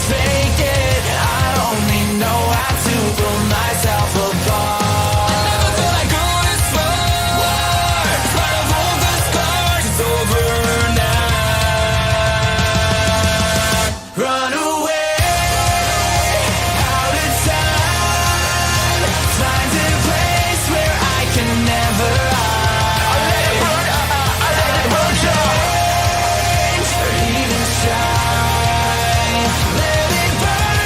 fake it. I only know how to pull myself apart. I never thought I'd go this far. In spite of all the scars, it's over now. Run away, out of time. Find a place where I can never hide. I let it burn, I let it burn, change or even shine. Let it burn.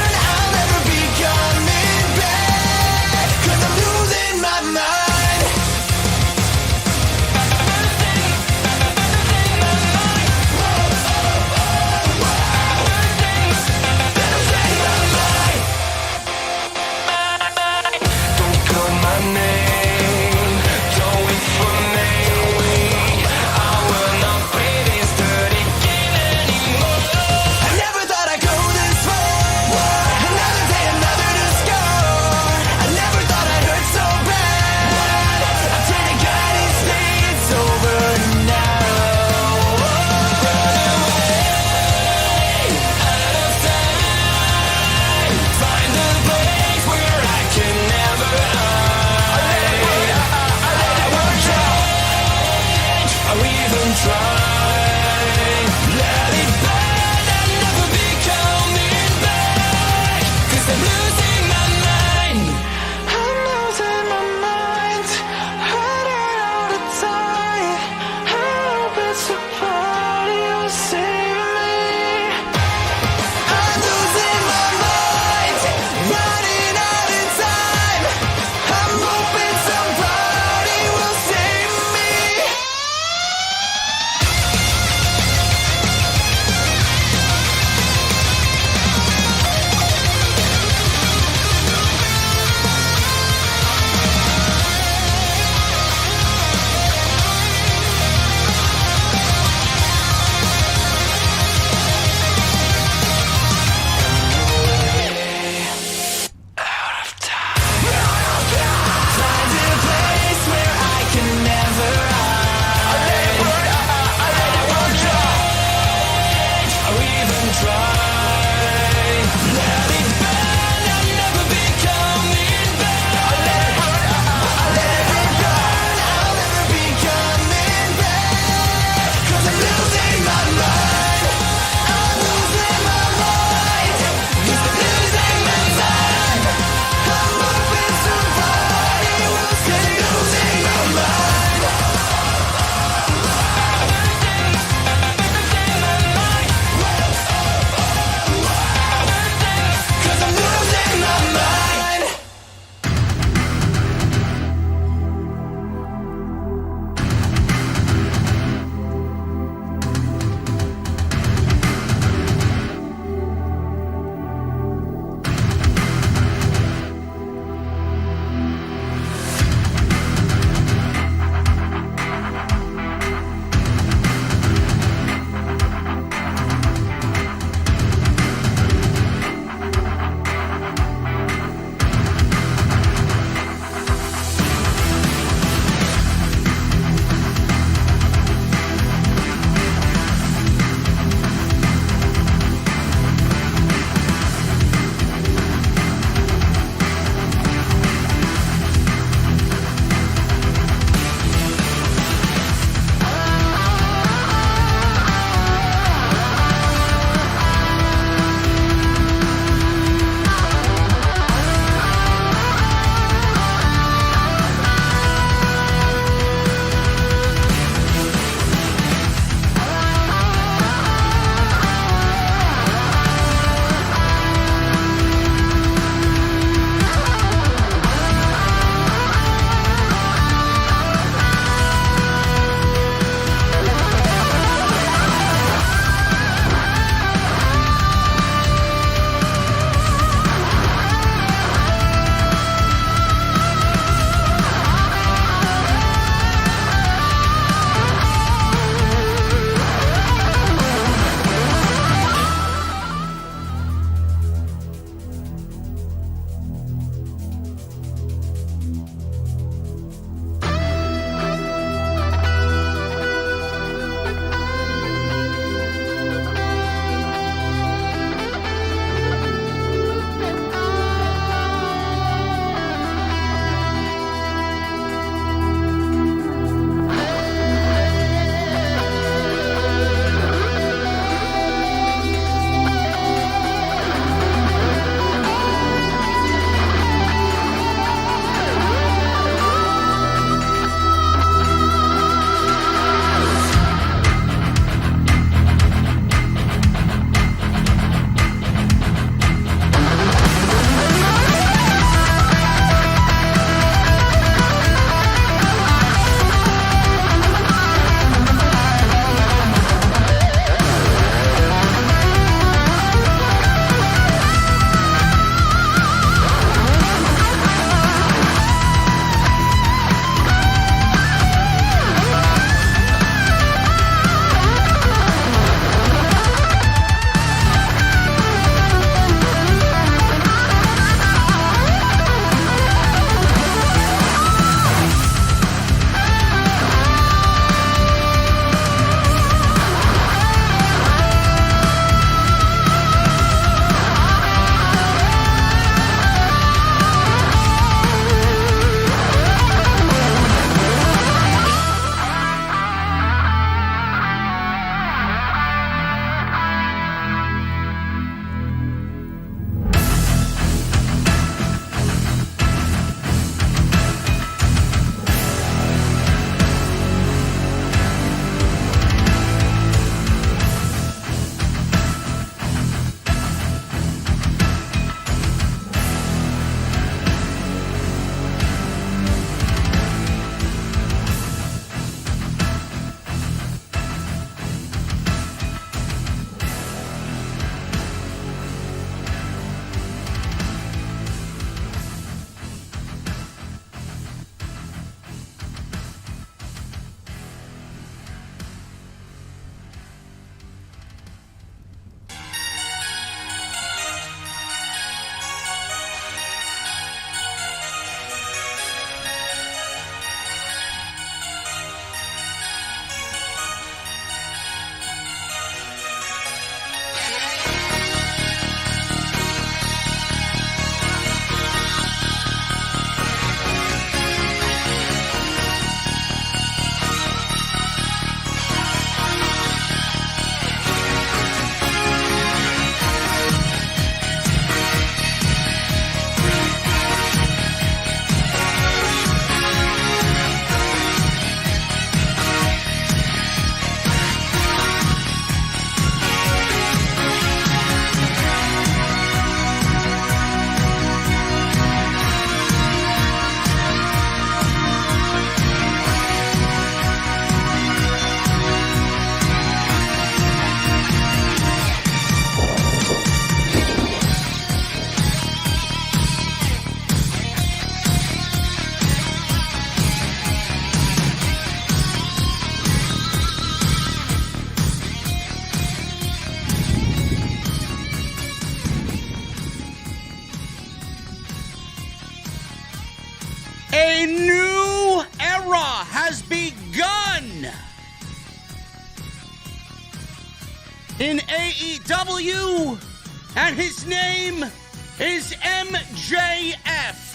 new era has begun in AEW, and his name is MJF.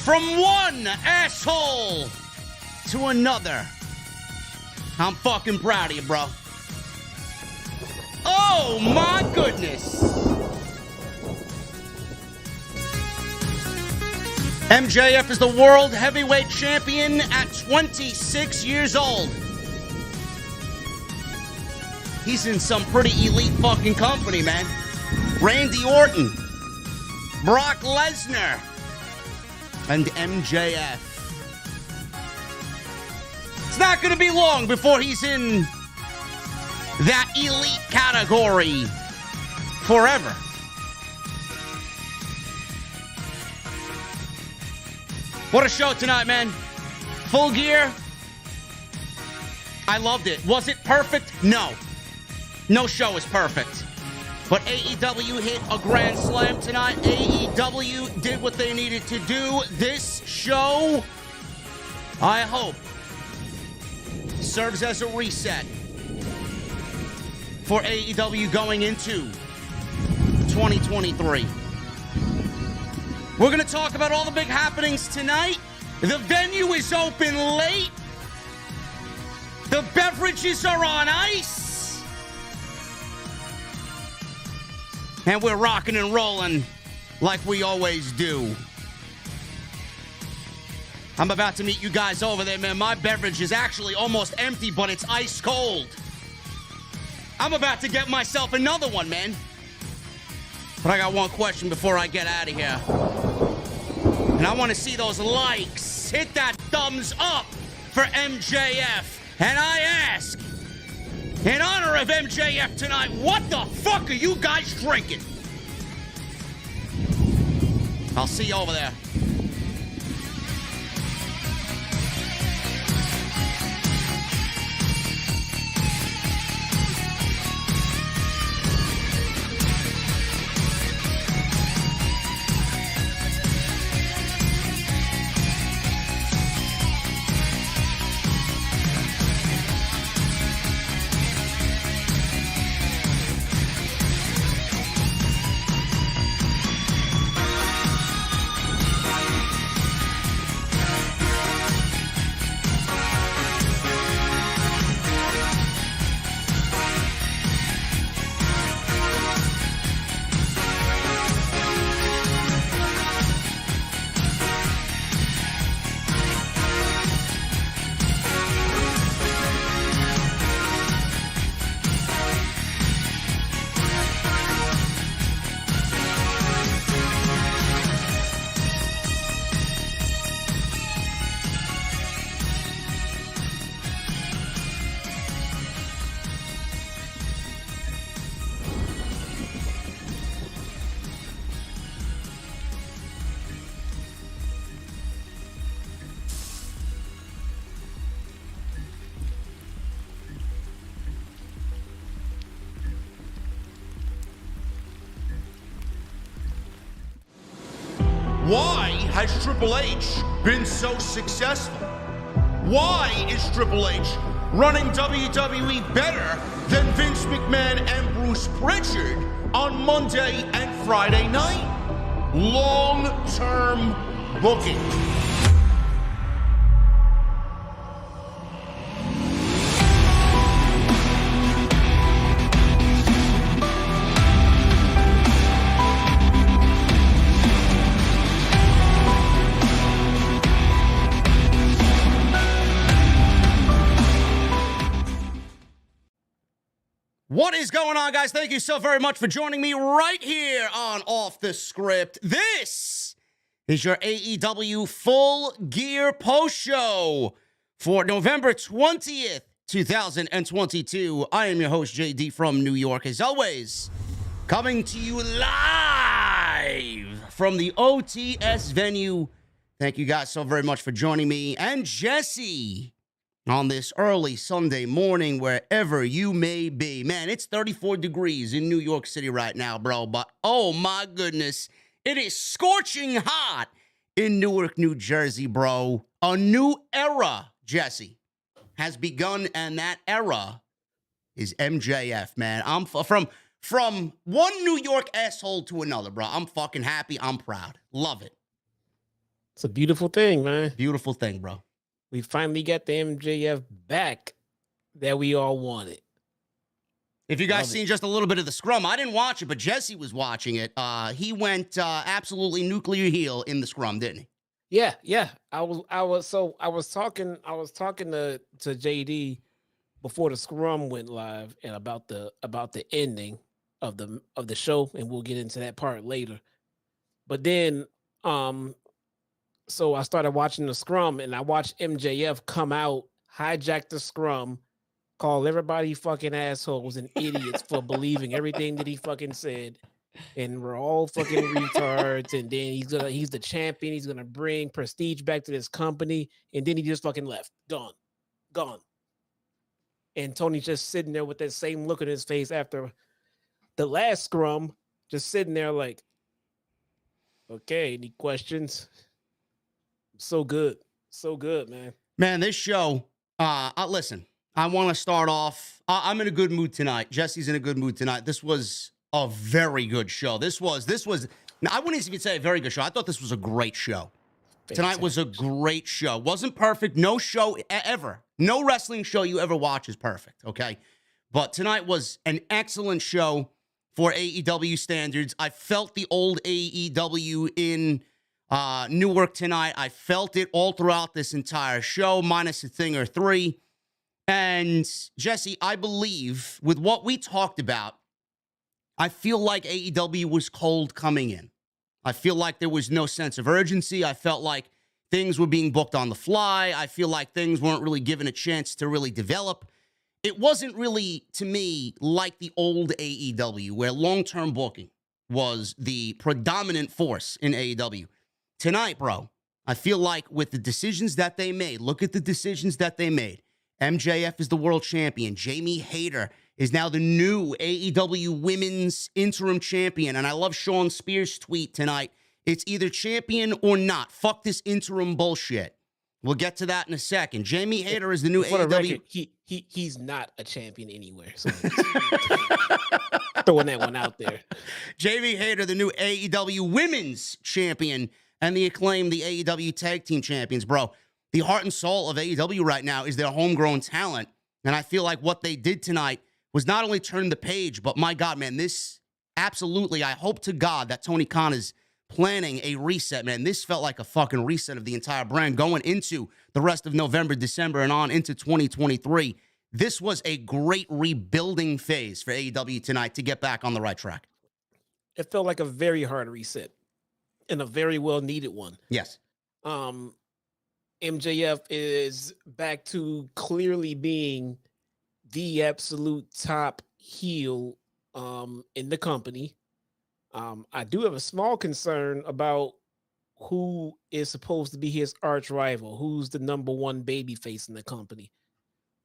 From one asshole to another. I'm fucking proud of you, bro. Oh my goodness. MJF is the World Heavyweight Champion at 26 years old. He's in some pretty elite fucking company, man. Randy Orton, Brock Lesnar, and MJF. It's not going to be long before he's in that elite category forever. What a show tonight, man. Full Gear. I loved it. Was it perfect? No. No show is perfect. But AEW hit a grand slam tonight. AEW did what they needed to do. This show, I hope, serves as a reset for AEW going into 2023. We're going to talk about all the big happenings tonight. The venue is open late. The beverages are on ice. And we're rocking and rolling like we always do. I'm about to meet you guys over there, man. My beverage is actually almost empty, but it's ice cold. I'm about to get myself another one, man. But I got one question before I get out of here. And I want to see those likes. Hit that thumbs up for MJF. And I ask, in honor of MJF tonight, what the fuck are you guys drinking? I'll see you over there. Why has Triple H been so successful? Why is Triple H running WWE better than Vince McMahon and Bruce Pritchard on Monday and Friday night? Long-term booking. What is going on, guys? Thank you so very much for joining me right here on Off the Script. This is your AEW Full Gear post show for November 20th, 2022. I am your host, JD from New York, as always, coming to you live from the OTS venue. Thank you guys so very much for joining me and Jesse on this early Sunday morning, wherever you may be. Man, it's 34 degrees in New York City right now, bro. But, oh my goodness, It is scorching hot in Newark, New Jersey, bro. A new era, Jesse, has begun, and that era is MJF, man. I'm from one New York asshole to another, bro. I'm fucking happy. I'm proud. Love it. It's a beautiful thing, man. Beautiful thing, bro. We finally got the MJF back that we all wanted. If you guys seen just a little bit of the scrum, I didn't watch it, but Jesse was watching it. He went absolutely nuclear heel in the scrum, didn't he? Yeah. I was talking to JD before the scrum went live and about the ending of the show, and we'll get into that part later. But then so I started watching the scrum, and I watched MJF come out, hijack the scrum, call everybody fucking assholes and idiots for believing everything that he fucking said. And we're all fucking retards. And then he's the champion. He's gonna bring prestige back to this company. And then he just fucking left. Gone. And Tony's just sitting there with that same look on his face after the last scrum, just sitting there like, okay, any questions? So good, man. Man, this show, listen, I want to start off. I'm in a good mood tonight. Jesse's in a good mood tonight. This was a very good show. This was. Now, I wouldn't even say a very good show. I thought this was a great show. Fantastic. Tonight was a great show. Wasn't perfect. No show ever. No wrestling show you ever watch is perfect, okay? But tonight was an excellent show for AEW standards. I felt the old AEW in Newark tonight. I felt it all throughout this entire show, minus a thing or three. And Jesse, I believe with what we talked about, I feel like AEW was cold coming in. I feel like there was no sense of urgency. I felt like things were being booked on the fly. I feel like things weren't really given a chance to really develop. It wasn't really, to me, like the old AEW, where long-term booking was the predominant force in AEW. Tonight, bro, I feel like with the decisions that they made, look at the decisions that they made. MJF is the world champion. Jamie Hayter is now the new AEW Women's Interim Champion. And I love Sean Spears' tweet tonight. It's either champion or not. Fuck this interim bullshit. We'll get to that in a second. Jamie Hayter is the new AEW. Record, he's not a champion anywhere. So throwing that one out there. Jamie Hayter, the new AEW Women's Champion, and the acclaimed, the AEW Tag Team Champions, bro. The heart and soul of AEW right now is their homegrown talent. And I feel like what they did tonight was not only turn the page, but my God, man, this absolutely, I hope to God that Tony Khan is planning a reset, man. This felt like a fucking reset of the entire brand going into the rest of November, December, and on into 2023. This was a great rebuilding phase for AEW tonight to get back on the right track. It felt like a very hard reset and a very well needed one. Yes. MJF is back to clearly being the absolute top heel in the company. I do have a small concern about who is supposed to be his arch rival, who's the number one baby face in the company.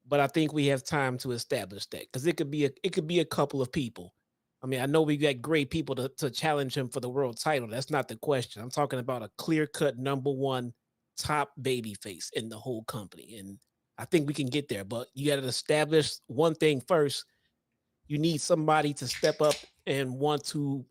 But I think we have time to establish that, because it could be a couple of people. I mean, I know we got great people to challenge him for the world title. That's not the question. I'm talking about a clear-cut number one top baby face in the whole company. And I think we can get there, but you got to establish one thing first. You need somebody to step up and want to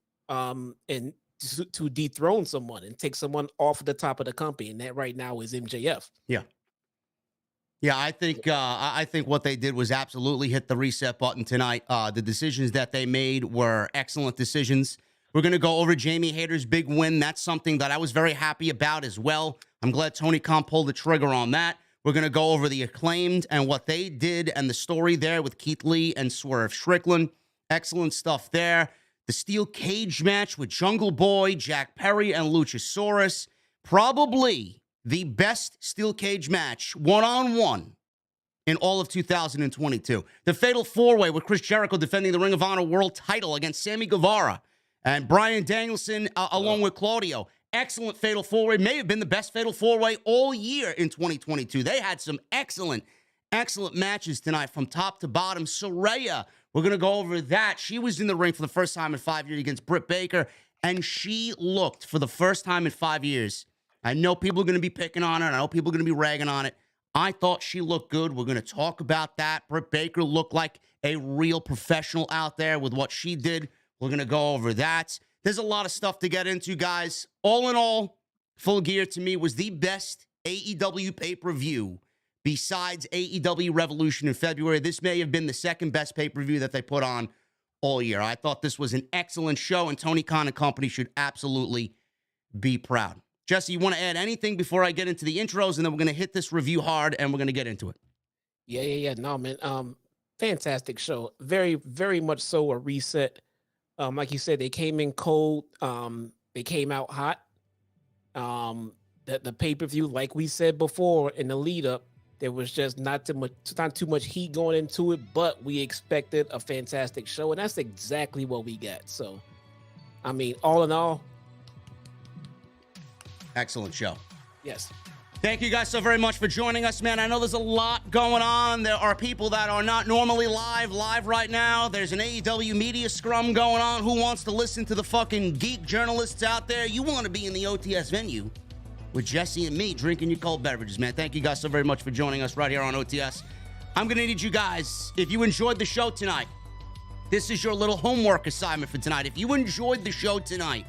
dethrone someone and take someone off the top of the company, and that right now is MJF. Yeah, I think what they did was absolutely hit the reset button tonight. The decisions that they made were excellent decisions. We're going to go over Jamie Hayter's big win. That's something that I was very happy about as well. I'm glad Tony Khan pulled the trigger on that. We're going to go over the Acclaimed and what they did and the story there with Keith Lee and Swerve Strickland. Excellent stuff there. The steel cage match with Jungle Boy, Jack Perry, and Luchasarus. Probably the best steel cage match, one-on-one, in all of 2022. The Fatal 4-Way with Chris Jericho defending the Ring of Honor World title against Sammy Guevara and Bryan Danielson along with Claudio. Excellent Fatal 4-Way. May have been the best Fatal 4-Way all year in 2022. They had some excellent matches tonight from top to bottom. Saraya, we're going to go over that. She was in the ring for the first time in 5 years against Britt Baker. And she looked, for the first time in 5 years, I know people are going to be picking on her, and I know people are going to be ragging on it. I thought she looked good. We're going to talk about that. Britt Baker looked like a real professional out there with what she did. We're going to go over that. There's a lot of stuff to get into, guys. All in all, Full Gear to me was the best AEW pay-per-view besides AEW Revolution in February. This may have been the second best pay-per-view that they put on all year. I thought this was an excellent show, and Tony Khan and company should absolutely be proud. Jesse, you want to add anything before I get into the intros, and then we're going to hit this review hard, and we're going to get into it? Yeah. No, man. Fantastic show. Very, very much so a reset. Like you said, they came in cold. They came out hot. The pay-per-view, like we said before in the lead up, there was just not too much heat going into it, but we expected a fantastic show, and that's exactly what we got. So, I mean, all in all, excellent show. yes. Thank you guys so very much for joining us, man. I know there's a lot going on. There are people that are not normally live right now. There's an AEW media scrum going on. Who wants to listen to the fucking geek journalists out there? You want to be in the OTS venue with Jesse and me drinking your cold beverages, man. Thank you guys so very much for joining us right here on OTS. I'm going to need you guys, if you enjoyed the show tonight, this is your little homework assignment for tonight. If you enjoyed the show tonight,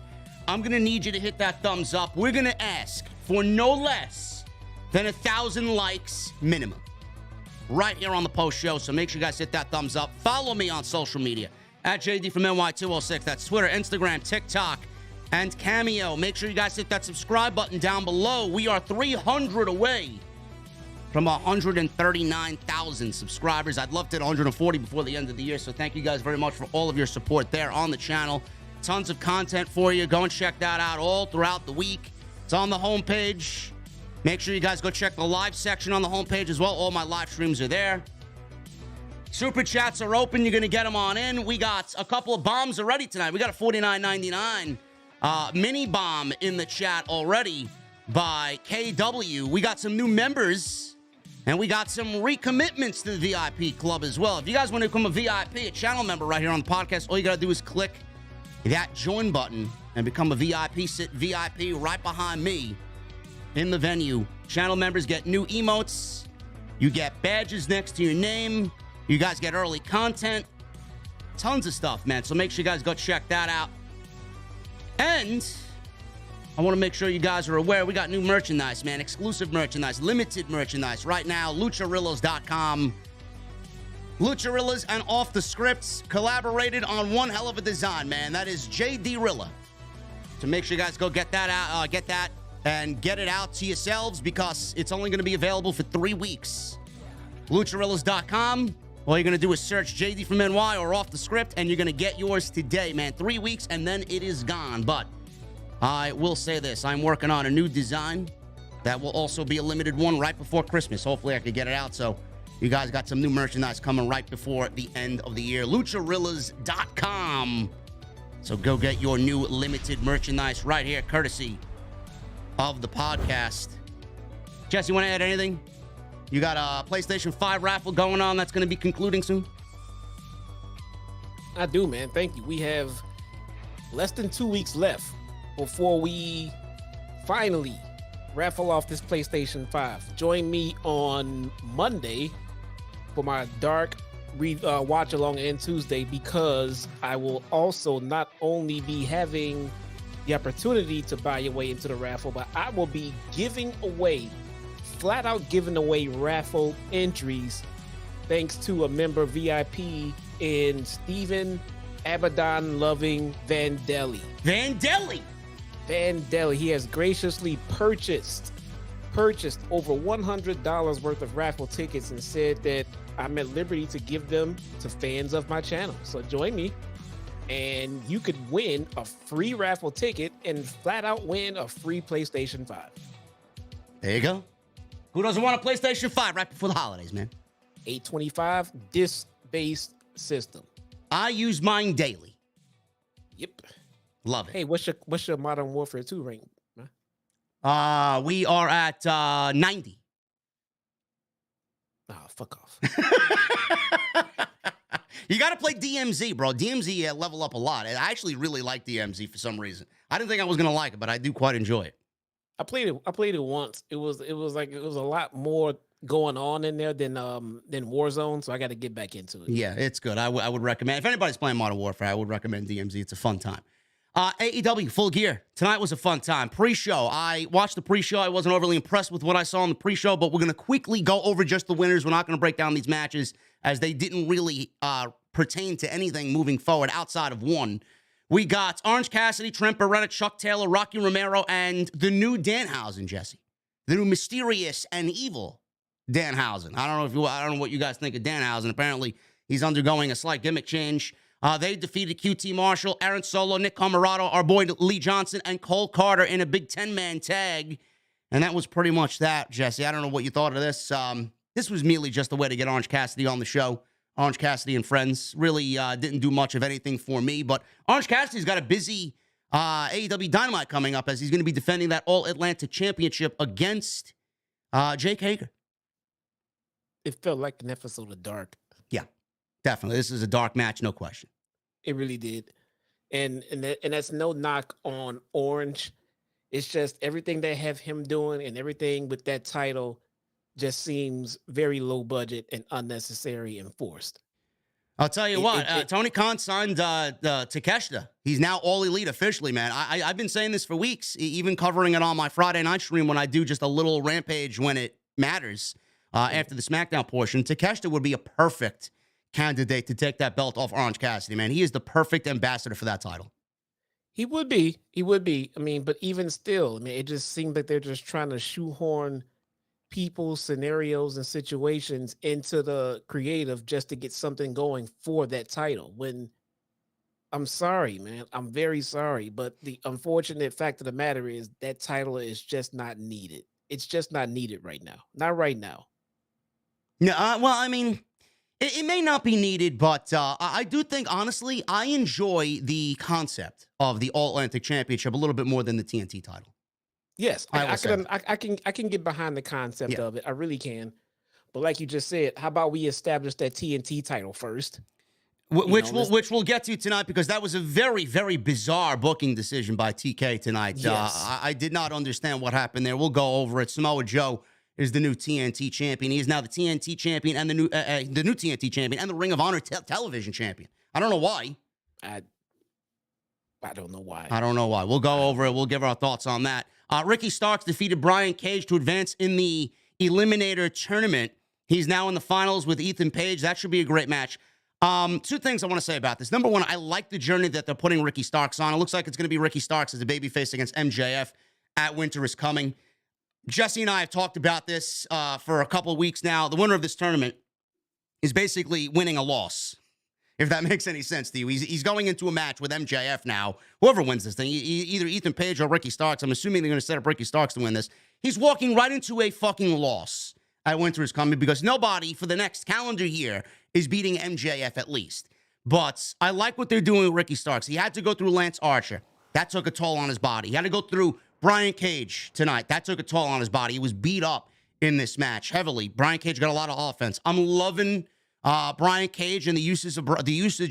I'm going to need you to hit that thumbs up. We're going to ask for no less than 1,000 likes minimum right here on the post show. So make sure you guys hit that thumbs up. Follow me on social media at JDfromNY206. That's Twitter, Instagram, TikTok, and Cameo. Make sure you guys hit that subscribe button down below. We are 300 away from 139,000 subscribers. I'd love to hit 140 before the end of the year. So thank you guys very much for all of your support there on the channel. Tons of content for you. Go and check that out all throughout the week. It's on the homepage. Make sure you guys go check the live section on the homepage as well. All my live streams are there. Super chats are open. You're going to get them on in. We got a couple of bombs already tonight. We got a $49.99 mini bomb in the chat already by KW. We got some new members, and we got some recommitments to the VIP club as well. If you guys want to become a VIP, a channel member right here on the podcast, all you got to do is click that join button and become a VIP. Sit VIP right behind me in the venue. Channel members get new emotes. You get badges next to your name. You guys get early content. Tons of stuff, man. So make sure you guys go check that out. And I want to make sure you guys are aware we got new merchandise, man. Exclusive merchandise, limited merchandise. Right now, lucharillas.com. Lucharillas and Off the Scripts collaborated on one hell of a design, man. That is JD Rilla. So make sure you guys go get that out, and get it out to yourselves because it's only going to be available for 3 weeks. Lucharillas.com. All you're going to do is search JD from NY or Off the Script, and you're going to get yours today, man. 3 weeks, and then it is gone. But I will say this. I'm working on a new design that will also be a limited one right before Christmas. Hopefully, I can get it out. So you guys got some new merchandise coming right before the end of the year. Lucharillas.com. So go get your new limited merchandise right here, courtesy of the podcast. Jess, you want to add anything? You got a PlayStation 5 raffle going on that's going to be concluding soon? I do, man. Thank you. We have less than 2 weeks left before we finally raffle off this PlayStation 5. Join me on Monday for my dark watch along and Tuesday, because I will also not only be having the opportunity to buy your way into the raffle, but I will be flat out giving away raffle entries thanks to a member VIP in Steven Abaddon Loving Vandelli. Vandelli. He has graciously purchased over $100 worth of raffle tickets and said that I'm at liberty to give them to fans of my channel. So join me, and you could win a free raffle ticket and flat out win a free PlayStation 5. There you go. Who doesn't want a PlayStation 5 right before the holidays, man? 825 disc-based system. I use mine daily. Yep. Love it. Hey, what's your Modern Warfare 2 rank? We are at 90. Oh, fuck off. You got to play DMZ, bro. DMZ level up a lot. I actually really like DMZ for some reason. I didn't think I was gonna like it, but I do quite enjoy it. I played it once. It was a lot more going on in there than Warzone, so I got to get back into it. Yeah, it's good. I would recommend. If anybody's playing Modern Warfare, I would recommend DMZ. It's a fun time. AEW Full Gear. Tonight was a fun time. Pre-show. I watched the pre-show. I wasn't overly impressed with what I saw in the pre-show, but we're going to quickly go over just the winners. We're not going to break down these matches as they didn't really pertain to anything moving forward outside of one. We got Orange Cassidy, Trent Beretta, Chuck Taylor, Rocky Romero, and the new Danhausen, Jesse. The new mysterious and evil Danhausen. I don't know what you guys think of Danhausen. Apparently, he's undergoing a slight gimmick change. They defeated QT Marshall, Aaron Solo, Nick Camarado, our boy Lee Johnson, and Cole Carter in a big 10-man tag. And that was pretty much that, Jesse. I don't know what you thought of this. This was merely just a way to get Orange Cassidy on the show. Orange Cassidy and friends really didn't do much of anything for me. But Orange Cassidy's got a busy AEW Dynamite coming up as he's going to be defending that All-Atlantic Championship against Jake Hager. It felt like an episode of Dark. Yeah, definitely. This is a dark match, no question. It really did. And that's no knock on Orange. It's just everything they have him doing and everything with that title just seems very low budget and unnecessary and forced. I'll tell you what, Tony Khan signed Takeshita. He's now All Elite officially, man. I've been saying this for weeks, even covering it on my Friday night stream when I do just a little Rampage when it matters after the SmackDown portion. Takeshita would be a perfect candidate to take that belt off Orange Cassidy, man. He is the perfect ambassador for that title. He would be. I mean, but even still, I mean, it just seems like they're just trying to shoehorn people, scenarios, and situations into the creative just to get something going for that title. When I'm sorry, man, I'm very sorry, but the unfortunate fact of the matter is that title is just not needed. It's just not needed right now. Not right now. No, well, I mean, it may not be needed, but I do think, honestly, I enjoy the concept of the All-Atlantic Championship a little bit more than the TNT title. Yes, I can get behind the concept of it. I really can. But like you just said, how about we establish that TNT title first? Which we'll get to tonight, because that was a very, very bizarre booking decision by TK tonight. Yes. I did not understand what happened there. We'll go over it. Samoa Joe is the new TNT champion. He is now the TNT champion and the new TNT champion and the Ring of Honor television champion. I don't know why. I don't know why. I don't know why. We'll go over it. We'll give our thoughts on that. Ricky Starks defeated Brian Cage to advance in the Eliminator tournament. He's now in the finals with Ethan Page. That should be a great match. Two things I want to say about this. Number one, I like the journey that they're putting Ricky Starks on. It looks like it's going to be Ricky Starks as a babyface against MJF at Winter is Coming. Jesse and I have talked about this for a couple of weeks now. The winner of this tournament is basically winning a loss, if that makes any sense to you. He's going into a match with MJF now. Whoever wins this thing, either Ethan Page or Ricky Starks. I'm assuming they're going to set up Ricky Starks to win this. He's walking right into a fucking loss at Winter is Coming because nobody for the next calendar year is beating MJF at least. But I like what they're doing with Ricky Starks. He had to go through Lance Archer. That took a toll on his body. He had to go through Brian Cage tonight. That took a toll on his body. He was beat up in this match heavily. Brian Cage got a lot of offense. I'm loving Brian Cage and the usage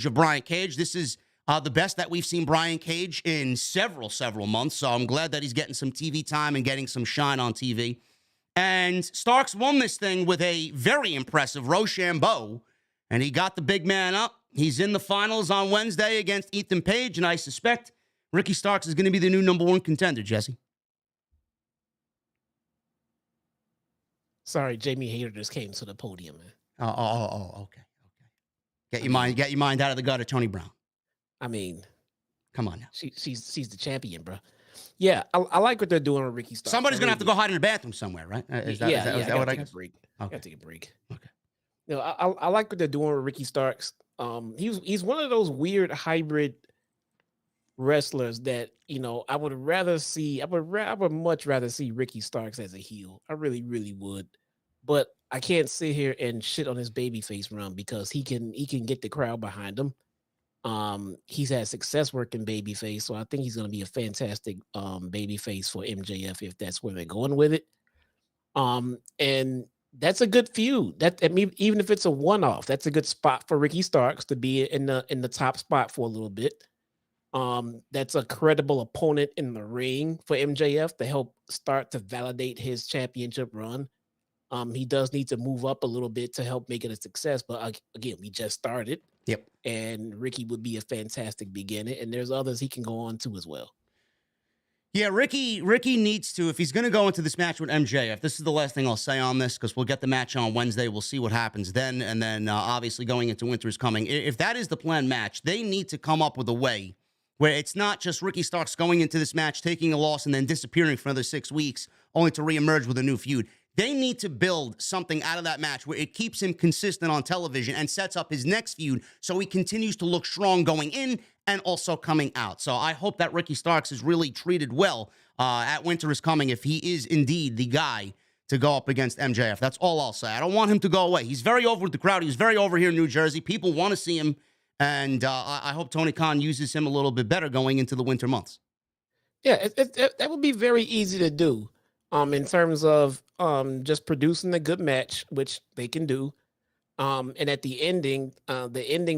of Brian Cage. This is the best that we've seen Brian Cage in several months. So I'm glad that he's getting some TV time and getting some shine on TV. And Starks won this thing with a very impressive Rochambeau, and he got the big man up. He's in the finals on Wednesday against Ethan Page, and I suspect Ricky Starks is going to be the new number one contender, Jesse. Sorry, Jamie Hayter just came to the podium, man. Okay. Get your mind out of the gutter, Tony Brown. I mean, come on now. She's the champion, bro. Yeah, I like what they're doing with Ricky Starks. Somebody's gonna have to go hide in the bathroom somewhere, right? Is that what I take a break? Okay. Gotta take a break. Okay. You know, I like what they're doing with Ricky Starks. He's one of those weird hybrid wrestlers that, you know, I would much rather see Ricky Starks as a heel. I really, really would. But I can't sit here and shit on his babyface run because he can get the crowd behind him. He's had success working babyface, so I think he's going to be a fantastic babyface for MJF if that's where they're going with it. And That's a good feud. I mean, even if it's a one-off, that's a good spot for Ricky Starks to be in the top spot for a little bit. That's a credible opponent in the ring for MJF to help start to validate his championship run. He does need to move up a little bit to help make it a success, but again, we just started. Yep. And Ricky would be a fantastic beginner, and there's others he can go on to as well. Yeah, Ricky needs to, if he's going to go into this match with MJF, this is the last thing I'll say on this, because we'll get the match on Wednesday. We'll see what happens then. And then obviously going into Winter is Coming. If that is the planned match, they need to come up with a way where it's not just Ricky Starks going into this match, taking a loss, and then disappearing for another 6 weeks, only to reemerge with a new feud. They need to build something out of that match where it keeps him consistent on television and sets up his next feud so he continues to look strong going in and also coming out. So I hope that Ricky Starks is really treated well at Winter is Coming if he is indeed the guy to go up against MJF. That's all I'll say. I don't want him to go away. He's very over with the crowd. He's very over here in New Jersey. People want to see him, and I hope Tony Khan uses him a little bit better going into the winter months. Yeah, that would be very easy to do. In terms of just producing a good match, which they can do. And at the ending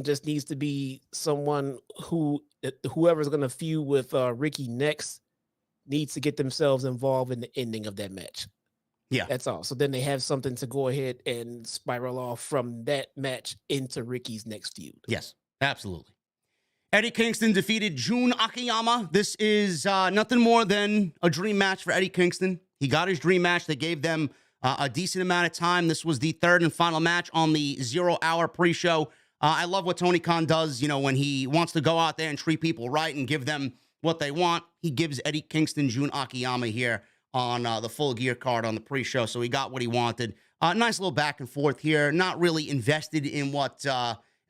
just needs to be someone whoever's going to feud with Ricky next needs to get themselves involved in the ending of that match. Yeah. That's all. So then they have something to go ahead and spiral off from that match into Ricky's next feud. Yes, absolutely. Eddie Kingston defeated Jun Akiyama. This is nothing more than a dream match for Eddie Kingston. He got his dream match. They gave them a decent amount of time. This was the third and final match on the 0-hour pre-show. I love what Tony Khan does, when he wants to go out there and treat people right and give them what they want. He gives Eddie Kingston Jun Akiyama here on the Full Gear card on the pre-show, so he got what he wanted. Nice little back and forth here. Not really invested in what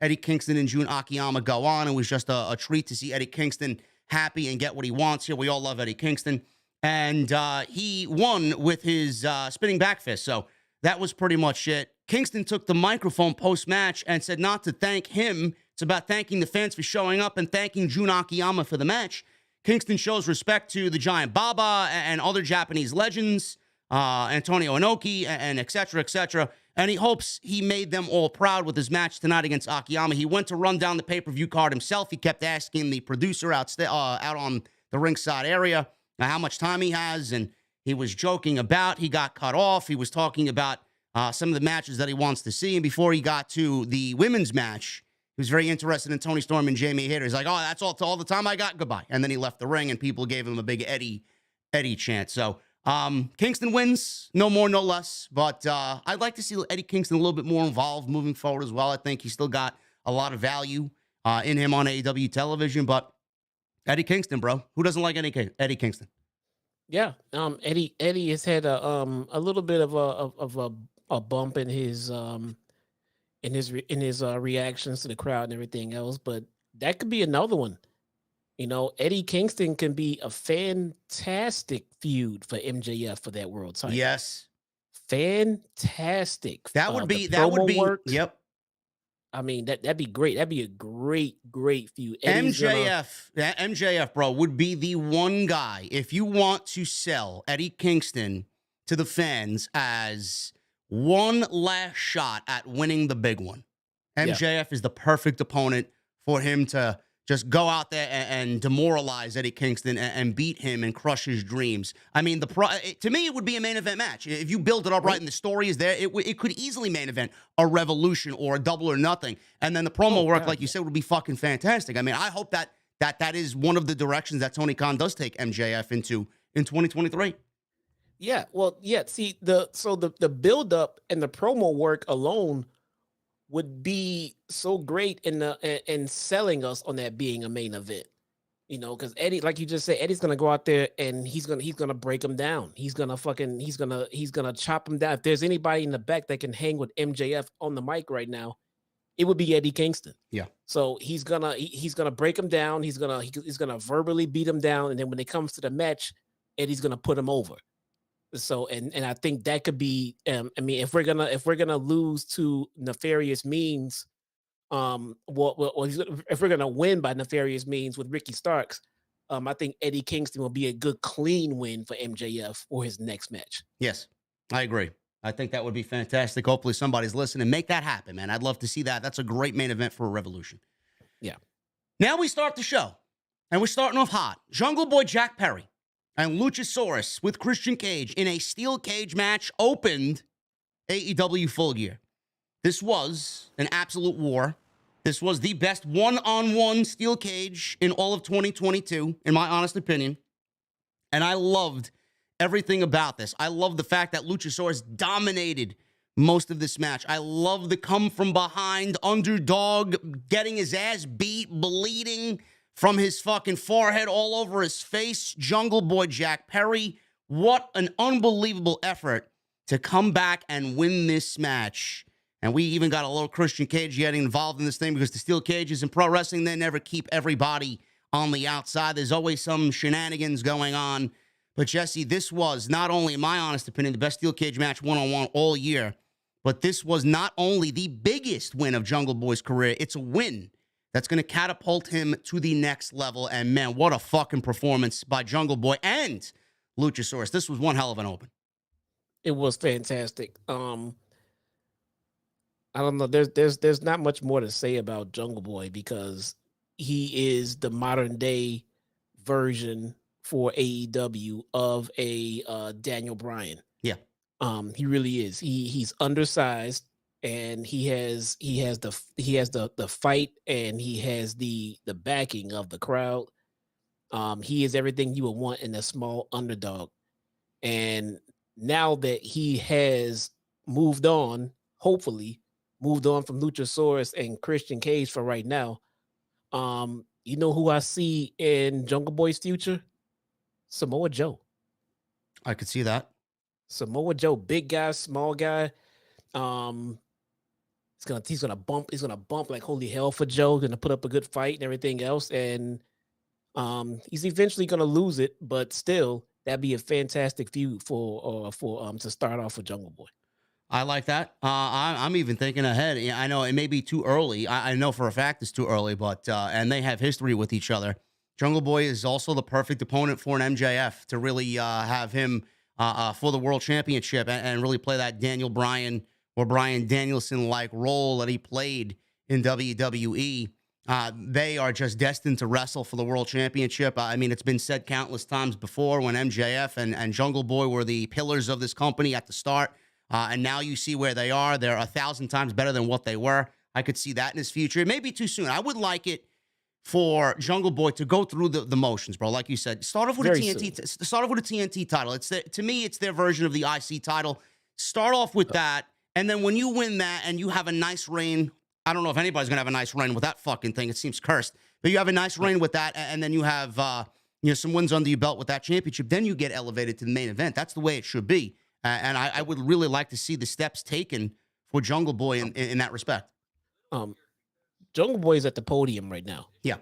Eddie Kingston and Jun Akiyama go on. It was just a treat to see Eddie Kingston happy and get what he wants here. We all love Eddie Kingston. And he won with his spinning back fist. So that was pretty much it. Kingston took the microphone post-match and said not to thank him. It's about thanking the fans for showing up and thanking Jun Akiyama for the match. Kingston shows respect to the Giant Baba and other Japanese legends, Antonio Inoki, and et cetera, et cetera. And he hopes he made them all proud with his match tonight against Akiyama. He went to run down the pay-per-view card himself. He kept asking the producer out on the ringside area how much time he has, and he was joking about he got cut off. He was talking about some of the matches that he wants to see, and before he got to the women's match, he was very interested in Toni Storm and Jamie Hayter. He's like, oh, that's all the time I got, goodbye. And then he left the ring, and people gave him a big Eddie chant. So Kingston wins, no more, no less, but I'd like to see Eddie Kingston a little bit more involved moving forward as well. I think he's still got a lot of value in him on AEW television, but Eddie Kingston, bro. Who doesn't like Eddie Kingston? Yeah. Eddie has had a little bit of a bump in his reactions to the crowd and everything else, but that could be another one. Eddie Kingston can be a fantastic feud for MJF for that world title. Yes. Fantastic. That would be works. Yep. I mean, that'd be great. That'd be a great feud. MJF, bro, would be the one guy, if you want to sell Eddie Kingston to the fans as one last shot at winning the big one. MJF is the perfect opponent for him to just go out there and demoralize Eddie Kingston and beat him and crush his dreams. I mean, to me, it would be a main event match. If you build it up right and the story is there, it could easily main event a Revolution or a Double or Nothing. And then the promo work, like you said, would be fucking fantastic. I mean, I hope that is one of the directions that Tony Khan does take MJF into in 2023. Yeah, well, yeah. See, the build up and the promo work alone would be so great in selling us on that being a main event, because Eddie, like you just said, Eddie's gonna go out there and he's gonna break him down. He's gonna chop him down. If there's anybody in the back that can hang with MJF on the mic right now, it would be Eddie Kingston. Yeah. So he's gonna break him down. He's gonna verbally beat him down, and then when it comes to the match, Eddie's gonna put him over. So and I think that could be I mean, if we're gonna lose to nefarious means, if we're gonna win by nefarious means with Ricky Starks, I think Eddie Kingston will be a good clean win for MJF for his next match. Yes, I agree. I think that would be fantastic. Hopefully somebody's listening. Make that happen, man. I'd love to see that. That's a great main event for a Revolution. Yeah. Now we start the show, and we're starting off hot. Jungle Boy Jack Perry and Luchasaurus with Christian Cage in a steel cage match opened AEW Full Gear. This was an absolute war. This was the best one-on-one steel cage in all of 2022, in my honest opinion. And I loved everything about this. I love the fact that Luchasaurus dominated most of this match. I love the come from behind underdog, getting his ass beat, bleeding from his fucking forehead all over his face. Jungle Boy Jack Perry. What an unbelievable effort to come back and win this match. And we even got a little Christian Cage getting involved in this thing because the steel cages in pro wrestling, they never keep everybody on the outside. There's always some shenanigans going on. But Jesse, this was not only, in my honest opinion, the best steel cage match one-on-one all year, but this was not only the biggest win of Jungle Boy's career, it's a win that's going to catapult him to the next level. And man, what a fucking performance by Jungle Boy and Luchasaurus. This was one hell of an open. It was fantastic. I don't know. There's not much more to say about Jungle Boy because he is the modern day version for AEW of a Daniel Bryan. Yeah. He really is. He's undersized and he has the fight and he has the backing of the crowd. He is everything you would want in a small underdog. And now that he has moved on, hopefully moved on from Luchasaurus and Christian Cage for right now. You know who I see in Jungle Boy's future? Samoa Joe. I could see that. Samoa Joe, big guy, small guy. He's gonna bump like holy hell for Joe. Gonna put up a good fight and everything else, and he's eventually gonna lose it, but still, that'd be a fantastic feud for to start off with Jungle Boy. I like that. I'm even thinking ahead. Yeah, I know it may be too early. I know for a fact it's too early, but and they have history with each other. Jungle Boy is also the perfect opponent for an MJF to really have him for the World Championship and really play that Daniel Bryan or Bryan Danielson-like role that he played in WWE. They are just destined to wrestle for the World Championship. I mean, it's been said countless times before when MJF and Jungle Boy were the pillars of this company at the start. And now you see where they are. They're 1,000 times better than what they were. I could see that in his future. It may be too soon. I would like it for Jungle Boy to go through the motions, bro. Like you said, start off with a TNT title. To me, it's their version of the IC title. Start off with that, and then when you win that and you have a nice reign, I don't know if anybody's gonna have a nice reign with that fucking thing. It seems cursed, but you have a nice reign with that, and then you have some wins under your belt with that championship. Then you get elevated to the main event. That's the way it should be. And I would really like to see the steps taken for Jungle Boy in that respect. Jungle Boy is at the podium right now. Yeah.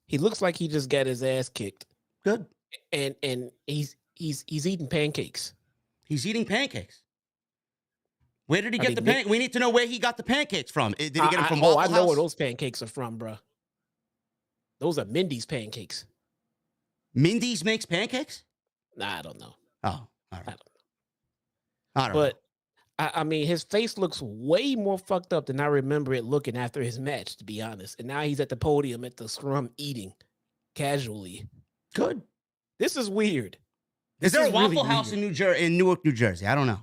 He looks like he just got his ass kicked. Good. And he's eating pancakes. He's eating pancakes. Where did he get the pancakes? We need to know where he got the pancakes from. Did he get them from Waffle House? I know where those pancakes are from, bro. Those are Mindy's pancakes. Mindy's makes pancakes? Nah, I don't know. Oh. All right. I don't know. I mean, his face looks way more fucked up than I remember it looking after his match, to be honest. And now he's at the podium at the scrum eating casually. Good. This is weird. Is there a Waffle House in Newark, New Jersey? I don't know.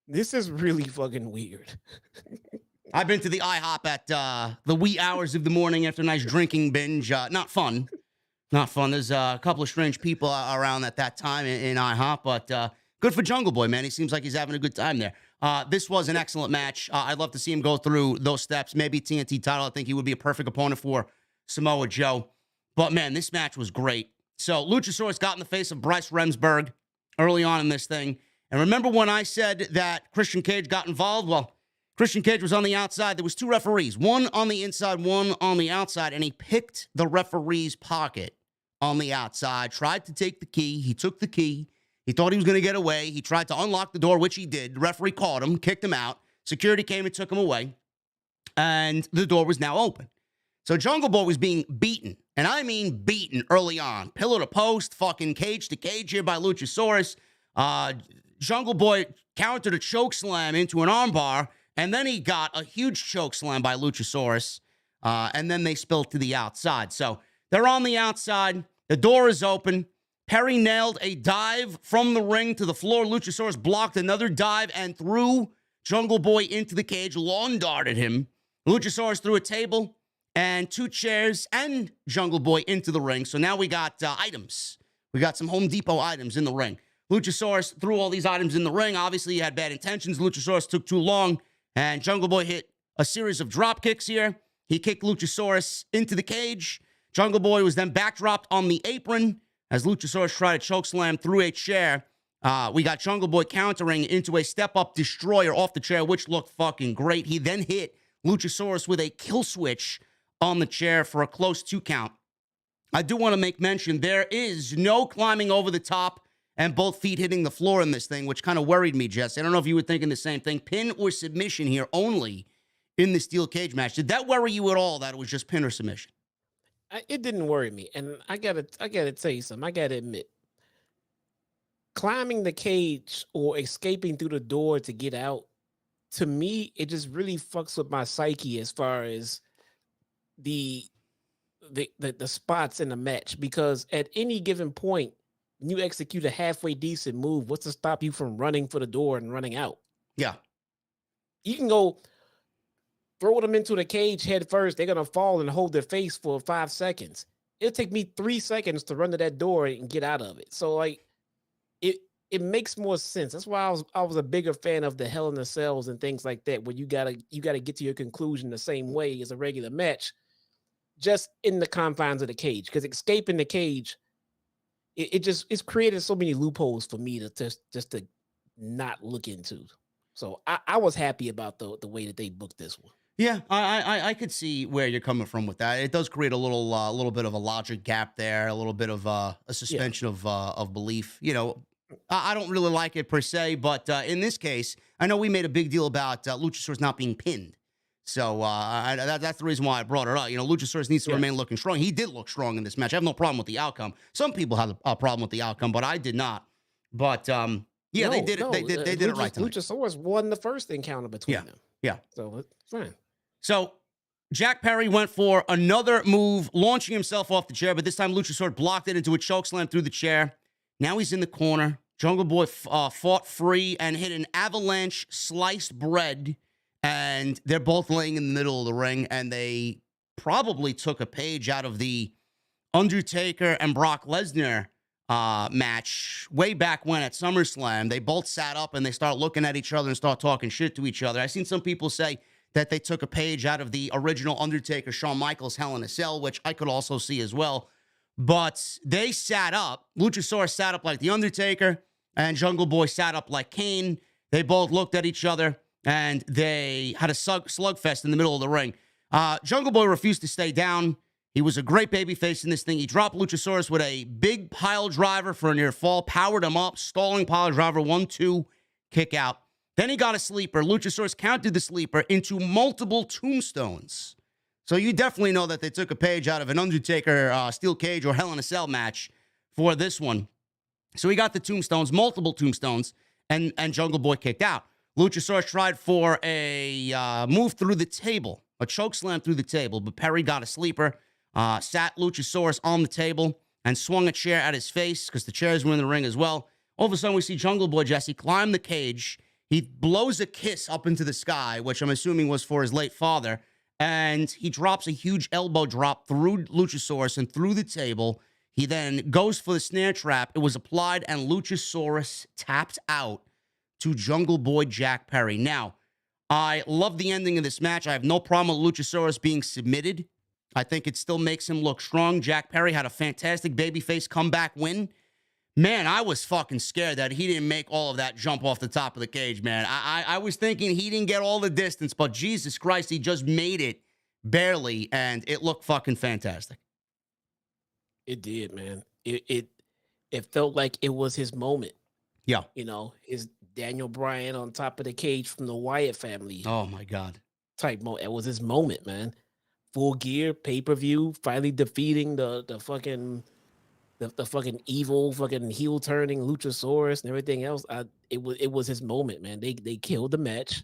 This is really fucking weird. I've been to the IHOP at the wee hours of the morning after a nice drinking binge. Not fun. Not fun. There's a couple of strange people around at that time in IHOP, but good for Jungle Boy, man. He seems like he's having a good time there. This was an excellent match. I'd love to see him go through those steps. Maybe TNT title. I think he would be a perfect opponent for Samoa Joe. But, man, this match was great. So, Luchasaurus got in the face of Bryce Remsburg early on in this thing. And remember when I said that Christian Cage got involved? Well, Christian Cage was on the outside. There was two referees, one on the inside, one on the outside, and he picked the referee's pocket on the outside, tried to take the key. He took the key. He thought he was going to get away. He tried to unlock the door, which he did. The referee caught him, kicked him out. Security came and took him away. And the door was now open. So Jungle Boy was being beaten. And I mean beaten early on. Pillar to post, fucking cage to cage here by Luchasaurus. Jungle Boy countered a choke slam into an armbar, and then he got a huge choke slam by Luchasaurus, and then they spilled to the outside. So they're on the outside. The door is open. Perry nailed a dive from the ring to the floor. Luchasaurus blocked another dive and threw Jungle Boy into the cage, lawn darted him. Luchasaurus threw a table and 2 chairs and Jungle Boy into the ring. So now we got items. We got some Home Depot items in the ring. Luchasaurus threw all these items in the ring. Obviously, he had bad intentions. Luchasaurus took too long, and Jungle Boy hit a series of drop kicks here. He kicked Luchasaurus into the cage. Jungle Boy was then backdropped on the apron as Luchasaurus tried to chokeslam through a chair. We got Jungle Boy countering into a step-up destroyer off the chair, which looked fucking great. He then hit Luchasaurus with a kill switch on the chair for a close 2 count. I do want to make mention there is no climbing over the top and both feet hitting the floor in this thing, which kind of worried me, Jesse. I don't know if you were thinking the same thing. Pin or submission here only in the steel cage match. Did that worry you at all that it was just pin or submission? It didn't worry me, and I gotta tell you something. I gotta admit, climbing the cage or escaping through the door to get out, to me, it just really fucks with my psyche as far as the spots in the match, because at any given point, when you execute a halfway decent move, what's to stop you from running for the door and running out? Yeah. You can go throw them into the cage head first. They're going to fall and hold their face for 5 seconds. It'll take me 3 seconds to run to that door and get out of it. So, like, it makes more sense. That's why I was a bigger fan of the Hell in the Cells and things like that, where you gotta get to your conclusion the same way as a regular match, just in the confines of the cage. Because escaping the cage, it's created so many loopholes for me to just to not look into. So I was happy about the way that they booked this one. Yeah, I could see where you're coming from with that. It does create a little bit of a logic gap there, a little bit of a suspension of belief. You know, I don't really like it per se, but in this case, I know we made a big deal about Luchasaurus not being pinned. So that's the reason why I brought it up. You know, Luchasaurus needs to remain looking strong. He did look strong in this match. I have no problem with the outcome. Some people have a problem with the outcome, but I did not. But yeah, they did it. They did it right tonight. Luchasaurus won the first encounter between them. Yeah. So it's fine. So Jack Perry went for another move, launching himself off the chair, but this time Luchasaurus blocked it into a chokeslam through the chair. Now he's in the corner. Jungle Boy fought free and hit an avalanche sliced bread, and they're both laying in the middle of the ring, and they probably took a page out of the Undertaker and Brock Lesnar match way back when at SummerSlam. They both sat up and they start looking at each other and start talking shit to each other. I've seen some people say that they took a page out of the original Undertaker, Shawn Michaels, Hell in a Cell, which I could also see as well. But they sat up. Luchasaurus sat up like The Undertaker, and Jungle Boy sat up like Kane. They both looked at each other, and they had a slugfest in the middle of the ring. Jungle Boy refused to stay down. He was a great babyface in this thing. He dropped Luchasaurus with a big pile driver for a near fall, powered him up, stalling pile driver, 1-2, kick out. Then he got a sleeper. Luchasaurus counted the sleeper into multiple tombstones. So you definitely know that they took a page out of an Undertaker steel cage or Hell in a Cell match for this one. So he got the tombstones, multiple tombstones, and Jungle Boy kicked out. Luchasaurus tried for a move through the table, a choke slam through the table, but Perry got a sleeper, sat Luchasaurus on the table, and swung a chair at his face because the chairs were in the ring as well. All of a sudden, we see Jungle Boy Jesse climb the cage. He blows a kiss up into the sky, which I'm assuming was for his late father, and he drops a huge elbow drop through Luchasaurus and through the table. He then goes for the snare trap. It was applied, and Luchasaurus tapped out to Jungle Boy Jack Perry. Now, I love the ending of this match. I have no problem with Luchasaurus being submitted. I think it still makes him look strong. Jack Perry had a fantastic babyface comeback win. Man, I was fucking scared that he didn't make all of that jump off the top of the cage, man. I was thinking he didn't get all the distance, but Jesus Christ, he just made it barely, and it looked fucking fantastic. It did, man. It felt like it was his moment. Yeah. You know, his Daniel Bryan on top of the cage from the Wyatt family. Oh, my God. Type moment. It was his moment, man. Full Gear, pay-per-view, finally defeating the fucking the fucking evil, fucking heel turning Luchasaurus and everything else. It was his moment, man. They killed the match.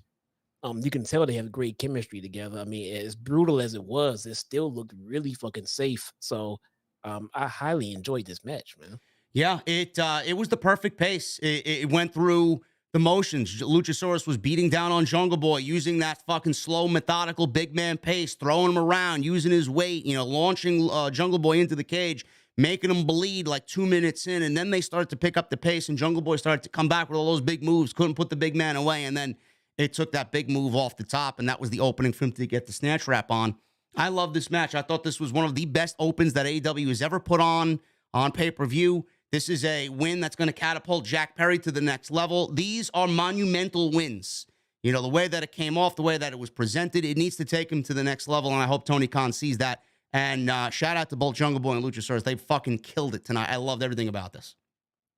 You can tell they have great chemistry together. I mean, as brutal as it was, it still looked really fucking safe. So, I highly enjoyed this match, man. Yeah, it was the perfect pace. It went through the motions. Luchasaurus was beating down on Jungle Boy, using that fucking slow, methodical big man pace, throwing him around, using his weight, launching Jungle Boy into the cage, making him bleed like 2 minutes in. And then they started to pick up the pace, and Jungle Boy started to come back with all those big moves, couldn't put the big man away. And then it took that big move off the top, and that was the opening for him to get the snatch wrap on. I love this match. I thought this was one of the best opens that AEW has ever put on pay-per-view. This is a win that's going to catapult Jack Perry to the next level. These are monumental wins. The way that it came off, the way that it was presented, it needs to take him to the next level, and I hope Tony Khan sees that. And shout out to both Jungle Boy and Luchasaurus. They fucking killed it tonight. I loved everything about this.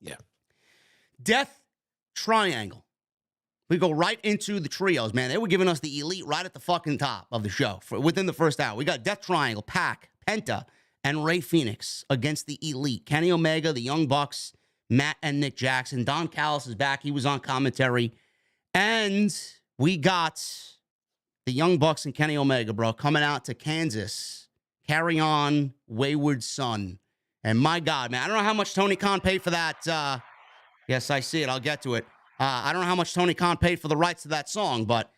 Yeah. Death Triangle. We go right into the trios, man. They were giving us the elite right at the fucking top of the show within the first hour. We got Death Triangle, PAC, Penta, and Rey Fénix against the elite. Kenny Omega, the Young Bucks, Matt and Nick Jackson. Don Callis is back. He was on commentary. And we got the Young Bucks and Kenny Omega, bro, coming out to Kansas. Carry on, Wayward Son. And my God, man, I don't know how much Tony Khan paid for that. Yes, I see it. I'll get to it. I don't know how much Tony Khan paid for the rights to that song, but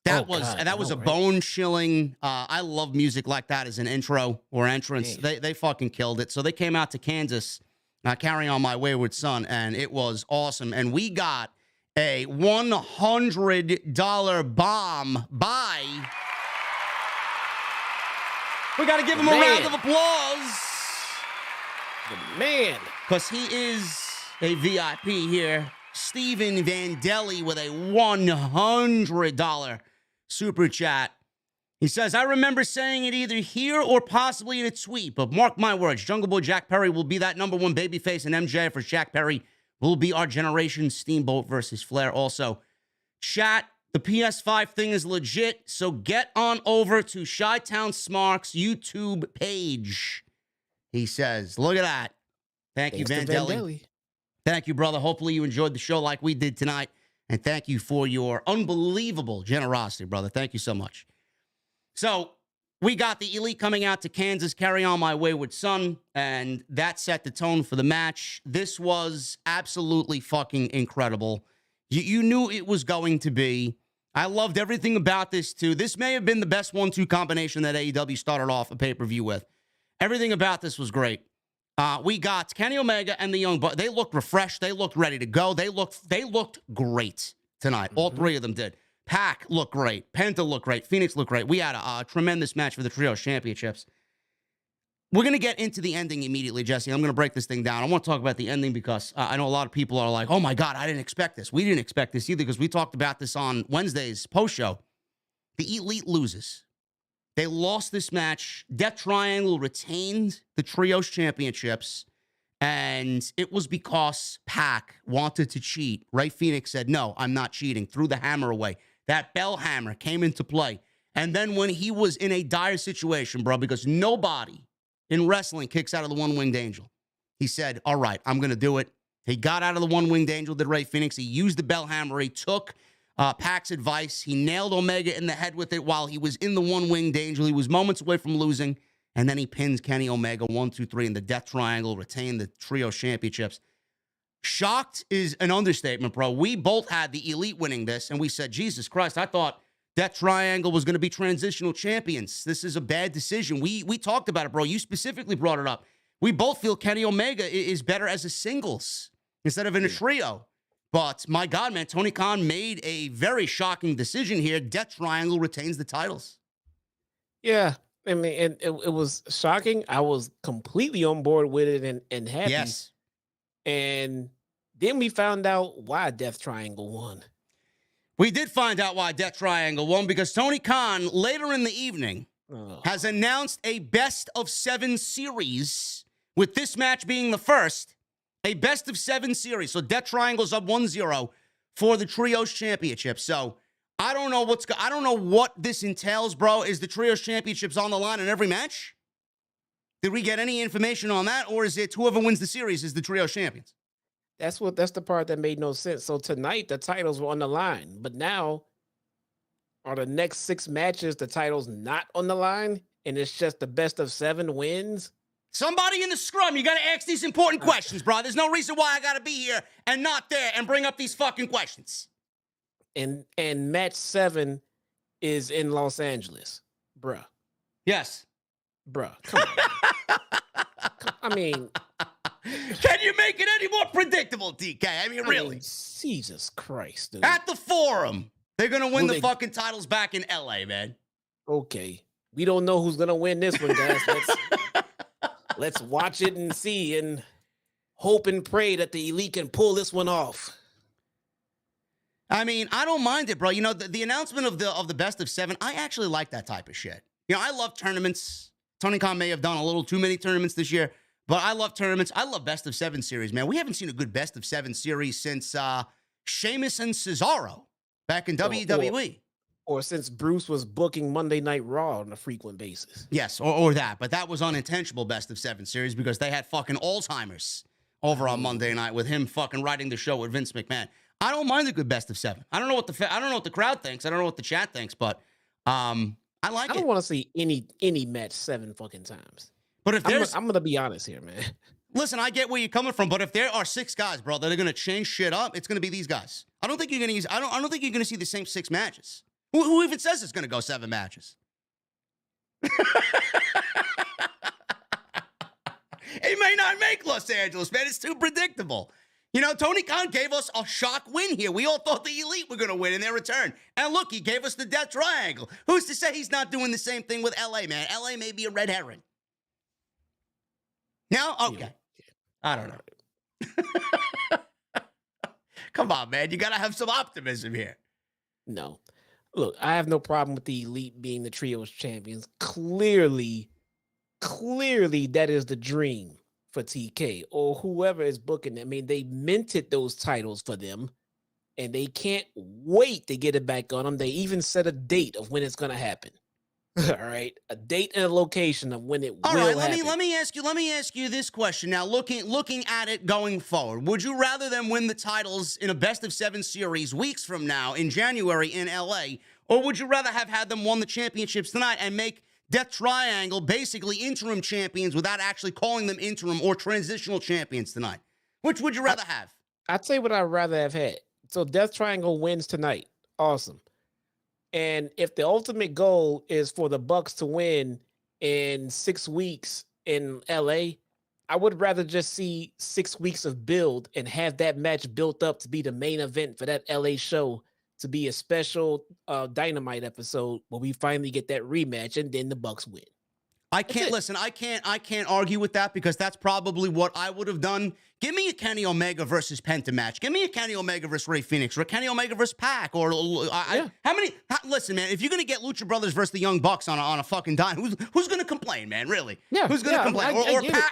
that was a bone-chilling. I love music like that as an intro or entrance. They fucking killed it. So they came out to Kansas, Carry On My Wayward Son, and it was awesome. And we got a $100 bomb by... We got to give him a round of applause. The man. Because he is a VIP here. Steven Vandelli with a $100 super chat. He says, I remember saying it either here or possibly in a tweet, but mark my words, Jungle Boy Jack Perry will be that number one babyface, and MJF for Jack Perry will be our generation Steamboat versus Flair. Also, chat, the PS5 thing is legit, so get on over to Chi-Town Smarks YouTube page. He says, look at that. Thank you, Vandelli. Thank you, brother. Hopefully you enjoyed the show like we did tonight. And thank you for your unbelievable generosity, brother. Thank you so much. So we got the elite coming out to Kansas, Carry On My Wayward Son, and that set the tone for the match. This was absolutely fucking incredible. You knew it was going to be. I loved everything about this, too. This may have been the best 1-2 combination that AEW started off a pay-per-view with. Everything about this was great. We got Kenny Omega and the Young Bucks. They looked refreshed. They looked ready to go. They looked great tonight. All three of them did. PAC looked great. Penta looked great. Fénix looked great. We had a tremendous match for the Trios Championships. We're going to get into the ending immediately, Jesse. I'm going to break this thing down. I want to talk about the ending because I know a lot of people are like, oh, my God, I didn't expect this. We didn't expect this either because we talked about this on Wednesday's post-show. The elite loses. They lost this match. Death Triangle retained the Trios Championships, and it was because PAC wanted to cheat. Rey Fénix said, no, I'm not cheating, threw the hammer away. That bell hammer came into play. And then when he was in a dire situation, bro, because nobody in wrestling kicks out of the one-winged angel, he said, all right, I'm going to do it. He got out of the one-winged angel, did Rey Fénix. He used the bell hammer. He took PAC's advice. He nailed Omega in the head with it while he was in the one-winged angel. He was moments away from losing, and then he pins Kenny Omega 1, 2, 3 in the Death Triangle, retained the Trio Championships. Shocked is an understatement, bro. We both had the elite winning this, and we said, Jesus Christ, I thought Death Triangle was going to be transitional champions. This is a bad decision. We talked about it, bro. You specifically brought it up. We both feel Kenny Omega is better as a singles instead of in a trio. But, my God, man, Tony Khan made a very shocking decision here. Death Triangle retains the titles. Yeah, I mean, and it was shocking. I was completely on board with it and happy. Yes. And then we found out why Death Triangle won. We did find out why Death Triangle won because Tony Khan, later in the evening, has announced a best-of-7 series, with this match being the first. A best-of-7 series. So Death Triangle's up 1-0 for the Trios Championship. So I don't know what this entails, bro. Is the Trios Championships on the line in every match? Did we get any information on that, or is it whoever wins the series is the Trios champions? That's the part that made no sense. So tonight the titles were on the line, but now are the next 6 matches the titles not on the line, and it's just the best of 7 wins? Somebody in the scrum, you got to ask these important questions, bro. There's no reason why I got to be here and not there and bring up these fucking questions. And match 7 is in Los Angeles, bruh. Yes. Bruh, come on. I mean, can you make it any more predictable, DK? I mean, really? Jesus Christ, dude. At the Forum, they're going to win the fucking titles back in LA, man. Okay. We don't know who's going to win this one, guys. Let's watch it and see and hope and pray that the Elite can pull this one off. I mean, I don't mind it, bro. You know, the announcement of the best of 7, I actually like that type of shit. You know, I love tournaments. Tony Khan may have done a little too many tournaments this year, but I love tournaments. I love best of 7 series, man. We haven't seen a good best of 7 series since Sheamus and Cesaro back in WWE. Or since Bruce was booking Monday Night Raw on a frequent basis. Yes, or that. But that was unintentional best of 7 series because they had fucking Alzheimer's over on Monday night with him fucking writing the show with Vince McMahon. I don't mind a good best of 7. I don't know what the crowd thinks. I don't know what the chat thinks, but I like it. I don't want to see any match 7 fucking times. But if there's, I'm gonna be honest here, man. Listen, I get where you're coming from, but if there are 6 guys, bro, that are gonna change shit up, it's gonna be these guys. I don't think you're gonna use. I don't think you're gonna see the same 6 matches. Who even says it's gonna go 7 matches? It may not make Los Angeles, man. It's too predictable. You know, Tony Khan gave us a shock win here. We all thought the Elite were going to win in their return. And look, he gave us the Death Triangle. Who's to say he's not doing the same thing with LA, man? LA may be a red herring. No? Okay. I don't know. Come on, man. You got to have some optimism here. No. Look, I have no problem with the Elite being the Trios champions. Clearly, that is the dream for TK or whoever is booking them. I mean, they minted those titles for them, and they can't wait to get it back on them. They even set a date of when it's going to happen. All right, a date and a location of when it will happen. Let me ask you this question now. Looking at it going forward, would you rather them win the titles in a best of 7 series weeks from now in January in LA, or would you rather have had them won the championships tonight and make Death Triangle basically interim champions without actually calling them interim or transitional champions tonight? Which would you rather have? I'd say what I'd rather have had. So Death Triangle wins tonight. Awesome. And if the ultimate goal is for the Bucks to win in 6 weeks in LA, I would rather just see 6 weeks of build and have that match built up to be the main event for that LA show, to be a special Dynamite episode where we finally get that rematch and then the Bucks win. I can't argue with that because that's probably what I would have done. Give me a Kenny Omega versus Penta match. Give me a Kenny Omega versus Rey Fenix or a Kenny Omega versus PAC or listen, man, if you're going to get Lucha Brothers versus the Young Bucks on a fucking dime, who's going to complain, man? Really? Yeah. Who's going to complain?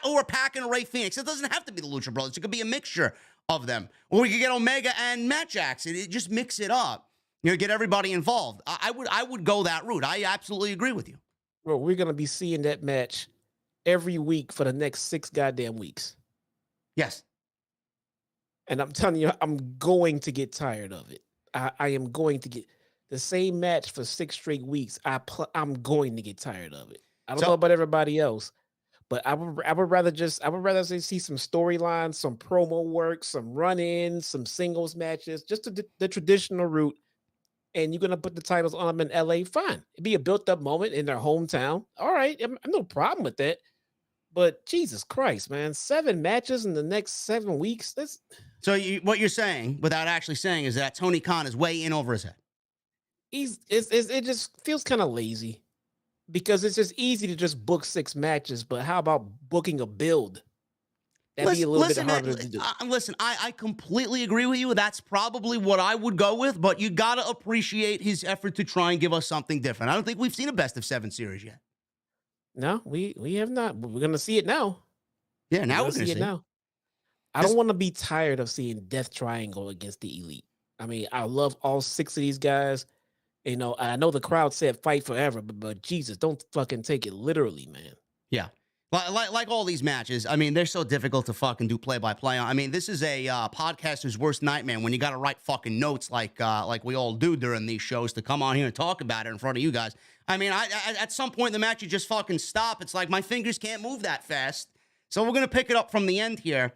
Or PAC and a Rey Fenix. It doesn't have to be the Lucha Brothers. It could be a mixture of them. Or we could get Omega and Matt Jackson. It just mix it up. You know, get everybody involved. I would go that route. I absolutely agree with you. Well, we're going to be seeing that match every week for the next 6 goddamn weeks. Yes. And I'm telling you, I'm going to get tired of it. I am going to get the same match for 6 straight weeks. I'm going to get tired of it. I don't know about everybody else, but I would rather see some storylines, some promo work, some run-ins, some singles matches, just the traditional route. And you're going to put the titles on them in LA, fine. It'd be a built-up moment in their hometown. All right, I have no problem with that. But Jesus Christ, man, 7 matches in the next 7 weeks? So what you're saying, without actually saying, is that Tony Khan is way in over his head. It just feels kind of lazy because it's just easy to just book 6 matches, but how about booking a build? That'd be a little bit harder to do. Listen, I completely agree with you. That's probably what I would go with, but you got to appreciate his effort to try and give us something different. I don't think we've seen a best of 7 series yet. No, we have not. We're going to see it now. Yeah, now we're going to see it now. I don't want to be tired of seeing Death Triangle against the Elite. I mean, I love all 6 of these guys. You know, I know the crowd said fight forever, but Jesus, don't fucking take it literally, man. Yeah. Like all these matches, I mean, they're so difficult to fucking do play-by-play on. I mean, this is a podcaster's worst nightmare when you got to write fucking notes like we all do during these shows to come on here and talk about it in front of you guys. I mean, I at some point in the match, you just fucking stop. It's like my fingers can't move that fast. So we're going to pick it up from the end here.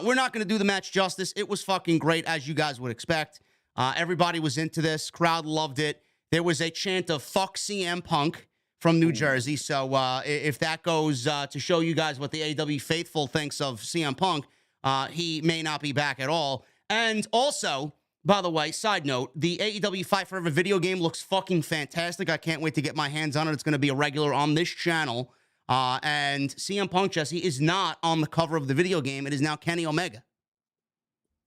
We're not going to do the match justice. It was fucking great, as you guys would expect. Everybody was into this. Crowd loved it. There was a chant of "fuck CM Punk" from New Jersey. So if that goes to show you guys what the AEW faithful thinks of CM Punk, he may not be back at all. And also, by the way, side note, the AEW Fight Forever video game looks fucking fantastic. I can't wait to get my hands on it. It's going to be a regular on this channel. And CM Punk, Jesse, is not on the cover of the video game. It is now Kenny Omega.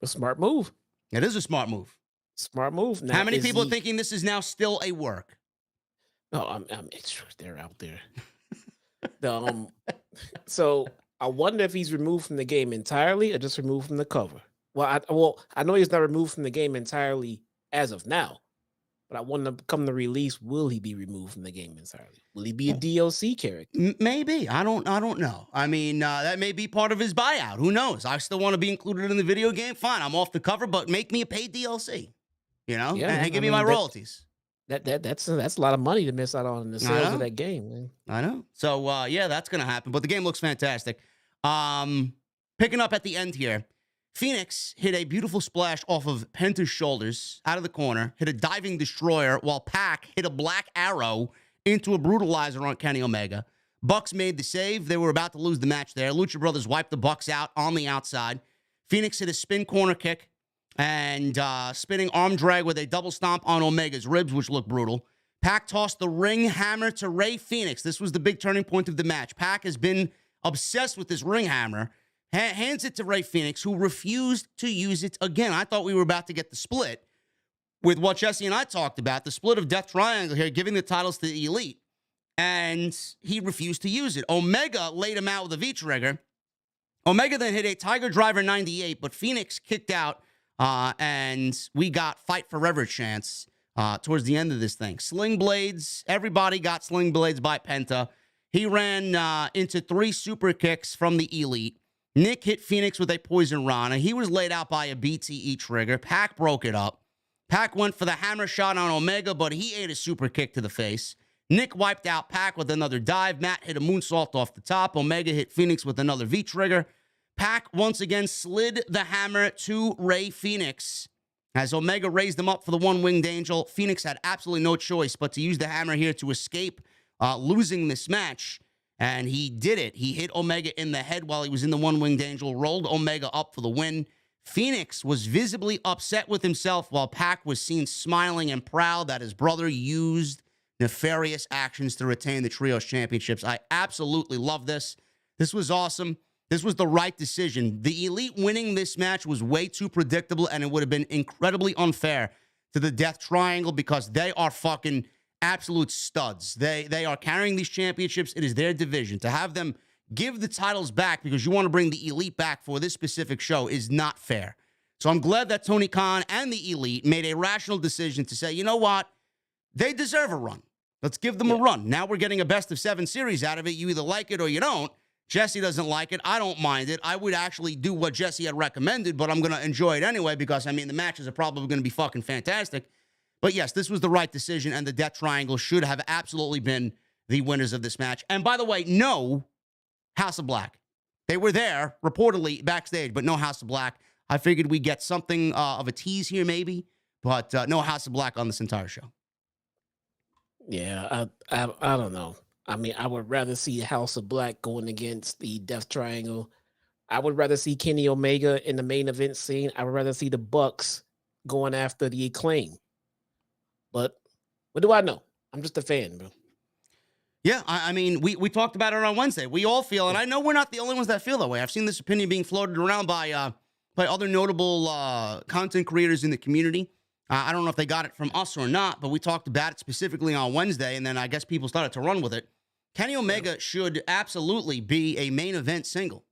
A smart move. It is a smart move. Smart move. Now, how many people are thinking this is now still a work? Oh, they're out there. So I wonder if he's removed from the game entirely or just removed from the cover. Well, I know he's not removed from the game entirely as of now, but I wonder, come the release, will he be removed from the game entirely? Will he be a DLC character? Maybe. I don't know. I mean, that may be part of his buyout. Who knows? I still want to be included in the video game. Fine, I'm off the cover, but make me a paid DLC. You know, Yeah, and give me I my mean, royalties. That's a lot of money to miss out on in the sales of that game, man. I know. So yeah, that's gonna happen. But the game looks fantastic. Picking up at the end here, Phoenix hit a beautiful splash off of Penta's shoulders out of the corner, hit a diving destroyer, while PAC hit a black arrow into a brutalizer on Kenny Omega. Bucks made the save. They were about to lose the match there. Lucha Brothers wiped the Bucks out on the outside. Phoenix hit a spin corner kick and spinning arm drag with a double stomp on Omega's ribs, which looked brutal. PAC tossed the ring hammer to Rey Fenix. This was the big turning point of the match. PAC has been obsessed with this ring hammer. Hands it to Rey Fenix, who refused to use it again. I thought we were about to get the split with what Jesse and I talked about, the split of Death Triangle here, giving the titles to the Elite. And he refused to use it. Omega laid him out with a V-trigger. Omega then hit a Tiger Driver 98, but Phoenix kicked out. And we got Fight Forever chants towards the end of this thing. Sling Blades, everybody got Sling Blades by Penta. He ran into 3 super kicks from the Elite. Nick hit Phoenix with a Poison Rana. He was laid out by a BTE trigger. PAC broke it up. PAC went for the hammer shot on Omega, but he ate a super kick to the face. Nick wiped out PAC with another dive. Matt hit a moonsault off the top. Omega hit Phoenix with another V-trigger. PAC once again slid the hammer to Rey Fenix. As Omega raised him up for the one-winged angel, Phoenix had absolutely no choice but to use the hammer here to escape losing this match. And he did it. He hit Omega in the head while he was in the one-winged angel, rolled Omega up for the win. Phoenix was visibly upset with himself while PAC was seen smiling and proud that his brother used nefarious actions to retain the Trios Championships. I absolutely love this. This was awesome. This was the right decision. The Elite winning this match was way too predictable, and it would have been incredibly unfair to the Death Triangle because they are fucking absolute studs. They are carrying these championships. It is their division. To have them give the titles back because you want to bring the Elite back for this specific show is not fair. So I'm glad that Tony Khan and the Elite made a rational decision to say, you know what? They deserve a run. Let's give them a run. Now we're getting a best-of-7 series out of it. You either like it or you don't. Jesse doesn't like it. I don't mind it. I would actually do what Jesse had recommended, but I'm going to enjoy it anyway because, I mean, the matches are probably going to be fucking fantastic. But yes, this was the right decision, and the Death Triangle should have absolutely been the winners of this match. And by the way, no House of Black. They were there, reportedly, backstage, but no House of Black. I figured we'd get something of a tease here, maybe, but no House of Black on this entire show. Yeah, I don't know. I mean, I would rather see House of Black going against the Death Triangle. I would rather see Kenny Omega in the main event scene. I would rather see the Bucks going after the Acclaim. But what do I know? I'm just a fan, bro. Yeah, I mean, we talked about it on Wednesday. We all feel, and I know we're not the only ones that feel that way. I've seen this opinion being floated around by other notable content creators in the community. I don't know if they got it from us or not, but we talked about it specifically on Wednesday, and then I guess people started to run with it. Kenny Omega should absolutely be a main event single.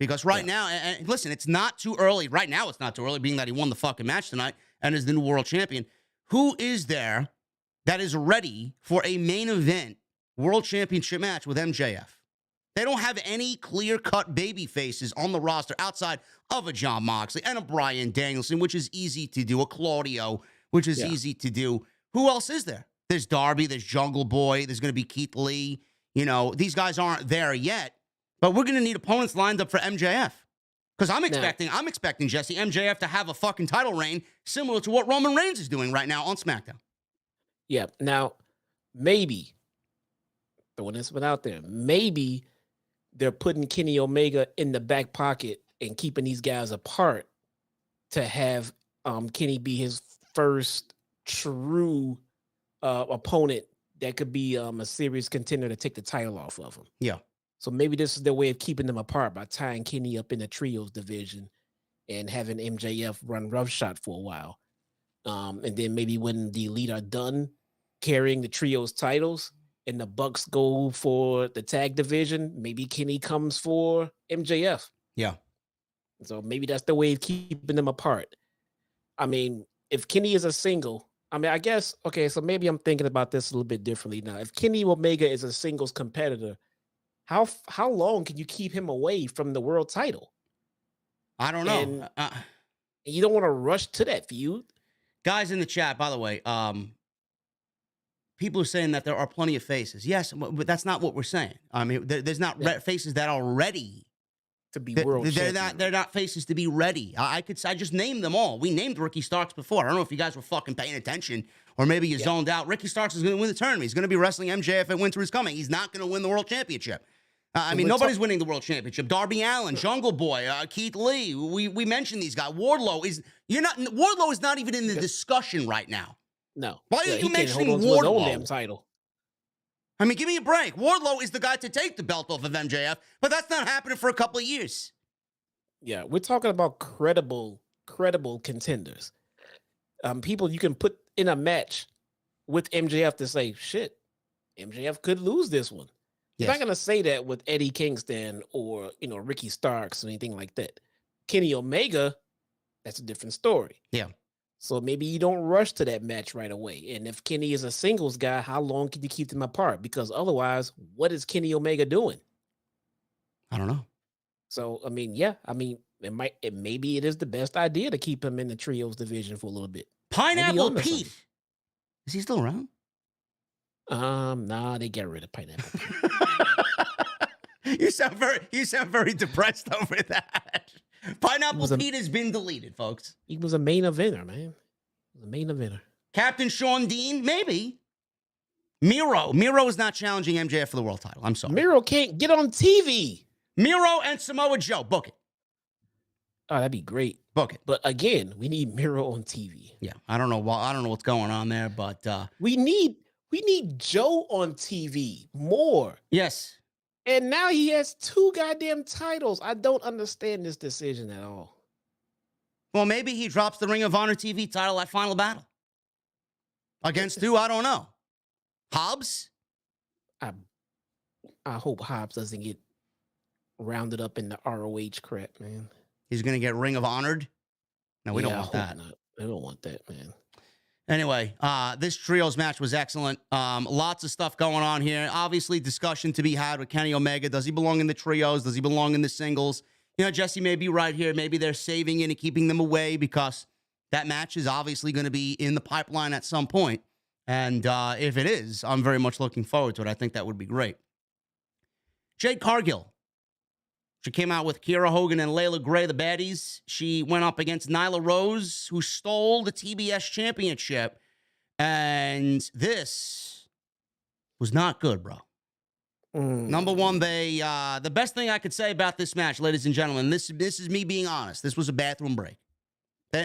Because right now, and listen, it's not too early. Right now, it's not too early, being that he won the fucking match tonight and is the new world champion. Who is there that is ready for a main event world championship match with MJF? They don't have any clear-cut baby faces on the roster outside of a Jon Moxley and a Bryan Danielson, which is easy to do, a Claudio, which is easy to do. Who else is there? There's Darby, there's Jungle Boy, there's going to be Keith Lee. You know, these guys aren't there yet, but we're going to need opponents lined up for MJF. Because I'm expecting, Jesse, MJF to have a fucking title reign similar to what Roman Reigns is doing right now on SmackDown. Yeah. Now, maybe, throwing this one out there, maybe they're putting Kenny Omega in the back pocket and keeping these guys apart to have Kenny be his first true opponent that could be a serious contender to take the title off of him. Yeah. So maybe this is their way of keeping them apart by tying Kenny up in the trios division and having MJF run roughshod for a while. And then maybe when the Elite are done carrying the trios titles and the Bucks go for the tag division, maybe Kenny comes for MJF. Yeah. So maybe that's the way of keeping them apart. I mean, if Kenny is a single, I mean, I guess, okay, so maybe I'm thinking about this a little bit differently now. If Kenny Omega is a singles competitor, how long can you keep him away from the world title? I don't know. And you don't want to rush to that feud. Guys in the chat, by the way, people are saying that there are plenty of faces. Yes, but that's not what we're saying. I mean, there's not faces that are ready to be world champion. They're not faces to be ready. I just named them all. We named Ricky Starks before. I don't know if you guys were fucking paying attention or maybe you zoned out. Ricky Starks is going to win the tournament. He's going to be wrestling MJF at Winter is Coming. He's not going to win the World Championship. I mean, nobody's winning the World Championship. Darby Allin, Jungle Boy, Keith Lee. We mentioned these guys. Wardlow is not even in the discussion right now. No. Why are you mentioning Wardlow? His own Wardlow? damn title. I mean, give me a break. Wardlow is the guy to take the belt off of MJF, but that's not happening for a couple of years. Yeah, we're talking about credible contenders. People you can put in a match with MJF to say, shit, MJF could lose this one. Yes. You're not going to say that with Eddie Kingston or, Ricky Starks or anything like that. Kenny Omega, that's a different story. Yeah. So maybe you don't rush to that match right away. And if Kenny is a singles guy, how long can you keep them apart? Because otherwise, what is Kenny Omega doing? I don't know. So, I mean, maybe it is the best idea to keep him in the trios division for a little bit. Pineapple Pete. Is he still around? Nah, they get rid of Pineapple. You sound very depressed over that. Pineapple Pete has been deleted, folks. He was a main eventer, man. He was a main eventer. Captain Sean Dean, maybe. Miro is not challenging MJF for the world title. I'm sorry. Miro can't get on TV. Miro and Samoa Joe, book it. Oh, that'd be great. Book it. But again, we need Miro on TV. Yeah, I don't know what's going on there, but we need Joe on TV more. Yes. And now he has 2 goddamn titles. I don't understand this decision at all. Well, maybe he drops the Ring of Honor TV title at Final Battle. Against who? I don't know. Hobbs? I hope Hobbs doesn't get rounded up in the ROH crap, man. He's going to get Ring of Honored? No, we don't want that. I don't want that, man. Anyway, this trios match was excellent. Lots of stuff going on here. Obviously, discussion to be had with Kenny Omega. Does he belong in the trios? Does he belong in the singles? Jesse may be right here. Maybe they're saving it and keeping them away because that match is obviously going to be in the pipeline at some point. And if it is, I'm very much looking forward to it. I think that would be great. Jade Cargill. She came out with Kiera Hogan and Layla Gray, the baddies. She went up against Nyla Rose, who stole the TBS Championship. And this was not good, bro. Number one, the best thing I could say about this match, ladies and gentlemen, this is me being honest. This was a bathroom break.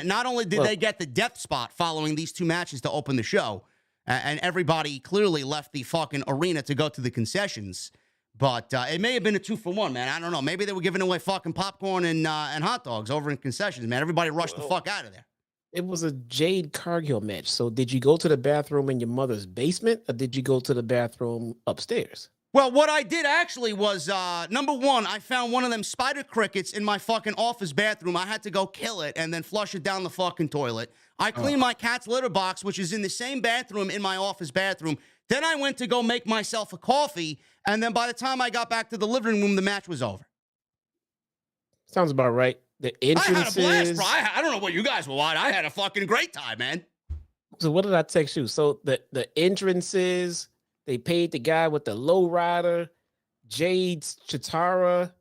Not only did they get the death spot following these 2 matches to open the show, and everybody clearly left the fucking arena to go to the concessions, but it may have been a 2-for-1, man. I don't know. Maybe they were giving away fucking popcorn and hot dogs over in concessions, man. Everybody rushed the fuck out of there. It was a Jade Cargill match. So did you go to the bathroom in your mother's basement or did you go to the bathroom upstairs? Well, what I did actually was, number one, I found one of them spider crickets in my fucking office bathroom. I had to go kill it and then flush it down the fucking toilet. I cleaned my cat's litter box, which is in the same bathroom in my office bathroom. Then I went to go make myself a coffee, And then by the time I got back to the living room, the match was over. Sounds about right. The entrances. I had a blast, bro. I don't know what you guys were watching. I had a fucking great time, man. So what did I text you? So the entrances, they paid the guy with the low rider, Jade's Chitara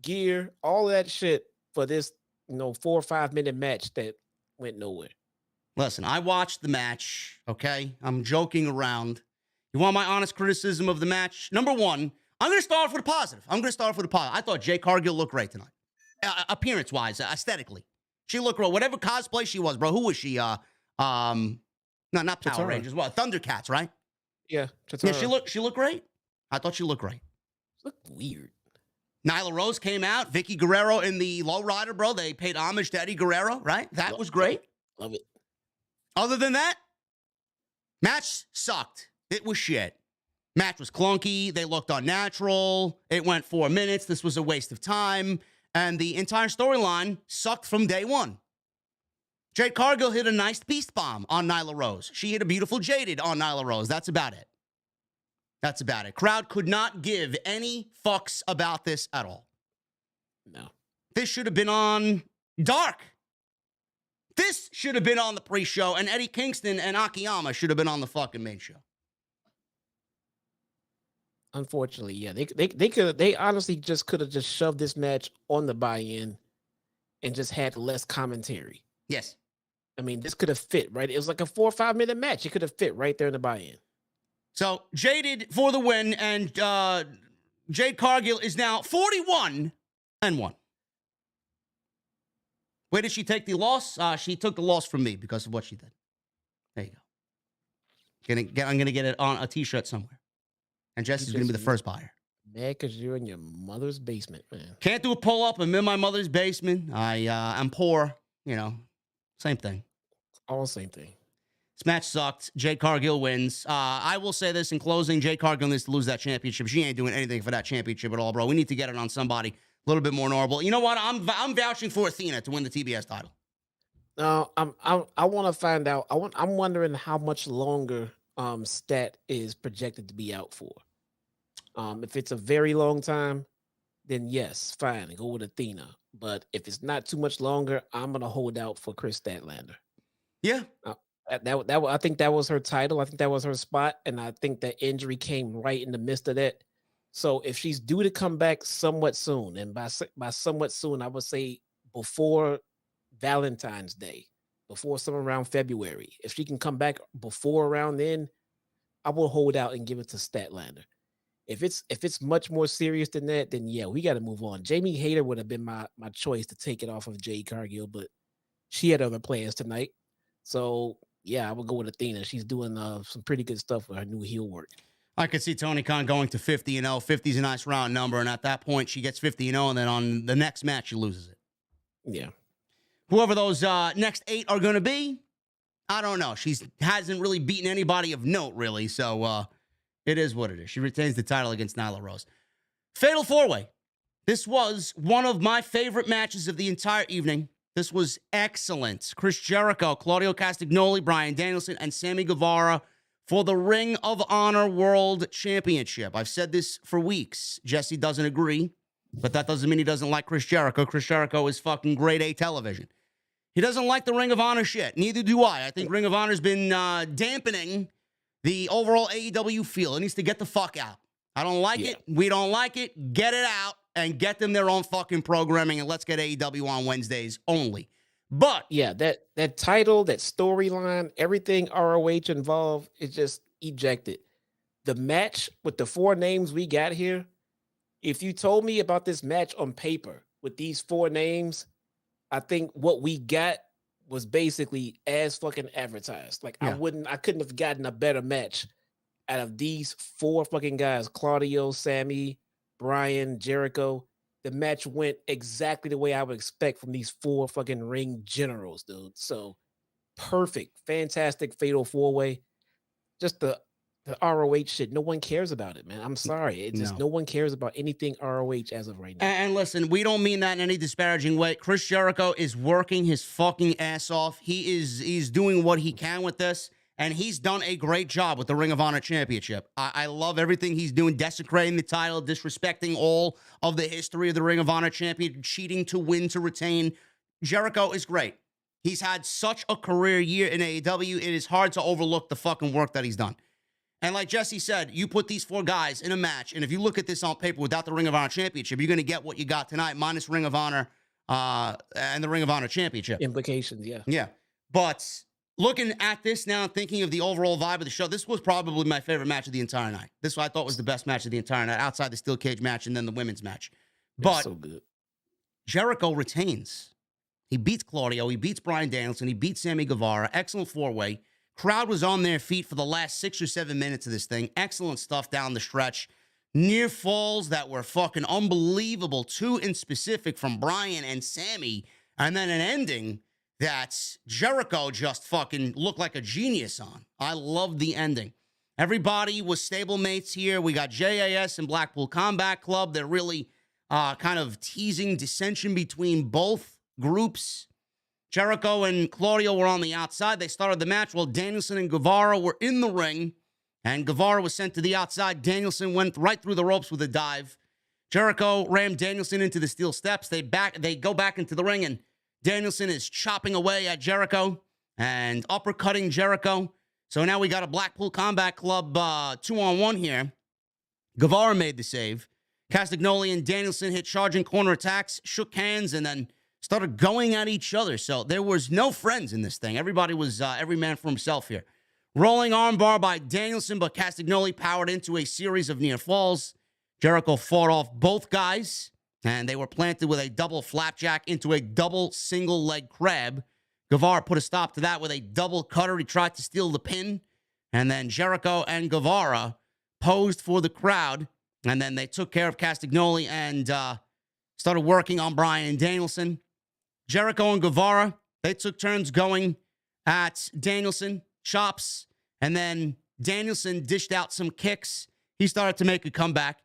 gear, all that shit for this, 4 or 5 minute match that went nowhere. Listen, I watched the match, okay? I'm joking around. You want my honest criticism of the match? Number one, I'm going to start off with a positive. I thought Jade Cargill looked great tonight. Appearance-wise, aesthetically. She looked great. Whatever cosplay she was, bro. Who was she? No, not Power Chitara. Rangers. What? Thundercats, right? Yeah, Chitara. Yeah, she looked great. I thought she looked great. Looked weird. Nyla Rose came out. Vicky Guerrero in the lowrider, bro. They paid homage to Eddie Guerrero, right? That was great. Love it. Other than that, match sucked. It was shit. Match was clunky. They looked unnatural. It went 4 minutes. This was a waste of time. And the entire storyline sucked from day one. Jade Cargill hit a nice beast bomb on Nyla Rose. She hit a beautiful Jaded on Nyla Rose. That's about it. Crowd could not give any fucks about this at all. No. This should have been on Dark. This should have been on the pre-show, and Eddie Kingston and Akiyama should have been on the fucking main show. Unfortunately, yeah. They honestly just could have just shoved this match on the buy-in and just had less commentary. Yes. I mean, this could have fit, right? It was like a 4 or 5 minute match. It could have fit right there in the buy-in. So, Jaded for the win, and Jade Cargill is now 41-1. Where did she take the loss? She took the loss from me because of what she did. There you go. I'm going to get it on a T-shirt somewhere. And Jesse's going to be the first buyer. Mad because you're in your mother's basement, man. Can't do a pull-up. I'm in my mother's basement. I'm poor. Same thing. All same thing. This match sucked. Jade Cargill wins. I will say this in closing. Jade Cargill needs to lose that championship. She ain't doing anything for that championship at all, bro. We need to get it on somebody a little bit more normal. You know what? I'm vouching for Athena to win the TBS title. I want to find out. I'm wondering how much longer Stat is projected to be out for. If it's a very long time, then yes, fine, go with Athena. But if it's not too much longer, I'm gonna hold out for Chris Statlander. Yeah. I think that was her title. I think that was her spot, and I think that injury came right in the midst of that. So if she's due to come back somewhat soon, and by somewhat soon, I would say before Valentine's Day, before somewhere around February. If she can come back before around then, I will hold out and give it to Statlander. If it's much more serious than that, then yeah, we got to move on. Jamie Hayter would have been my choice to take it off of Jade Cargill, but she had other plans tonight. So yeah, I would go with Athena. She's doing some pretty good stuff with her new heel work. I could see Tony Khan going to 50-0. 50 is a nice round number, and at that point, she gets 50-0, and then on the next match, she loses it. Yeah. Whoever those next 8 are going to be, I don't know. She hasn't really beaten anybody of note, really, so it is what it is. She retains the title against Nyla Rose. Fatal 4-Way. This was one of my favorite matches of the entire evening. This was excellent. Chris Jericho, Claudio Castagnoli, Bryan Danielson, and Sammy Guevara for the Ring of Honor World Championship. I've said this for weeks. Jesse doesn't agree, but that doesn't mean he doesn't like Chris Jericho. Chris Jericho is fucking grade A television. He doesn't like the Ring of Honor shit. Neither do I. I think Ring of Honor's been dampening the overall AEW feel. It needs to get the fuck out. I don't like it. We don't like it. Get it out and get them their own fucking programming, and let's get AEW on Wednesdays only. But yeah, that title, that storyline, everything ROH involved, it just ejected. The match with the 4 names we got here, if you told me about this match on paper with these 4 names, I think what we got was basically as fucking advertised. Like I couldn't have gotten a better match out of these 4 fucking guys, Claudio, Sammy, Bryan, Jericho. The match went exactly the way I would expect from these 4 fucking ring generals, dude. So perfect, fantastic fatal 4-way. Just the ROH shit. No one cares about it, man. I'm sorry. It's just no one cares about anything ROH as of right now. And listen, we don't mean that in any disparaging way. Chris Jericho is working his fucking ass off. He's doing what he can with this. And he's done a great job with the Ring of Honor Championship. I love everything he's doing, desecrating the title, disrespecting all of the history of the Ring of Honor Champion, cheating to win, to retain. Jericho is great. He's had such a career year in AEW. It is hard to overlook the fucking work that he's done. And like Jesse said, you put these 4 guys in a match, and if you look at this on paper without the Ring of Honor Championship, you're going to get what you got tonight, minus Ring of Honor and the Ring of Honor Championship. Implications, yeah. Yeah. But looking at this now and thinking of the overall vibe of the show, this was probably my favorite match of the entire night. This I thought was the best match of the entire night, outside the steel cage match and then the women's match. But so good. Jericho retains. He beats Claudio. He beats Bryan Danielson. He beats Sammy Guevara. Excellent 4-way. Crowd was on their feet for the last 6 or 7 minutes of this thing. Excellent stuff down the stretch. Near falls that were fucking unbelievable, 2 in specific from Bryan and Sammy. And then an ending that Jericho just fucking looked like a genius on. I loved the ending. Everybody was stablemates here. We got JAS and Blackpool Combat Club. They're really kind of teasing dissension between both groups. Jericho and Claudio were on the outside. They started the match while Danielson and Guevara were in the ring. And Guevara was sent to the outside. Danielson went right through the ropes with a dive. Jericho rammed Danielson into the steel steps. They go back into the ring, and Danielson is chopping away at Jericho and uppercutting Jericho. So now we got a Blackpool Combat Club 2-on-1 here. Guevara made the save. Castagnoli and Danielson hit charging corner attacks, shook hands, and then started going at each other. So there was no friends in this thing. Everybody was every man for himself here. Rolling armbar by Danielson, but Castagnoli powered into a series of near falls. Jericho fought off both guys, and they were planted with a double flapjack into a double single leg crab. Guevara put a stop to that with a double cutter. He tried to steal the pin, and then Jericho and Guevara posed for the crowd, and then they took care of Castagnoli and started working on Bryan Danielson. Jericho and Guevara, they took turns going at Danielson, chops, and then Danielson dished out some kicks. He started to make a comeback.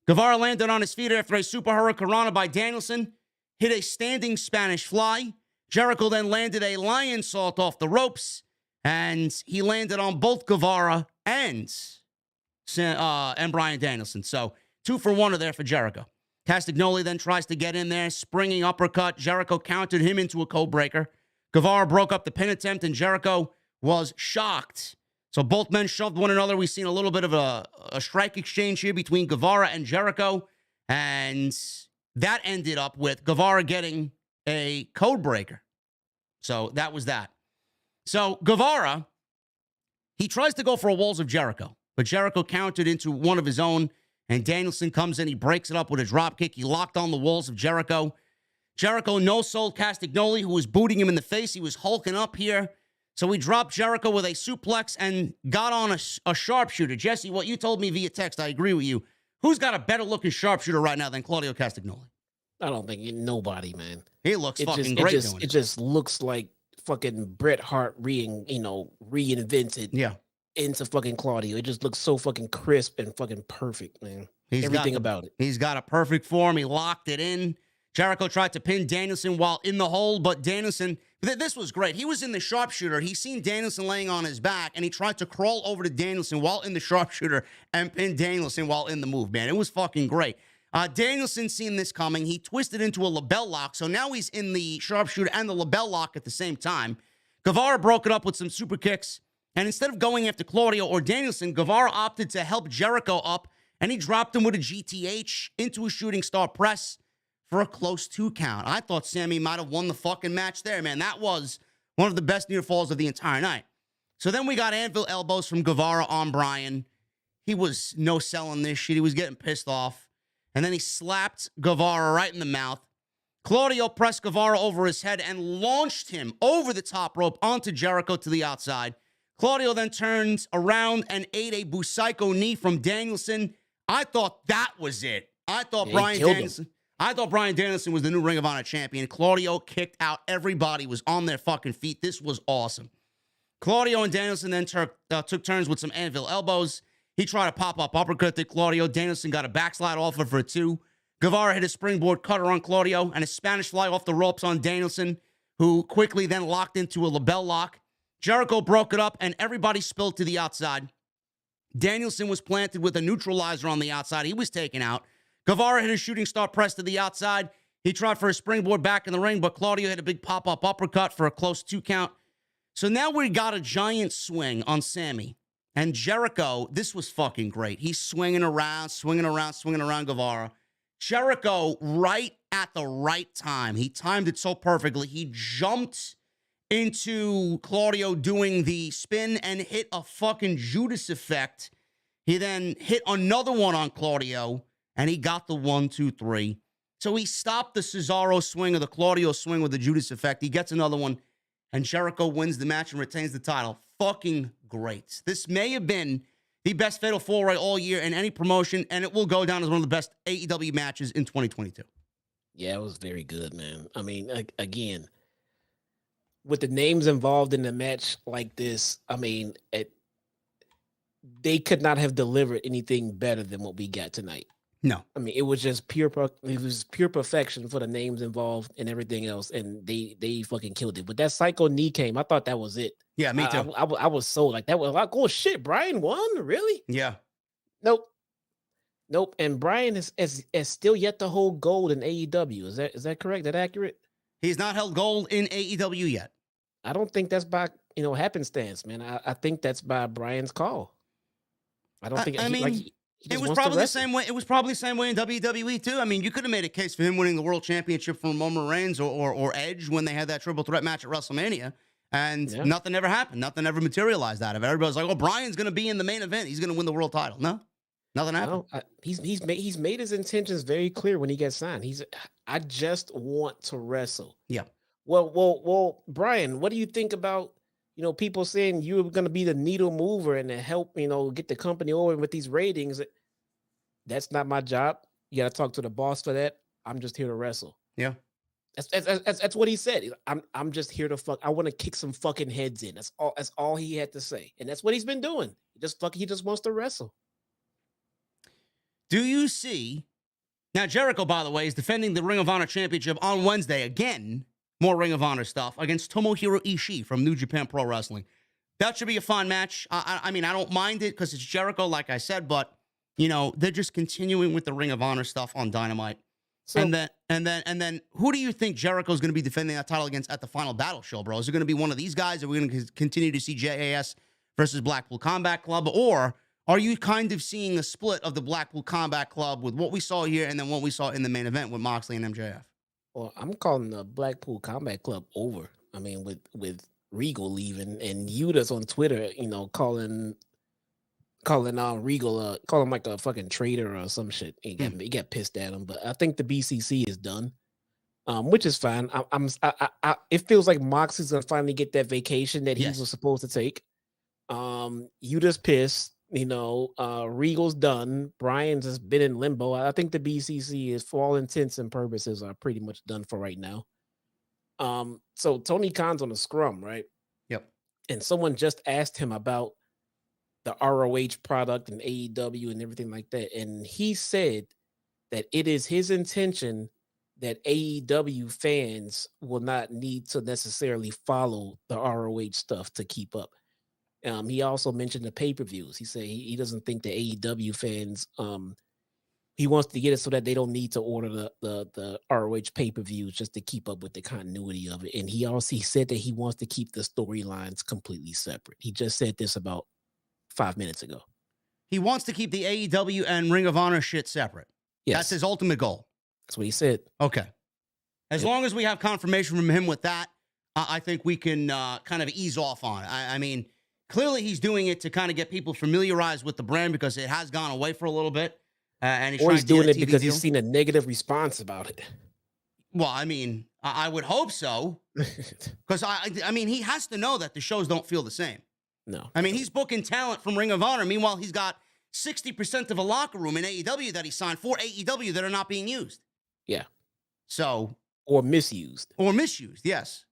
Guevara landed on his feet after a super hurricanrana by Danielson, hit a standing Spanish fly. Jericho then landed a lion salt off the ropes, and he landed on both Guevara and Bryan Danielson. So 2 for 1 are there for Jericho. Castagnoli then tries to get in there, springing uppercut. Jericho countered him into a code breaker. Guevara broke up the pin attempt, and Jericho was shocked. So both men shoved one another. We've seen a little bit of a strike exchange here between Guevara and Jericho, and that ended up with Guevara getting a code breaker. So that was that. So Guevara, he tries to go for a Walls of Jericho, but Jericho countered into one of his own, and Danielson comes in. He breaks it up with a drop kick. He locked on the Walls of Jericho. Jericho no-sold Castagnoli, who was booting him in the face. He was hulking up here. So he dropped Jericho with a suplex and got on a sharpshooter. Jesse, what you told me via text, I agree with you. Who's got a better-looking sharpshooter right now than Claudio Castagnoli? I don't think nobody, man. He looks fucking great doing it. It just looks like fucking Bret Hart reinvented into fucking Claudio. It just looks so fucking crisp and fucking perfect, man. Everything about it. He's got a perfect form. He locked it in. Jericho tried to pin Danielson while in the hold, but Danielson, this was great. He was in the sharpshooter. He seen Danielson laying on his back, and he tried to crawl over to Danielson while in the sharpshooter and pin Danielson while in the move, man. It was fucking great. Danielson seen this coming. He twisted into a label lock, so now he's in the sharpshooter and the label lock at the same time. Guevara broke it up with some super kicks, and instead of going after Claudio or Danielson, Guevara opted to help Jericho up, and he dropped him with a GTH into a shooting star press for a close 2 count. I thought Sammy might have won the fucking match there, man. That was one of the best near falls of the entire night. So then we got anvil elbows from Guevara on Bryan. He was no-selling this shit. He was getting pissed off. And then he slapped Guevara right in the mouth. Claudio pressed Guevara over his head and launched him over the top rope onto Jericho to the outside. Claudio then turned around and ate a Busaiku knee from Danielson. I thought that was it. I thought Bryan Danielson was the new Ring of Honor champion. Claudio kicked out everybody, was on their fucking feet. This was awesome. Claudio and Danielson then took turns with some anvil elbows. He tried to pop up uppercut to Claudio. Danielson got a backslide offer for a 2. Guevara hit a springboard cutter on Claudio and a Spanish fly off the ropes on Danielson, who quickly then locked into a label lock. Jericho broke it up, and everybody spilled to the outside. Danielson was planted with a neutralizer on the outside. He was taken out. Guevara hit a shooting star press to the outside. He tried for a springboard back in the ring, but Claudio hit a big pop-up uppercut for a close 2 count. So now we got a giant swing on Sammy. And Jericho, this was fucking great. He's swinging around Guevara. Jericho, right at the right time, he timed it so perfectly. He jumped into Claudio doing the spin and hit a fucking Judas effect. He then hit another one on Claudio, and he got the 1, 2, 3. So he stopped the Cesaro swing or the Claudio swing with the Judas effect. He gets another one, and Jericho wins the match and retains the title. Fucking great. This may have been the best Fatal 4-Way all year in any promotion, and it will go down as one of the best AEW matches in 2022. Yeah, it was very good, man. I mean, again, with the names involved in the match like this, I mean, they could not have delivered anything better than what we got tonight. No. I mean, it was just pure perfection for the names involved and everything else, and they fucking killed it. But that Psycho knee came, I thought that was it. Yeah, me too. I was so like, that was like, oh shit, Brian won? Really? Yeah. Nope. And Brian is still yet to hold gold in AEW. Is that correct? That accurate? He's not held gold in AEW yet. I don't think that's by happenstance, man. I think that's by Brian's call. I don't think. It was probably the same way. It was probably the same way in WWE too. I mean, you could have made a case for him winning the World Championship from Roman Reigns or Edge when they had that triple threat match at WrestleMania, and nothing ever happened. Nothing ever materialized out of it. Everybody's like, "Oh, Brian's going to be in the main event. He's going to win the world title." No, nothing happened. He's made his intentions very clear when he gets signed. I just want to wrestle. Yeah. Well, Brian, what do you think about people saying you're going to be the needle mover and to help get the company over with these ratings? That's not my job. You got to talk to the boss for that. I'm just here to wrestle. Yeah, that's what he said. I'm just here to fuck. I want to kick some fucking heads in. That's all he had to say, and that's what he's been doing. He just wants to wrestle. Do you see? Now Jericho, by the way, is defending the Ring of Honor Championship on Wednesday again. More Ring of Honor stuff against Tomohiro Ishii from New Japan Pro Wrestling. That should be a fun match. I mean, I don't mind it because it's Jericho, like I said, but they're just continuing with the Ring of Honor stuff on Dynamite. So, and then, who do you think Jericho's going to be defending that title against at the Final Battle show, bro? Is it going to be one of these guys? Are we going to continue to see JAS versus Blackpool Combat Club, or are you kind of seeing a split of the Blackpool Combat Club with what we saw here and then what we saw in the main event with Moxley and MJF? Well, I'm calling the Blackpool Combat Club over. I mean, with Regal leaving and Yuda's on Twitter, calling Regal, call him like a fucking traitor or some shit. He got pissed at him, but I think the BCC is done, which is fine. It feels like Moxley's gonna finally get that vacation that he was supposed to take. Yuda's pissed. Regal's done. Brian's has been in limbo. I think the BCC is, for all intents and purposes, are pretty much done for right now. So Tony Khan's on the scrum, right? Yep. And someone just asked him about the ROH product and AEW and everything like that. And he said that it is his intention that AEW fans will not need to necessarily follow the ROH stuff to keep up. He also mentioned the pay-per-views. He said he doesn't think the AEW fans, he wants to get it so that they don't need to order the ROH pay-per-views just to keep up with the continuity of it. And he said that he wants to keep the storylines completely separate. He just said this about 5 minutes ago. He wants to keep the AEW and Ring of Honor shit separate. Yes. That's his ultimate goal. That's what he said. Okay. As long as we have confirmation from him with that, I think we can kind of ease off on it. I mean, clearly he's doing it to kind of get people familiarized with the brand because it has gone away for a little bit. And he's doing it because he's seen a negative response about it. Well, I mean, I would hope so. Because, I mean, he has to know that the shows don't feel the same. No. I mean, he's booking talent from Ring of Honor. Meanwhile, he's got 60% of a locker room in AEW that he signed for AEW that are not being used. Yeah. So. Or misused. Or misused, yes.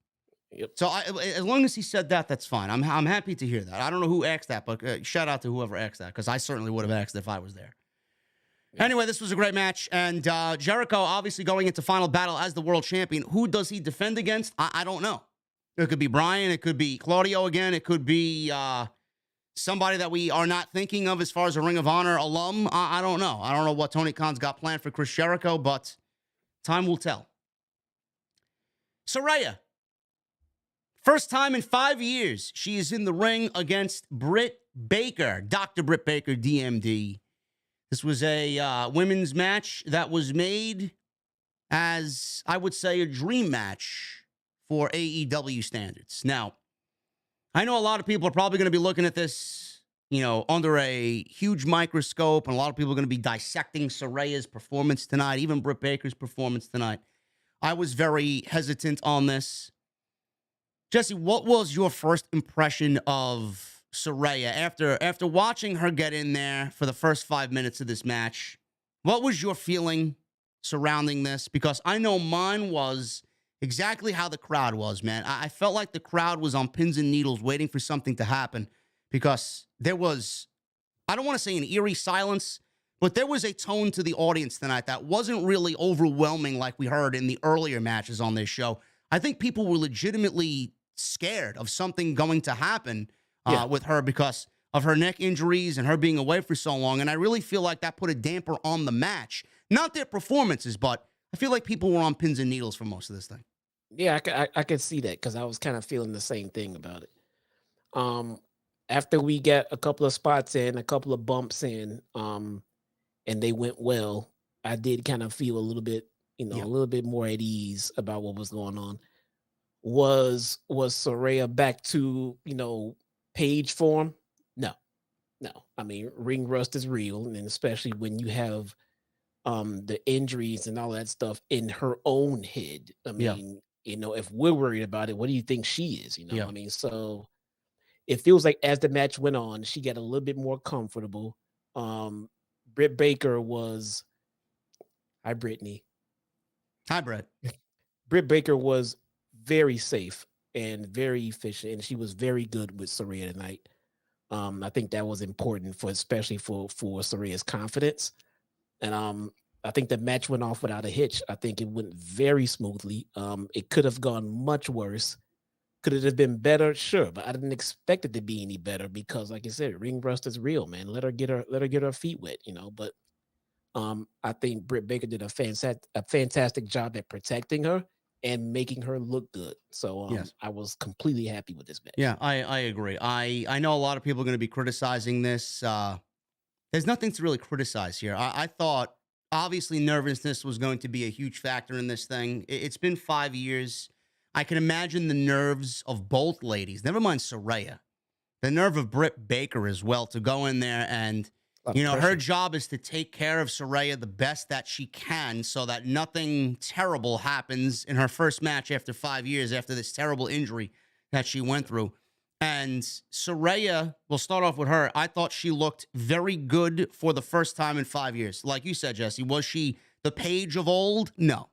Yep. So as long as he said that, that's fine. I'm happy to hear that. I don't know who asked that, but shout out to whoever asked that because I certainly would have asked if I was there. Yeah. Anyway, this was a great match. And Jericho obviously going into Final Battle as the world champion. Who does he defend against? I don't know. It could be Bryan. It could be Claudio again. It could be somebody that we are not thinking of as far as a Ring of Honor alum. I don't know. I don't know what Tony Khan's got planned for Chris Jericho, but time will tell. Saraya. First time in 5 years, she is in the ring against Britt Baker, Dr. Britt Baker, DMD. This was a women's match that was made as, I would say, a dream match for AEW standards. Now, I know a lot of people are probably going to be looking at this, under a huge microscope, and a lot of people are going to be dissecting Saraya's performance tonight, even Britt Baker's performance tonight. I was very hesitant on this. Jesse, what was your first impression of Saraya after watching her get in there for the first 5 minutes of this match? What was your feeling surrounding this? Because I know mine was exactly how the crowd was, man. I felt like the crowd was on pins and needles waiting for something to happen because there was, I don't want to say an eerie silence, but there was a tone to the audience tonight that wasn't really overwhelming like we heard in the earlier matches on this show. I think people were legitimately scared of something going to happen with her because of her neck injuries and her being away for so long. And I really feel like that put a damper on the match. Not their performances, but I feel like people were on pins and needles for most of this thing. Yeah, I could see that because I was kind of feeling the same thing about it. After we got a couple of spots in, a couple of bumps in, and they went well, I did kind of feel a little bit, a little bit more at ease about what was going on. Was Saraya back to, page form? No. I mean, ring rust is real, and especially when you have the injuries and all that stuff in her own head. I mean, if we're worried about it, what do you think she is? I mean, so it feels like as the match went on, she got a little bit more comfortable. Britt Baker was, hi, Brittany. Hi, Britt. Britt Baker was very safe and very efficient, and she was very good with Saraya tonight. I think that was important especially for Saraya's confidence. And I think the match went off without a hitch. I think it went very smoothly. It could have gone much worse. Could it have been better? Sure, but I didn't expect it to be any better because, like I said, ring rust is real, man. Let her get her feet wet, But I think Britt Baker did a fantastic job at protecting her and making her look good. So yes. I was completely happy with this match. Yeah, I agree. I know a lot of people are going to be criticizing this. There's nothing to really criticize here. I thought, obviously, nervousness was going to be a huge factor in this thing. It's been 5 years. I can imagine the nerves of both ladies, never mind Saraya, the nerve of Britt Baker as well, to go in there and, her job is to take care of Saraya the best that she can so that nothing terrible happens in her first match after 5 years, after this terrible injury that she went through. And Saraya, we'll start off with her. I thought she looked very good for the first time in 5 years. Like you said, Jesse, was she the Paige of old? No.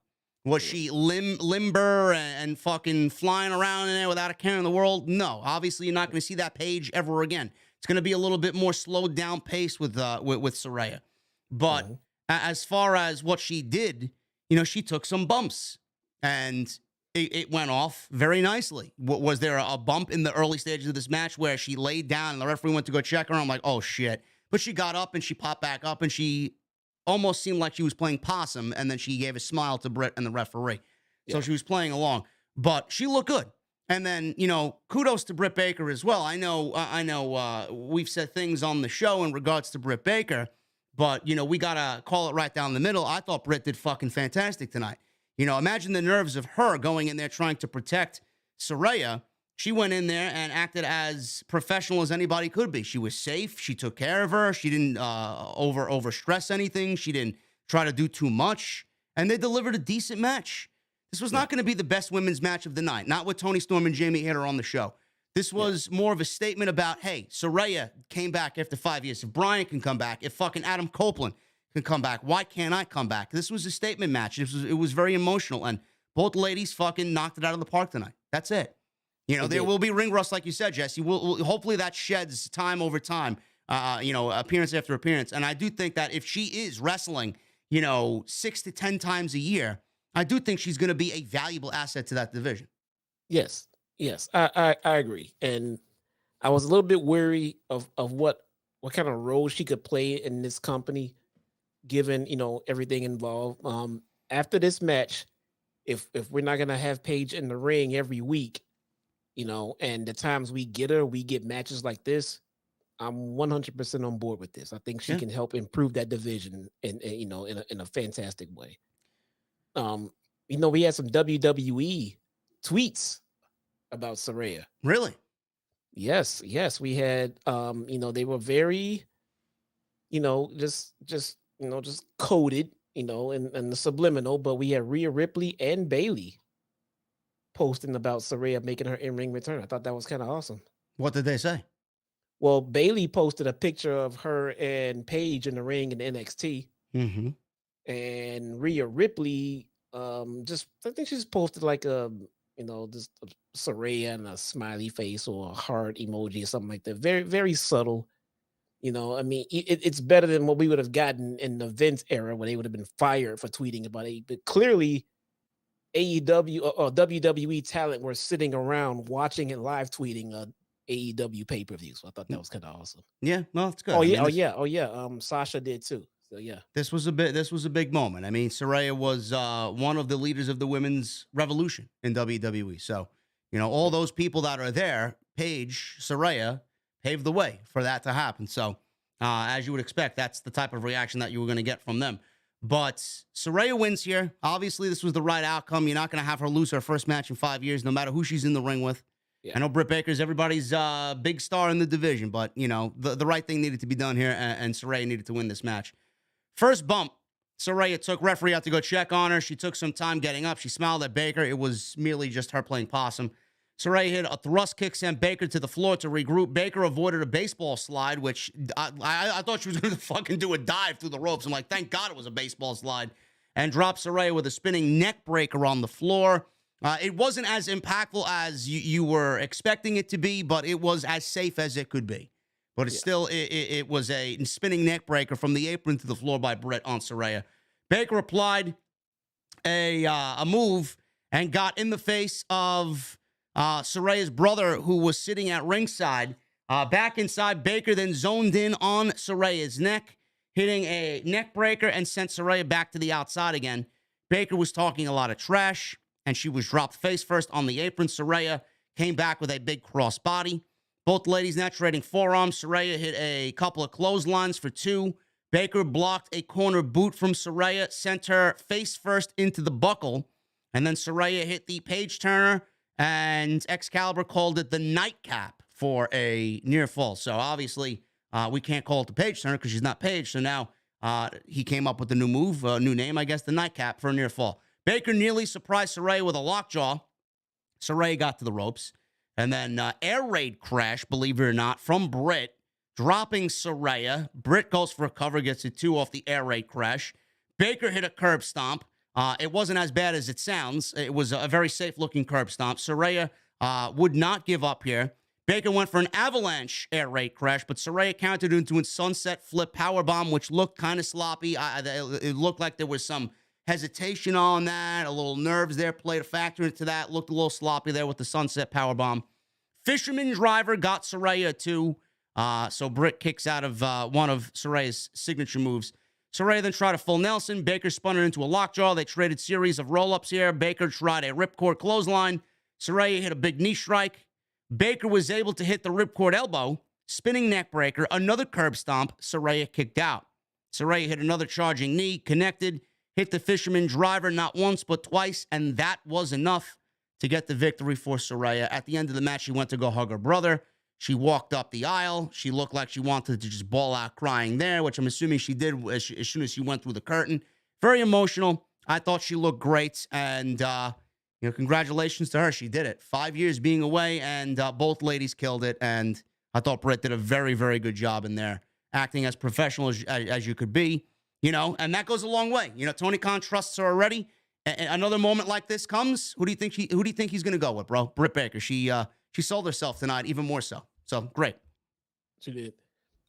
Was she limber and fucking flying around in there without a care in the world? No. Obviously, you're not going to see that Paige ever again. It's going to be a little bit more slowed down pace with Saraya. But as far as what she did, she took some bumps. And it went off very nicely. Was there a bump in the early stages of this match where she laid down and the referee went to go check her? I'm like, oh, shit. But she got up and she popped back up and she almost seemed like she was playing possum, and then she gave a smile to Britt and the referee. So she was playing along. But she looked good. And then, kudos to Britt Baker as well. I know we've said things on the show in regards to Britt Baker, but, we got to call it right down the middle. I thought Britt did fucking fantastic tonight. Imagine the nerves of her going in there trying to protect Saraya. She went in there and acted as professional as anybody could be. She was safe. She took care of her. She didn't over stress anything. She didn't try to do too much. And they delivered a decent match. This was not going to be the best women's match of the night. Not with Toni Storm and Jamie Hayter on the show. This was more of a statement about, hey, Saraya came back after 5 years. If Bryan can come back, if fucking Adam Copeland can come back, why can't I come back? This was a statement match. It was very emotional. And both ladies fucking knocked it out of the park tonight. That's it. There will be ring rust, like you said, Jesse. Hopefully that sheds time over time, appearance after appearance. And I do think that if she is wrestling, 6 to 10 times a year, I do think she's going to be a valuable asset to that division. Yes. Yes, I agree, and I was a little bit weary of what kind of role she could play in this company, given everything involved. After this match, if we're not gonna have Paige in the ring every week, and the times we get matches like this, I'm 100% on board with this. I think she can help improve that division in a fantastic way. We had some WWE tweets about Saraya. Really? Yes, we had they were very, just coded, in the subliminal, but we had Rhea Ripley and Bailey posting about Saraya making her in-ring return. I thought that was kind of awesome. What did they say? Well, Bailey posted a picture of her and Paige in the ring in NXT. Mm-hmm. And Rhea Ripley, I think she just posted like just a Saraya and a smiley face or a heart emoji or something like that. Very, very subtle. I mean, it's better than what we would have gotten in the Vince era where they would have been fired for tweeting about it. But clearly, AEW or WWE talent were sitting around watching and live tweeting AEW pay-per-view. So I thought that was kind of awesome. Yeah, well, it's good. Oh yeah. Sasha did too. So yeah, this was a big moment. I mean, Saraya was one of the leaders of the women's revolution in WWE. So all those people that are there, Paige, Saraya, paved the way for that to happen. So as you would expect, that's the type of reaction that you were going to get from them. But Saraya wins here. Obviously, this was the right outcome. You're not going to have her lose her first match in 5 years, no matter who she's in the ring with. Yeah. I know Britt Baker's everybody's big star in the division, but, the right thing needed to be done here, and Saraya needed to win this match. First bump, Saraya took referee out to go check on her. She took some time getting up. She smiled at Baker. It was merely just her playing possum. Saraya hit a thrust kick, sent Baker to the floor to regroup. Baker avoided a baseball slide, which I thought she was going to fucking do a dive through the ropes. I'm like, thank God it was a baseball slide. And dropped Saraya with a spinning neck breaker on the floor. It wasn't as impactful as you were expecting it to be, but it was as safe as it could be. But it's still, it was a spinning neck breaker from the apron to the floor by Britt on Saraya. Baker applied a move and got in the face of Saraya's brother, who was sitting at ringside. Back inside, Baker then zoned in on Saraya's neck, hitting a neck breaker and sent Saraya back to the outside again. Baker was talking a lot of trash, and she was dropped face first on the apron. Saraya came back with a big crossbody. Both ladies now trading forearms. Saraya hit a couple of clotheslines for 2. Baker blocked a corner boot from Saraya, sent her face first into the buckle, and then Saraya hit the page turner, and Excalibur called it the nightcap for a near fall. So obviously, we can't call it the page turner because she's not Paige. So now he came up with the new move, new name, I guess, the nightcap for a near fall. Baker nearly surprised Saraya with a lockjaw. Saraya got to the ropes. And then air raid crash, believe it or not, from Britt, dropping Saraya. Britt goes for a cover, gets a 2 off the air raid crash. Baker hit a curb stomp. It wasn't as bad as it sounds. It was a very safe-looking curb stomp. Saraya would not give up here. Baker went for an avalanche air raid crash, but Saraya countered into a sunset flip powerbomb, which looked kind of sloppy. It looked like there was some hesitation on that. A little nerves there played a factor into that. Looked a little sloppy there with the sunset powerbomb. Fisherman driver got Saraya too. So Britt kicks out of one of Saraya's signature moves. Saraya then tried a full Nelson. Baker spun her into a lockjaw. They traded series of roll-ups here. Baker tried a ripcord clothesline. Saraya hit a big knee strike. Baker was able to hit the ripcord elbow, spinning neck breaker, another curb stomp. Saraya kicked out. Saraya hit another charging knee, connected, hit the fisherman driver not once but twice, and that was enough to get the victory for Saraya. At the end of the match, she went to go hug her brother. She walked up the aisle. She looked like she wanted to just bawl out crying there, which I'm assuming she did as soon as she went through the curtain. Very emotional. I thought she looked great, and congratulations to her. She did it. 5 years being away, and both ladies killed it, and I thought Britt did a very, very good job in there, acting as professional as you could be, and that goes a long way. Tony Khan trusts her already. Another moment like this comes, who do you think he's going to go with, bro? Britt Baker. She sold herself tonight, even more so. So, great. She did.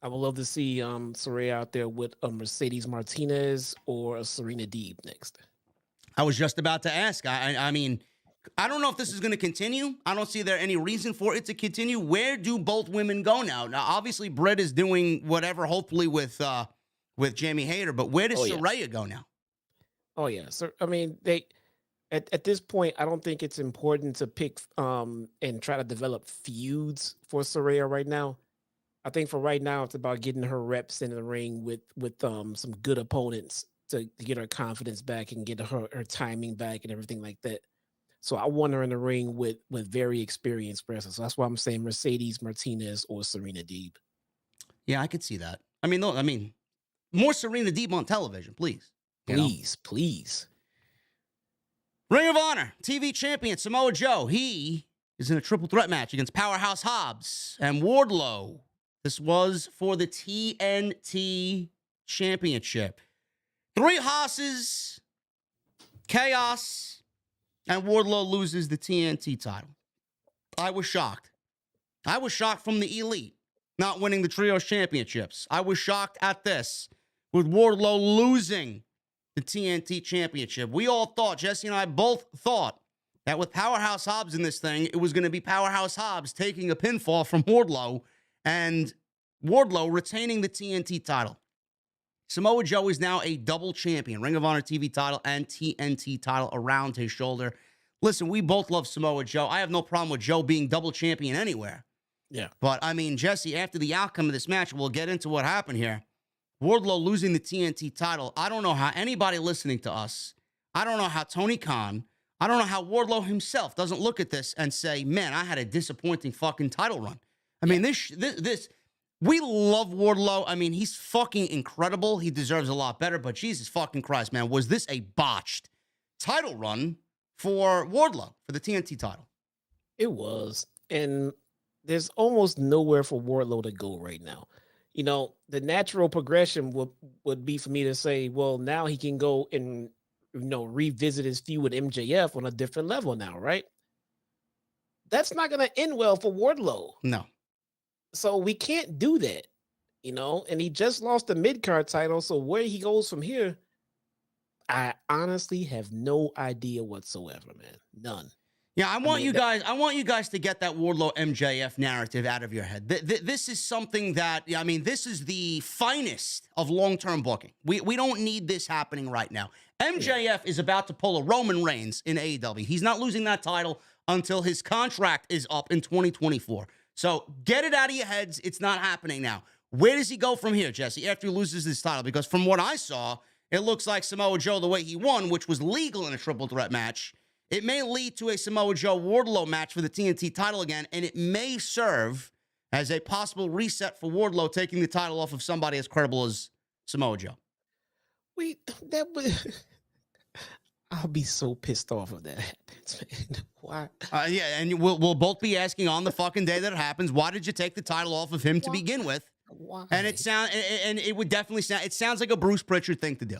I would love to see Saraya out there with a Mercedes Martinez or a Serena Deeb next. I was just about to ask. I mean, I don't know if this is going to continue. I don't see there any reason for it to continue. Where do both women go now? Now, obviously, Britt is doing whatever, hopefully with Jamie Hayter, but where does Saraya go now? Oh yeah. So I mean, they at this point, I don't think it's important to pick and try to develop feuds for Saraya right now. I think for right now, it's about getting her reps in the ring with some good opponents to get her confidence back and get her timing back and everything like that. So I want her in the ring with very experienced wrestlers. So that's why I'm saying Mercedes Martinez or Serena Deeb. Yeah, I could see that. I mean, more Serena Deeb on television, please. Please. Ring of Honor TV champion Samoa Joe. He is in a triple threat match against Powerhouse Hobbs and Wardlow. This was for the TNT Championship. 3 Hosses, Chaos, and Wardlow loses the TNT title. I was shocked. I was shocked from the Elite not winning the Trios Championships. I was shocked at this, with Wardlow losing the TNT Championship. We all thought, Jesse and I both thought, that with Powerhouse Hobbs in this thing, it was going to be Powerhouse Hobbs taking a pinfall from Wardlow and Wardlow retaining the TNT title. Samoa Joe is now a double champion, Ring of Honor TV title and TNT title around his shoulder. Listen, we both love Samoa Joe. I have no problem with Joe being double champion anywhere. Yeah. But, I mean, Jesse, after the outcome of this match, we'll get into what happened here. Wardlow losing the TNT title. I don't know how anybody listening to us, I don't know how Tony Khan, I don't know how Wardlow himself doesn't look at this and say, man, I had a disappointing fucking title run. I mean, this, we love Wardlow. I mean, he's fucking incredible. He deserves a lot better, but Jesus fucking Christ, man, was this a botched title run for Wardlow for the TNT title? It was. And there's almost nowhere for Wardlow to go right now. You know, the natural progression would be for me to say, well, now he can go and, revisit his feud with MJF on a different level now, right? That's not going to end well for Wardlow. No. So we can't do that, and he just lost the mid-card title. So where he goes from here, I honestly have no idea whatsoever, man. None. Yeah, I want you guys to get that Wardlow MJF narrative out of your head. This is something that, this is the finest of long-term booking. We don't need this happening right now. MJF is about to pull a Roman Reigns in AEW. He's not losing that title until his contract is up in 2024. So get it out of your heads. It's not happening now. Where does he go from here, Jesse, after he loses this title? Because from what I saw, it looks like Samoa Joe, the way he won, which was legal in a triple threat match, it may lead to a Samoa Joe Wardlow match for the TNT title again, and it may serve as a possible reset for Wardlow taking the title off of somebody as credible as Samoa Joe. That would... I'll be so pissed off if that happens, man. Why? Yeah, and we'll both be asking on the fucking day that it happens, why did you take the title off of him to begin with? Why? And it would definitely sound, it sounds like a Bruce Pritchard thing to do.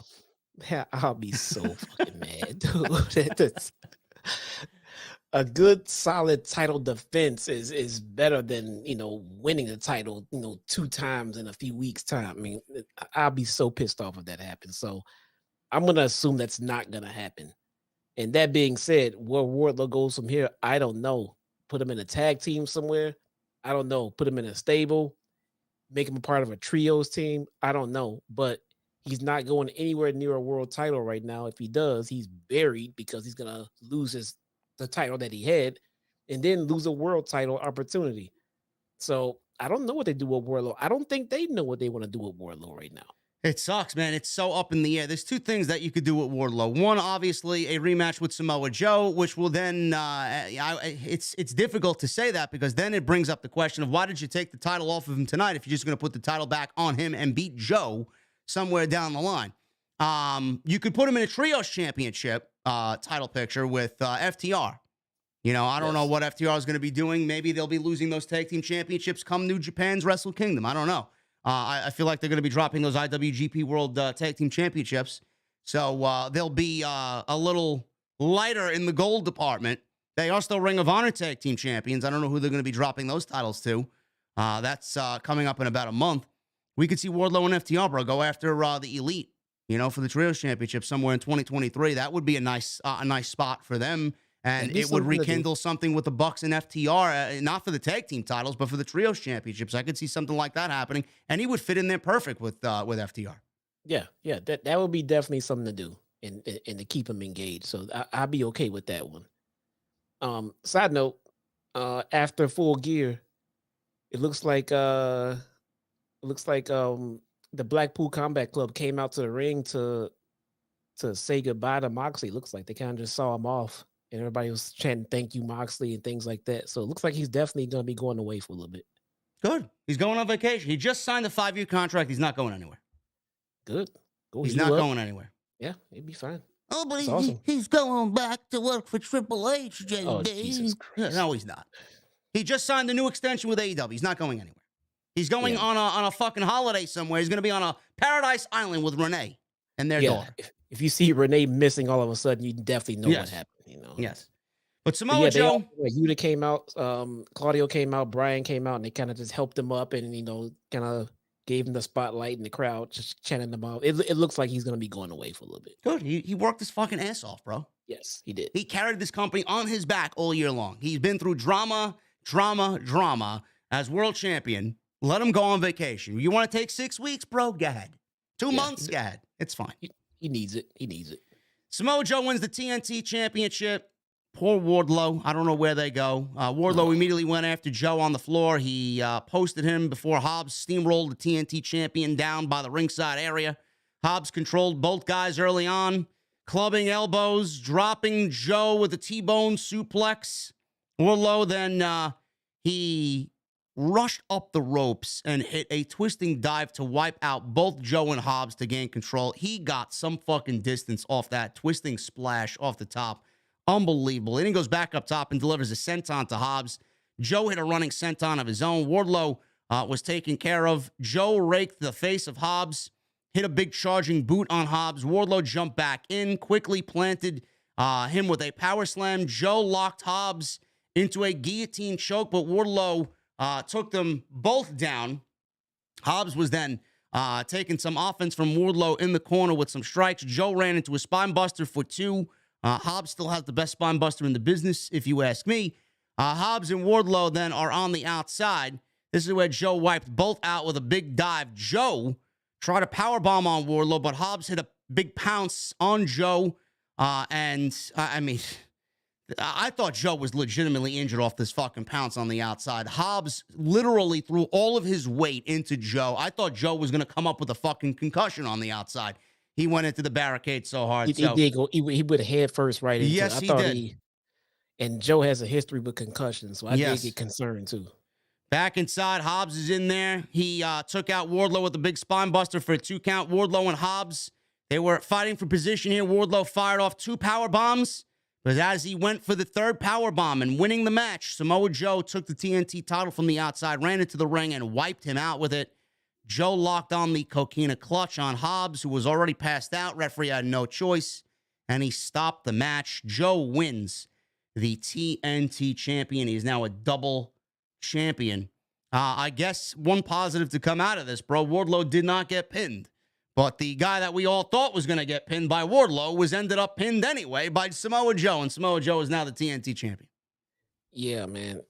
Yeah, I'll be so fucking mad, dude. A good, solid title defense is better than, winning the title, 2 times in a few weeks' time. I mean, I'll be so pissed off if that happens. So I'm going to assume that's not going to happen. And that being said, where Wardlow goes from here, I don't know. Put him in a tag team somewhere. I don't know. Put him in a stable. Make him a part of a trios team. I don't know. But he's not going anywhere near a world title right now. If he does, he's buried because he's going to lose the title that he had and then lose a world title opportunity. So I don't know what they do with Wardlow. I don't think they know what they want to do with Wardlow right now. It sucks, man. It's so up in the air. There's 2 things that you could do with Wardlow. One, obviously, a rematch with Samoa Joe, which will then, it's difficult to say that because then it brings up the question of why did you take the title off of him tonight if you're just going to put the title back on him and beat Joe somewhere down the line. You could put him in a Trios Championship title picture with FTR. I don't know what FTR is going to be doing. Maybe they'll be losing those tag team championships come New Japan's Wrestle Kingdom. I don't know. I feel like they're going to be dropping those IWGP World Tag Team Championships. So they'll be a little lighter in the gold department. They are still Ring of Honor Tag Team Champions. I don't know who they're going to be dropping those titles to. That's coming up in about a month. We could see Wardlow and FTR, bro, go after the Elite, for the Trios Championship somewhere in 2023. That would be a nice spot for them And Maybe it would something to do. rekindle something with the Bucks and FTR, not for the tag team titles, but for the Trios Championships. I could see something like that happening, and he would fit in there perfect with FTR. Yeah, that would be definitely something to do and to keep him engaged. So I'd be okay with that one. Side note, after Full Gear, it looks like the Blackpool Combat Club came out to the ring to say goodbye to Moxley. It looks like they kind of just saw him off, and everybody was chanting "Thank you, Moxley" and things like that. So it looks like he's definitely going to be going away for a little bit. Good. He's going on vacation. He just signed a 5-year contract. He's not going anywhere. Good. Go He's heal not up. going anywhere. Yeah, he'd be fine. Oh, but That's awesome. he's going back to work for Triple H, JD. Oh, Jesus Christ. No, he's not. He just signed a new extension with AEW. He's not going anywhere. He's going on a fucking holiday somewhere. He's going to be on a Paradise Island with Renee and their daughter. If you see Renee missing all of a sudden, you definitely know what happened. You know. Yes. But Samoa Joe. Yuta came out, Claudio came out, Brian came out, and they kind of just helped him up and, kind of gave him the spotlight in the crowd, just chanting him out. It looks like he's going to be going away for a little bit. Good. He worked his fucking ass off, bro. Yes, he did. He carried this company on his back all year long. He's been through drama as world champion. Let him go on vacation. You want to take 6 weeks, bro? Go ahead. 2 months? Go ahead. It's fine. He needs it. He needs it. Samoa Joe wins the TNT Championship. Poor Wardlow. I don't know where they go. Wardlow immediately went after Joe on the floor. He posted him before Hobbs steamrolled the TNT champion down by the ringside area. Hobbs controlled both guys early on, clubbing elbows, dropping Joe with a T-bone suplex. Wardlow then he rushed up the ropes and hit a twisting dive to wipe out both Joe and Hobbs to gain control. He got some fucking distance off that twisting splash off the top. Unbelievable. And he goes back up top and delivers a senton to Hobbs. Joe hit a running senton of his own. Wardlow was taken care of. Joe raked the face of Hobbs, hit a big charging boot on Hobbs. Wardlow jumped back in, quickly planted him with a power slam. Joe locked Hobbs into a guillotine choke, but Wardlow took them both down. Hobbs was then taking some offense from Wardlow in the corner with some strikes. Joe ran into a spine buster for 2. Hobbs still has the best spine buster in the business, if you ask me. Hobbs and Wardlow then are on the outside. This is where Joe wiped both out with a big dive. Joe tried a powerbomb on Wardlow, but Hobbs hit a big pounce on Joe. I thought Joe was legitimately injured off this fucking pounce on the outside. Hobbs literally threw all of his weight into Joe. I thought Joe was going to come up with a fucking concussion on the outside. He went into the barricade so hard. He did go. He would have head first right into Yes, it. he did. And Joe has a history with concussions, so I Yes. did get concerned too. Back inside, Hobbs is in there. He took out Wardlow with a big spine buster for a 2 count. Wardlow and Hobbs, they were fighting for position here. Wardlow fired off 2 power bombs, but as he went for the 3rd power bomb and winning the match, Samoa Joe took the TNT title from the outside, ran into the ring, and wiped him out with it. Joe locked on the coquina clutch on Hobbs, who was already passed out. Referee had no choice, and he stopped the match. Joe wins the TNT champion. He is now a double champion. I guess one positive to come out of this, bro. Wardlow did not get pinned, but the guy that we all thought was going to get pinned by Wardlow was ended up pinned anyway by Samoa Joe, and Samoa Joe is now the TNT champion. Yeah, man.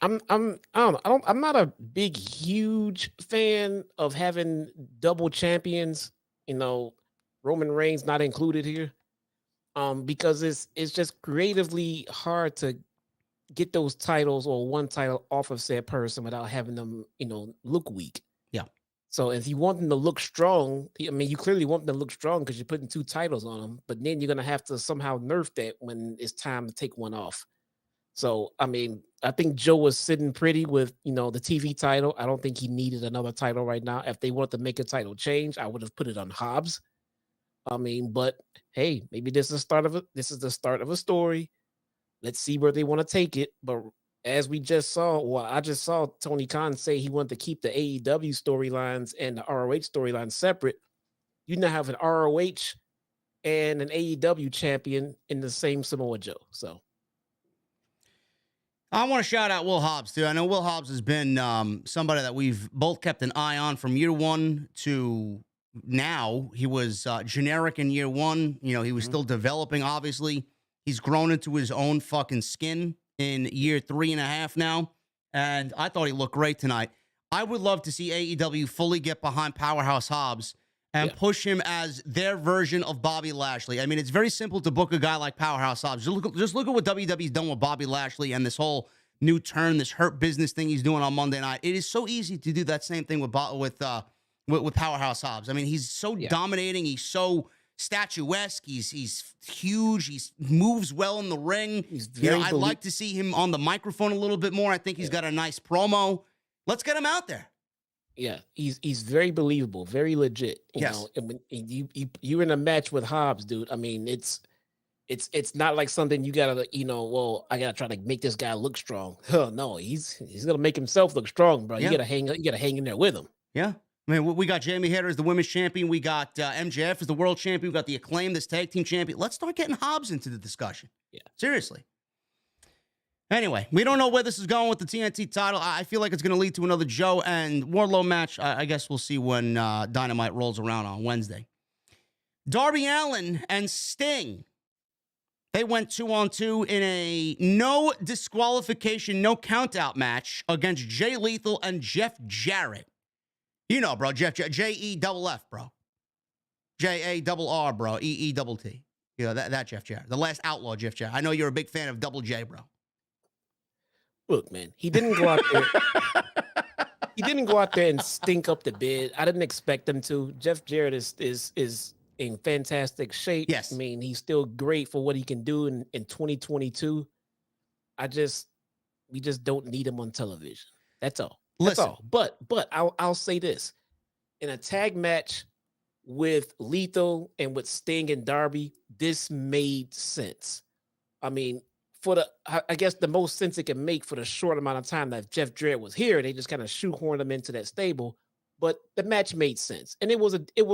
I'm not a big, huge fan of having double champions, Roman Reigns not included here. Because it's just creatively hard to get those titles or one title off of said person without having them, look weak. Yeah. So if you want them to look strong, you clearly want them to look strong because you're putting 2 titles on them, but then you're gonna have to somehow nerf that when it's time to take one off. So, I think Joe was sitting pretty with, the TV title. I don't think he needed another title right now. If they wanted to make a title change, I would have put it on Hobbs. But hey, maybe this is the start of a story. Let's see where they want to take it. But as we just saw, I just saw Tony Khan say he wanted to keep the AEW storylines and the ROH storyline separate. You now have an ROH and an AEW champion in the same Samoa Joe. So I want to shout out Will Hobbs, too. I know Will Hobbs has been somebody that we've both kept an eye on from year 1 to now. He was generic in year 1. He was still developing, obviously. He's grown into his own fucking skin in year 3.5 now. And I thought he looked great tonight. I would love to see AEW fully get behind Powerhouse Hobbs and push him as their version of Bobby Lashley. I mean, it's very simple to book a guy like Powerhouse Hobbs. Just look at what WWE's done with Bobby Lashley and this whole new turn, this hurt business thing he's doing on Monday night. It is so easy to do that same thing with Powerhouse Hobbs. I mean, he's so dominating. He's so statuesque. He's huge. He moves well in the ring. I'd like to see him on the microphone a little bit more. I think he's got a nice promo. Let's get him out there. Yeah, he's very believable, very legit. You know, and when you're in a match with Hobbs, dude. I mean, it's not like something you gotta, well, I gotta try to make this guy look strong. No, he's gonna make himself look strong, bro. You gotta hang in there with him. Yeah. I mean, we got Jamie Hayter as the women's champion. We got MJF as the world champion. We got the Acclaim, this tag team champion. Let's start getting Hobbs into the discussion. Yeah. Seriously. Anyway, we don't know where this is going with the TNT title. I feel like it's going to lead to another Joe and Wardlow match. I guess we'll see when Dynamite rolls around on Wednesday. Darby Allin and Sting. They went 2-on-2 in a no disqualification, no countout match against Jay Lethal and Jeff Jarrett. You know, bro, Jeff Jarrett, J-E-F-F, bro. J-A-R-R, bro, E-E-T-T. You know, that Jeff Jarrett. The last outlaw Jeff Jarrett. I know you're a big fan of Double J, bro. Look, man, he didn't go out there. He didn't go out there and stink up the bed. I didn't expect him to. Jeff Jarrett is in fantastic shape. Yes. I mean, he's still great for what he can do in 2022. We just don't need him on television. That's all. That's all. But I'll say this. In a tag match with Lethal and with Sting and Darby, this made sense. I mean, I guess the most sense it can make for the short amount of time that Jeff Jarrett was here, they just kind of shoehorned him into that stable. But the match made sense, and it was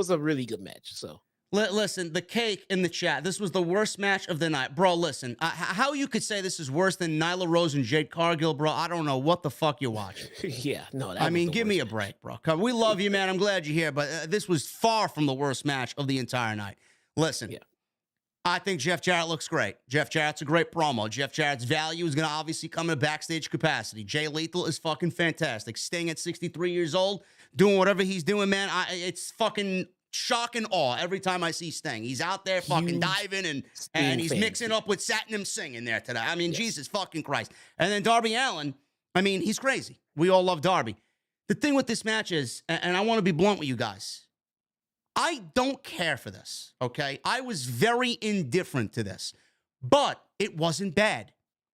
a really good match. So listen, the cake in the chat. This was the worst match of the night, bro. Listen, how you could say this is worse than Nyla Rose and Jade Cargill, bro? I don't know what the fuck you're watching. Yeah, no. I mean, give me a break, bro. We love you, man. I'm glad you're here, but this was far from the worst match of the entire night. Listen. Yeah. I think Jeff Jarrett looks great. Jeff Jarrett's a great promo. Jeff Jarrett's value is going to obviously come in a backstage capacity. Jay Lethal is fucking fantastic. Sting at 63 years old, doing whatever he's doing, man. It's fucking shock and awe every time I see Sting. He's out there fucking diving and he's mixing up with Satnam Singh in there today. I mean, Jesus fucking Christ. And then Darby Allin, I mean, he's crazy. We all love Darby. The thing with this match is, and I want to be blunt with you guys, I don't care for this, okay? I was very indifferent to this, but it wasn't bad.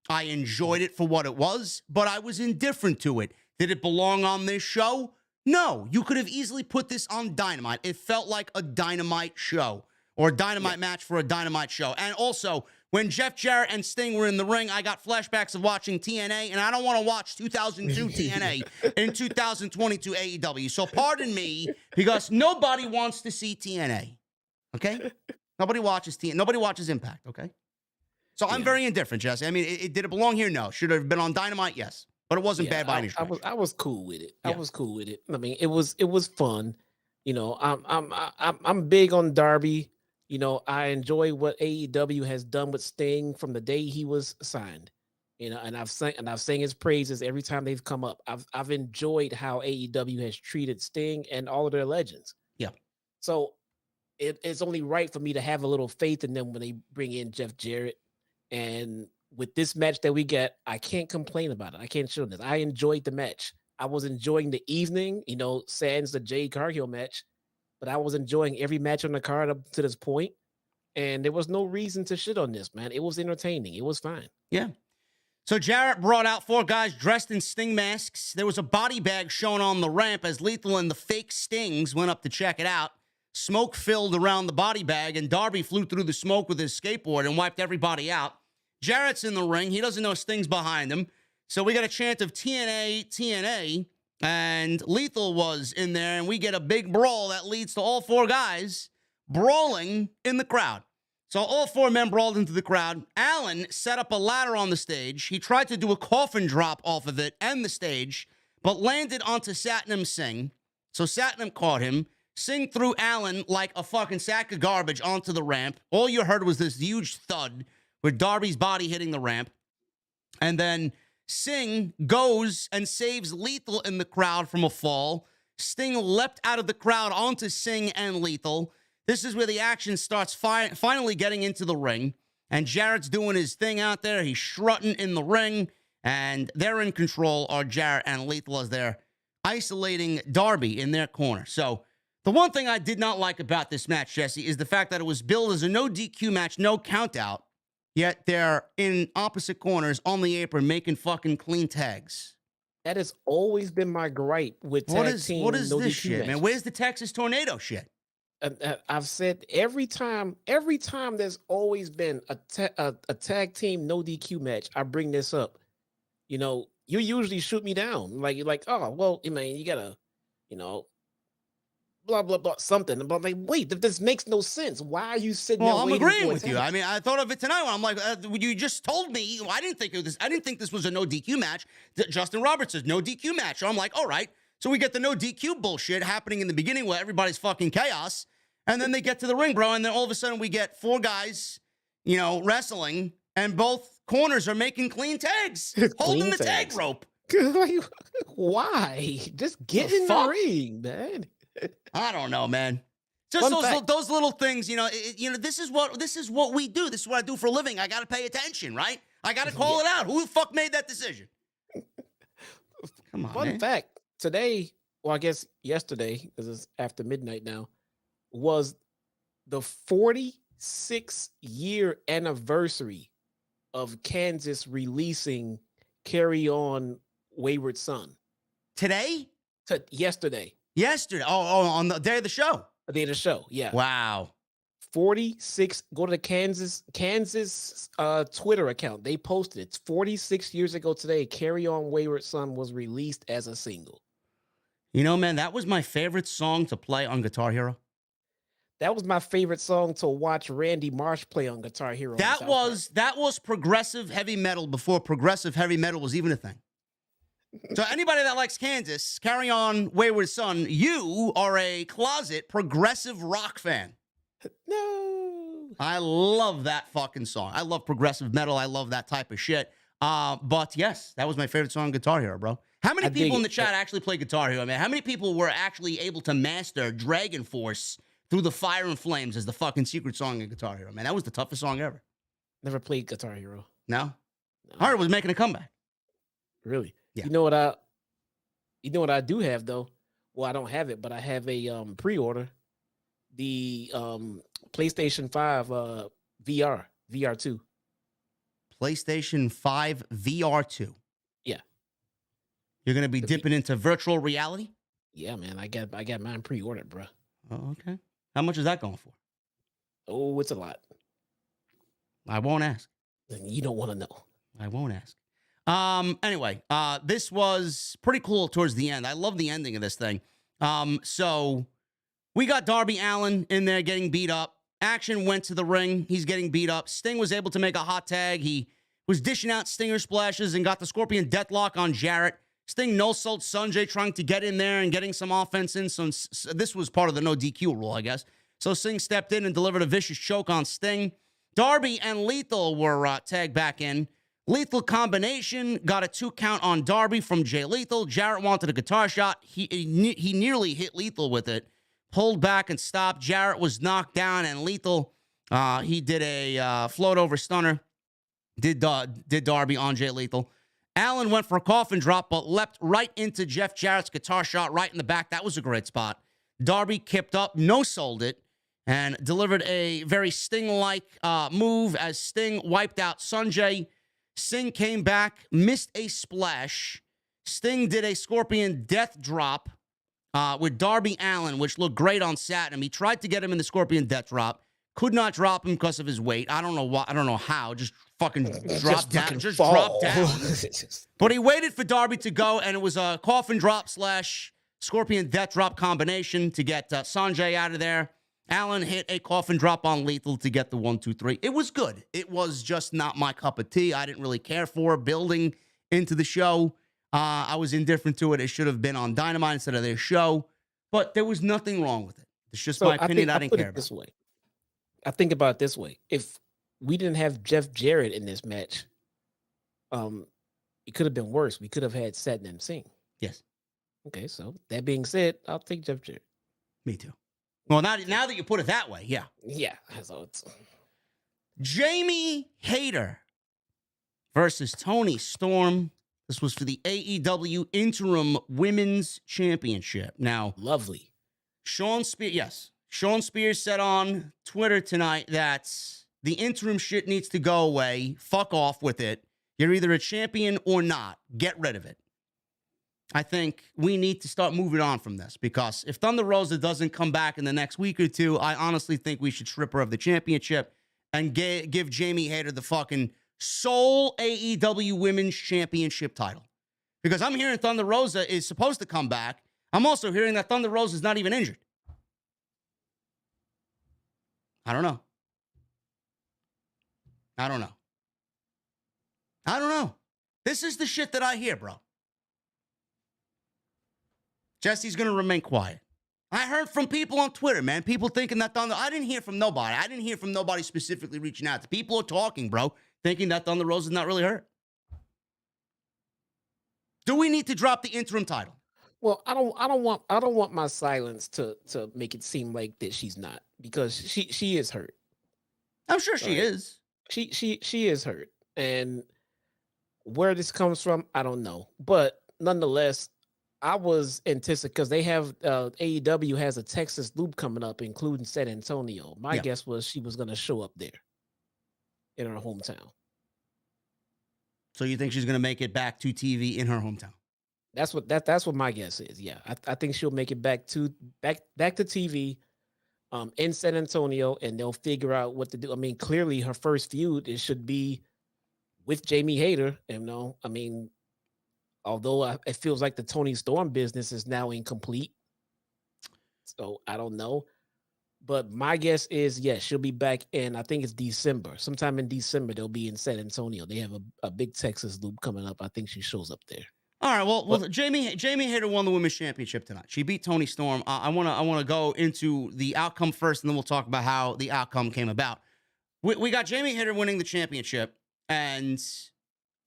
I enjoyed it for what it was, but I was indifferent to it. Did it belong on this show? No. You could have easily put this on Dynamite. It felt like a Dynamite show or a Dynamite match for a Dynamite show. And also, when Jeff Jarrett and Sting were in the ring, I got flashbacks of watching TNA, and I don't want to watch 2002 TNA in 2022 AEW. So pardon me, because nobody wants to see TNA, okay? Nobody watches TNA. Nobody watches Impact, okay? So I'm very indifferent, Jesse. I mean, did it belong here? No. Should it have been on Dynamite? Yes. But it wasn't bad by any stretch. I was cool with it. I was cool with it. I mean, it was fun. You know, I'm big on Darby. You know, I enjoy what AEW has done with Sting from the day he was signed. You know, and I've sang his praises every time they've come up. I've enjoyed how AEW has treated Sting and all of their legends. Yeah. So it's only right for me to have a little faith in them when they bring in Jeff Jarrett. And with this match that we get, I can't complain about it. I can't show this. I enjoyed the match. I was enjoying the evening, you know, sans the Jade Cargill match. But I was enjoying every match on the card up to this point, and there was no reason to shit on this, man. It was entertaining. It was fine. Yeah. So Jarrett brought out 4 guys dressed in Sting masks. There was a body bag shown on the ramp as Lethal and the fake Stings went up to check it out. Smoke filled around the body bag, and Darby flew through the smoke with his skateboard and wiped everybody out. Jarrett's in the ring. He doesn't know Sting's behind him. So we got a chant of TNA, TNA. And Lethal was in there, and we get a big brawl that leads to all 4 guys brawling in the crowd. So all 4 men brawled into the crowd. Allin set up a ladder on the stage. He tried to do a coffin drop off of it and the stage, but landed onto Satnam Singh. So Satnam caught him. Singh threw Allin like a fucking sack of garbage onto the ramp. All you heard was this huge thud. with Darby's body hitting the ramp. And then Singh goes and saves Lethal in the crowd from a fall. Sting leapt out of the crowd onto Singh and Lethal. This is where the action starts finally getting into the ring. And Jarrett's doing his thing out there. He's strutting in the ring. And they're in control, are Jarrett and Lethal, as they're isolating Darby in their corner. So the one thing I did not like about this match, Jesse, is the fact that it was billed as a no DQ match, no count out. Yet they're in opposite corners on the apron making fucking clean tags. That has always been my gripe with tag team. What is no this DQ shit, match. man? Where's the Texas Tornado shit? I've said every time there's always been a tag team no DQ match, I bring this up. You know, you usually shoot me down. Like, you're like, oh, well, I mean, you gotta, you know, blah, blah, blah, something. But I'm like, wait, this makes no sense. Why are you sitting there Well, I'm waiting agreeing for with a you. tag? I mean, I thought of it tonight when I'm like, you just told me. I didn't think of this. I didn't think this was a no DQ match. Justin Roberts says no DQ match. So I'm like, all right. So we get the no DQ bullshit happening in the beginning where everybody's fucking chaos. And then they get to the ring, bro. And then all of a sudden we get four guys, you know, wrestling. And both corners are making clean tags, holding the tag rope. Like, why? Just get in the ring, man. I don't know, man. Just Fun those little things, you know. This is what we do. This is what I do for a living. I got to pay attention, right? I got to call it out. Who the fuck made that decision? Come on, Fun man. fact: today, well, I guess yesterday, because it's after midnight now, was the 46-year anniversary of Kansas releasing "Carry On, Wayward Son." Today? Yesterday. Yesterday. Oh, on the day of the show. The day of the show. Yeah. Wow. 46. Go to the Kansas Twitter account. They posted it. 46 years ago today, "Carry On, Wayward Son" was released as a single. You know, man, that was my favorite song to play on Guitar Hero. That was my favorite song to watch Randy Marsh play on Guitar Hero. That was progressive heavy metal before progressive heavy metal was even a thing. So anybody that likes Kansas, Carry On, Wayward Son, you are a closet progressive rock fan. No. I love that fucking song. I love progressive metal. I love that type of shit. But yes, that was my favorite song on Guitar Hero, bro. How many people in the chat actually play Guitar Hero, man? How many people were actually able to master Dragon Force Through the Fire and Flames as the fucking secret song in Guitar Hero, man? That was the toughest song ever. Never played Guitar Hero. No? I heard it was making a comeback. Really? Yeah. You know what I do have though? Well, I don't have it, but I have a pre-order. The PlayStation 5 VR2. PlayStation 5 VR2. Yeah. You're going to be dipping into virtual reality? Yeah, man. I got mine pre-ordered, bro. Oh, okay. How much is that going for? Oh, it's a lot. I won't ask. You don't want to know. I won't ask. Anyway, this was pretty cool towards the end. I love the ending of this thing. So we got Darby Allin in there getting beat up. Action went to the ring. He's getting beat up. Sting was able to make a hot tag. He was dishing out stinger splashes and got the Scorpion Deathlock on Jarrett. Sting no-sold Sanjay trying to get in there and getting some offense in. So this was part of the no DQ rule, I guess. So Sting stepped in and delivered a vicious choke on Sting. Darby and Lethal were tagged back in. Lethal combination got a 2 count on Darby from Jay Lethal. Jarrett wanted a guitar shot. He nearly hit Lethal with it. Pulled back and stopped. Jarrett was knocked down, and Lethal, he did a float over stunner. Did Darby on Jay Lethal. Allin went for a coffin drop, but leapt right into Jeff Jarrett's guitar shot right in the back. That was a great spot. Darby kipped up, no-sold it, and delivered a very Sting-like move as Sting wiped out Sanjay. Sting came back, missed a splash. Sting did a Scorpion Death Drop with Darby Allin, which looked great on Saturn. He tried to get him in the Scorpion Death Drop. Could not drop him because of his weight. I don't know why. I don't know how. Just fucking drop down. Just drop down. But he waited for Darby to go, and it was a coffin drop / Scorpion Death Drop combination to get Sanjay out of there. Allin hit a coffin drop on Lethal to get the 1, 2, 3. It was good. It was just not my cup of tea. I didn't really care for building into the show. I was indifferent to it. It should have been on Dynamite instead of their show. But there was nothing wrong with it. It's just my opinion. I didn't care about. This way. I think about it this way. If we didn't have Jeff Jarrett in this match, it could have been worse. We could have had Satnam Singh. Yes. Okay, so that being said, I'll take Jeff Jarrett. Me too. Well, now that you put it that way, yeah. Yeah. So it's Jamie Hayter versus Toni Storm. This was for the AEW Interim Women's Championship. Now, lovely. Sean Spears said on Twitter tonight that the interim shit needs to go away. Fuck off with it. You're either a champion or not. Get rid of it. I think we need to start moving on from this because if Thunder Rosa doesn't come back in the next week or two, I honestly think we should strip her of the championship and give Jamie Hayter the fucking sole AEW Women's Championship title. Because I'm hearing Thunder Rosa is supposed to come back. I'm also hearing that Thunder Rosa is not even injured. I don't know. This is the shit that I hear, bro. Jesse's going to remain quiet. I heard from people on Twitter, man. People thinking that Thunder... I didn't hear from nobody. I didn't hear from nobody specifically reaching out. The people are talking, bro, thinking that Thunder Rosa is not really hurt. Do we need to drop the interim title? Well, I don't want my silence to make it seem like that she's not, because she is hurt. I'm sure she is. She is hurt. And where this comes from, I don't know. But nonetheless, I was anticipating, because they have AEW has a Texas loop coming up, including San Antonio. My guess was she was going to show up there in her hometown. So you think she's going to make it back to TV in her hometown? That's what my guess is. Yeah, I think she'll make it back to TV in San Antonio, and they'll figure out what to do. I mean, clearly her first feud should be with Jamie Hayter. I mean, although it feels like the Toni Storm business is now incomplete, so I don't know. But my guess is, yes, she'll be back in, I think it's December. Sometime in December, they'll be in San Antonio. They have a big Texas loop coming up. I think she shows up there. All right, well, Jamie Hayter won the Women's Championship tonight. She beat Toni Storm. I want to go into the outcome first, and then we'll talk about how the outcome came about. We got Jamie Hayter winning the championship, and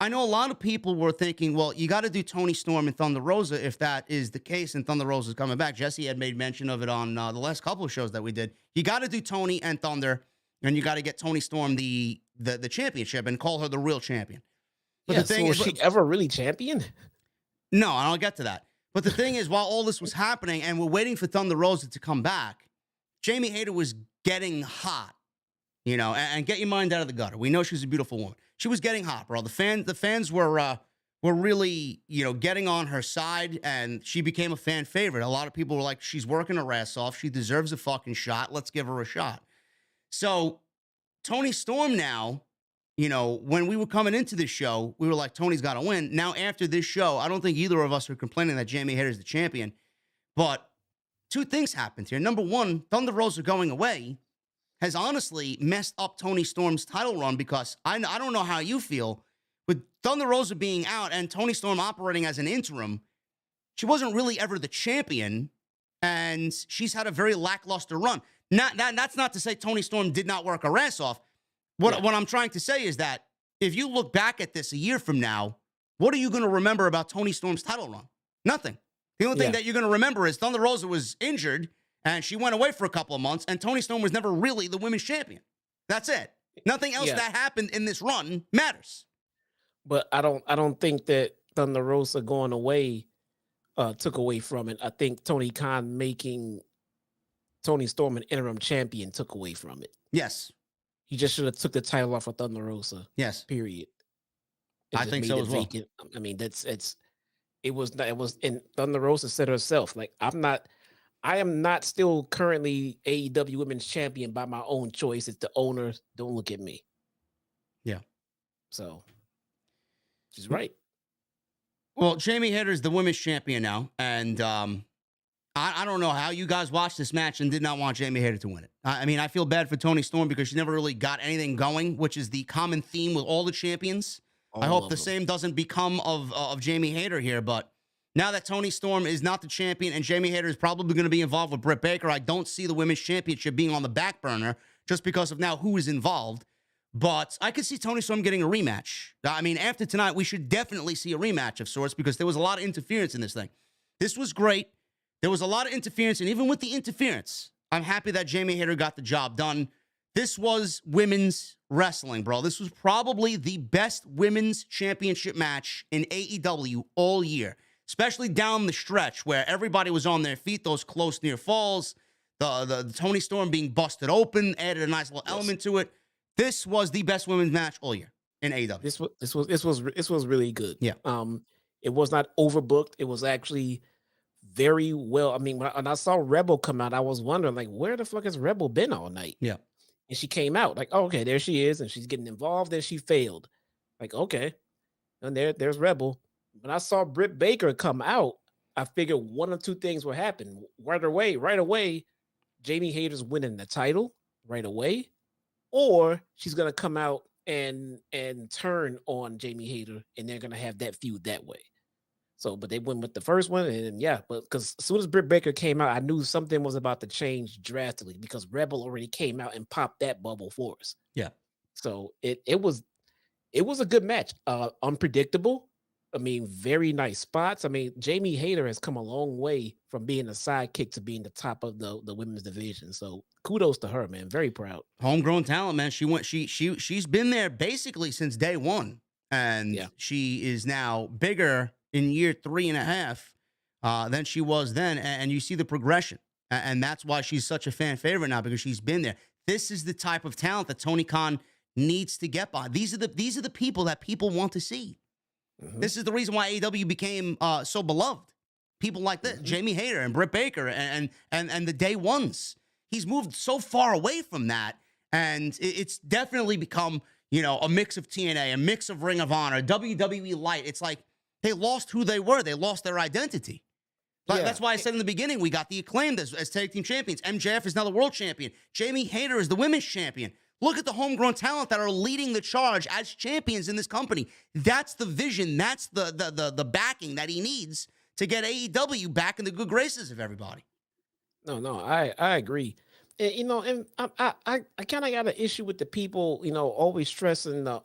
I know a lot of people were thinking, well, you got to do Toni Storm and Thunder Rosa if that is the case, and Thunder Rosa is coming back. Jesse had made mention of it on the last couple of shows that we did. You got to do Toni and Thunder, and you got to get Toni Storm the championship and call her the real champion. But the thing was she ever really champion? No, and I'll get to that. But the thing is, while all this was happening and we're waiting for Thunder Rosa to come back, Jamie Hayter was getting hot, and get your mind out of the gutter. We know she's a beautiful woman. She was getting hot, bro. The fans were really, getting on her side, and she became a fan favorite. A lot of people were like, she's working her ass off. She deserves a fucking shot. Let's give her a shot. So Toni Storm now, when we were coming into this show, we were like, Toni's got to win. Now, after this show, I don't think either of us are complaining that Jamie Hayter is the champion. But two things happened here. Number one, Thunder Rosa going away has honestly messed up Toni Storm's title run, because I don't know how you feel. With Thunder Rosa being out and Toni Storm operating as an interim, she wasn't really ever the champion, and she's had a very lackluster run. That's not to say Toni Storm did not work her ass off. What I'm trying to say is that if you look back at this a year from now, what are you going to remember about Toni Storm's title run? Nothing. The only thing that you're going to remember is Thunder Rosa was injured and she went away for a couple of months, and Toni Storm was never really the women's champion. That's it. Nothing else that happened in this run matters. But I don't think that Thunder Rosa going away took away from it. I think Tony Khan making Toni Storm an interim champion took away from it. Yes. He just should have took the title off of Thunder Rosa. Yes. Period. I think so as well. Vacant. I mean, it was, and Thunder Rosa said herself, like, I am not still currently AEW Women's Champion by my own choice. It's the owners. Don't look at me. Yeah. So she's right. Well, Jamie Hayter is the women's champion now, and I don't know how you guys watched this match and did not want Jamie Hayter to win it. I mean, I feel bad for Toni Storm because she never really got anything going, which is the common theme with all the champions. I hope the same doesn't become of Jamie Hayter here, but now that Toni Storm is not the champion and Jamie Hayter is probably going to be involved with Britt Baker, I don't see the women's championship being on the back burner just because of now who is involved. But I could see Toni Storm getting a rematch. I mean, after tonight, we should definitely see a rematch of sorts because there was a lot of interference in this thing. This was great. There was a lot of interference, and even with the interference, I'm happy that Jamie Hayter got the job done. This was women's wrestling, bro. This was probably the best women's championship match in AEW all year, especially down the stretch where everybody was on their feet, those close near falls, the Toni Storm being busted open, added a nice little element to it. This was the best women's match all year in AEW. This was really good. Yeah. It was not overbooked. It was actually very well. I mean, when I saw Rebel come out, I was wondering, like, where the fuck has Rebel been all night? Yeah. And she came out, like, oh, okay, there she is, and she's getting involved, and she failed. Like, okay, and there's Rebel. When I saw Britt Baker come out, I figured one of two things would happen. Right away, Jamie Hayter's winning the title right away. Or she's gonna come out and turn on Jamie Hayter, and they're gonna have that feud that way. So, but they went with the first one, and yeah, but because as soon as Britt Baker came out, I knew something was about to change drastically because Rebel already came out and popped that bubble for us. Yeah. So it was a good match. Unpredictable. I mean, very nice spots. I mean, Jamie Hayter has come a long way from being a sidekick to being the top of the women's division. So kudos to her, man. Very proud. Homegrown talent, man. She's been there basically since day one. And she is now bigger in year 3.5 than she was then. And you see the progression. And that's why she's such a fan favorite now, because she's been there. This is the type of talent that Tony Khan needs to get by. These are the people that people want to see. Mm-hmm. This is the reason why AEW became so beloved. People like this, Jamie Hayter and Britt Baker and the day ones. He's moved so far away from that, and it's definitely become, you know, a mix of TNA, a mix of Ring of Honor, WWE Light. It's like they lost who they were. They lost their identity. But that's why I said in the beginning, we got the Acclaimed as tag team champions. MJF is now the world champion. Jamie Hayter is the women's champion. Look at the homegrown talent that are leading the charge as champions in this company. That's the vision. That's the backing that he needs to get AEW back in the good graces of everybody. No, I agree. And, you know, and I kind of got an issue with the people, you know, always stressing the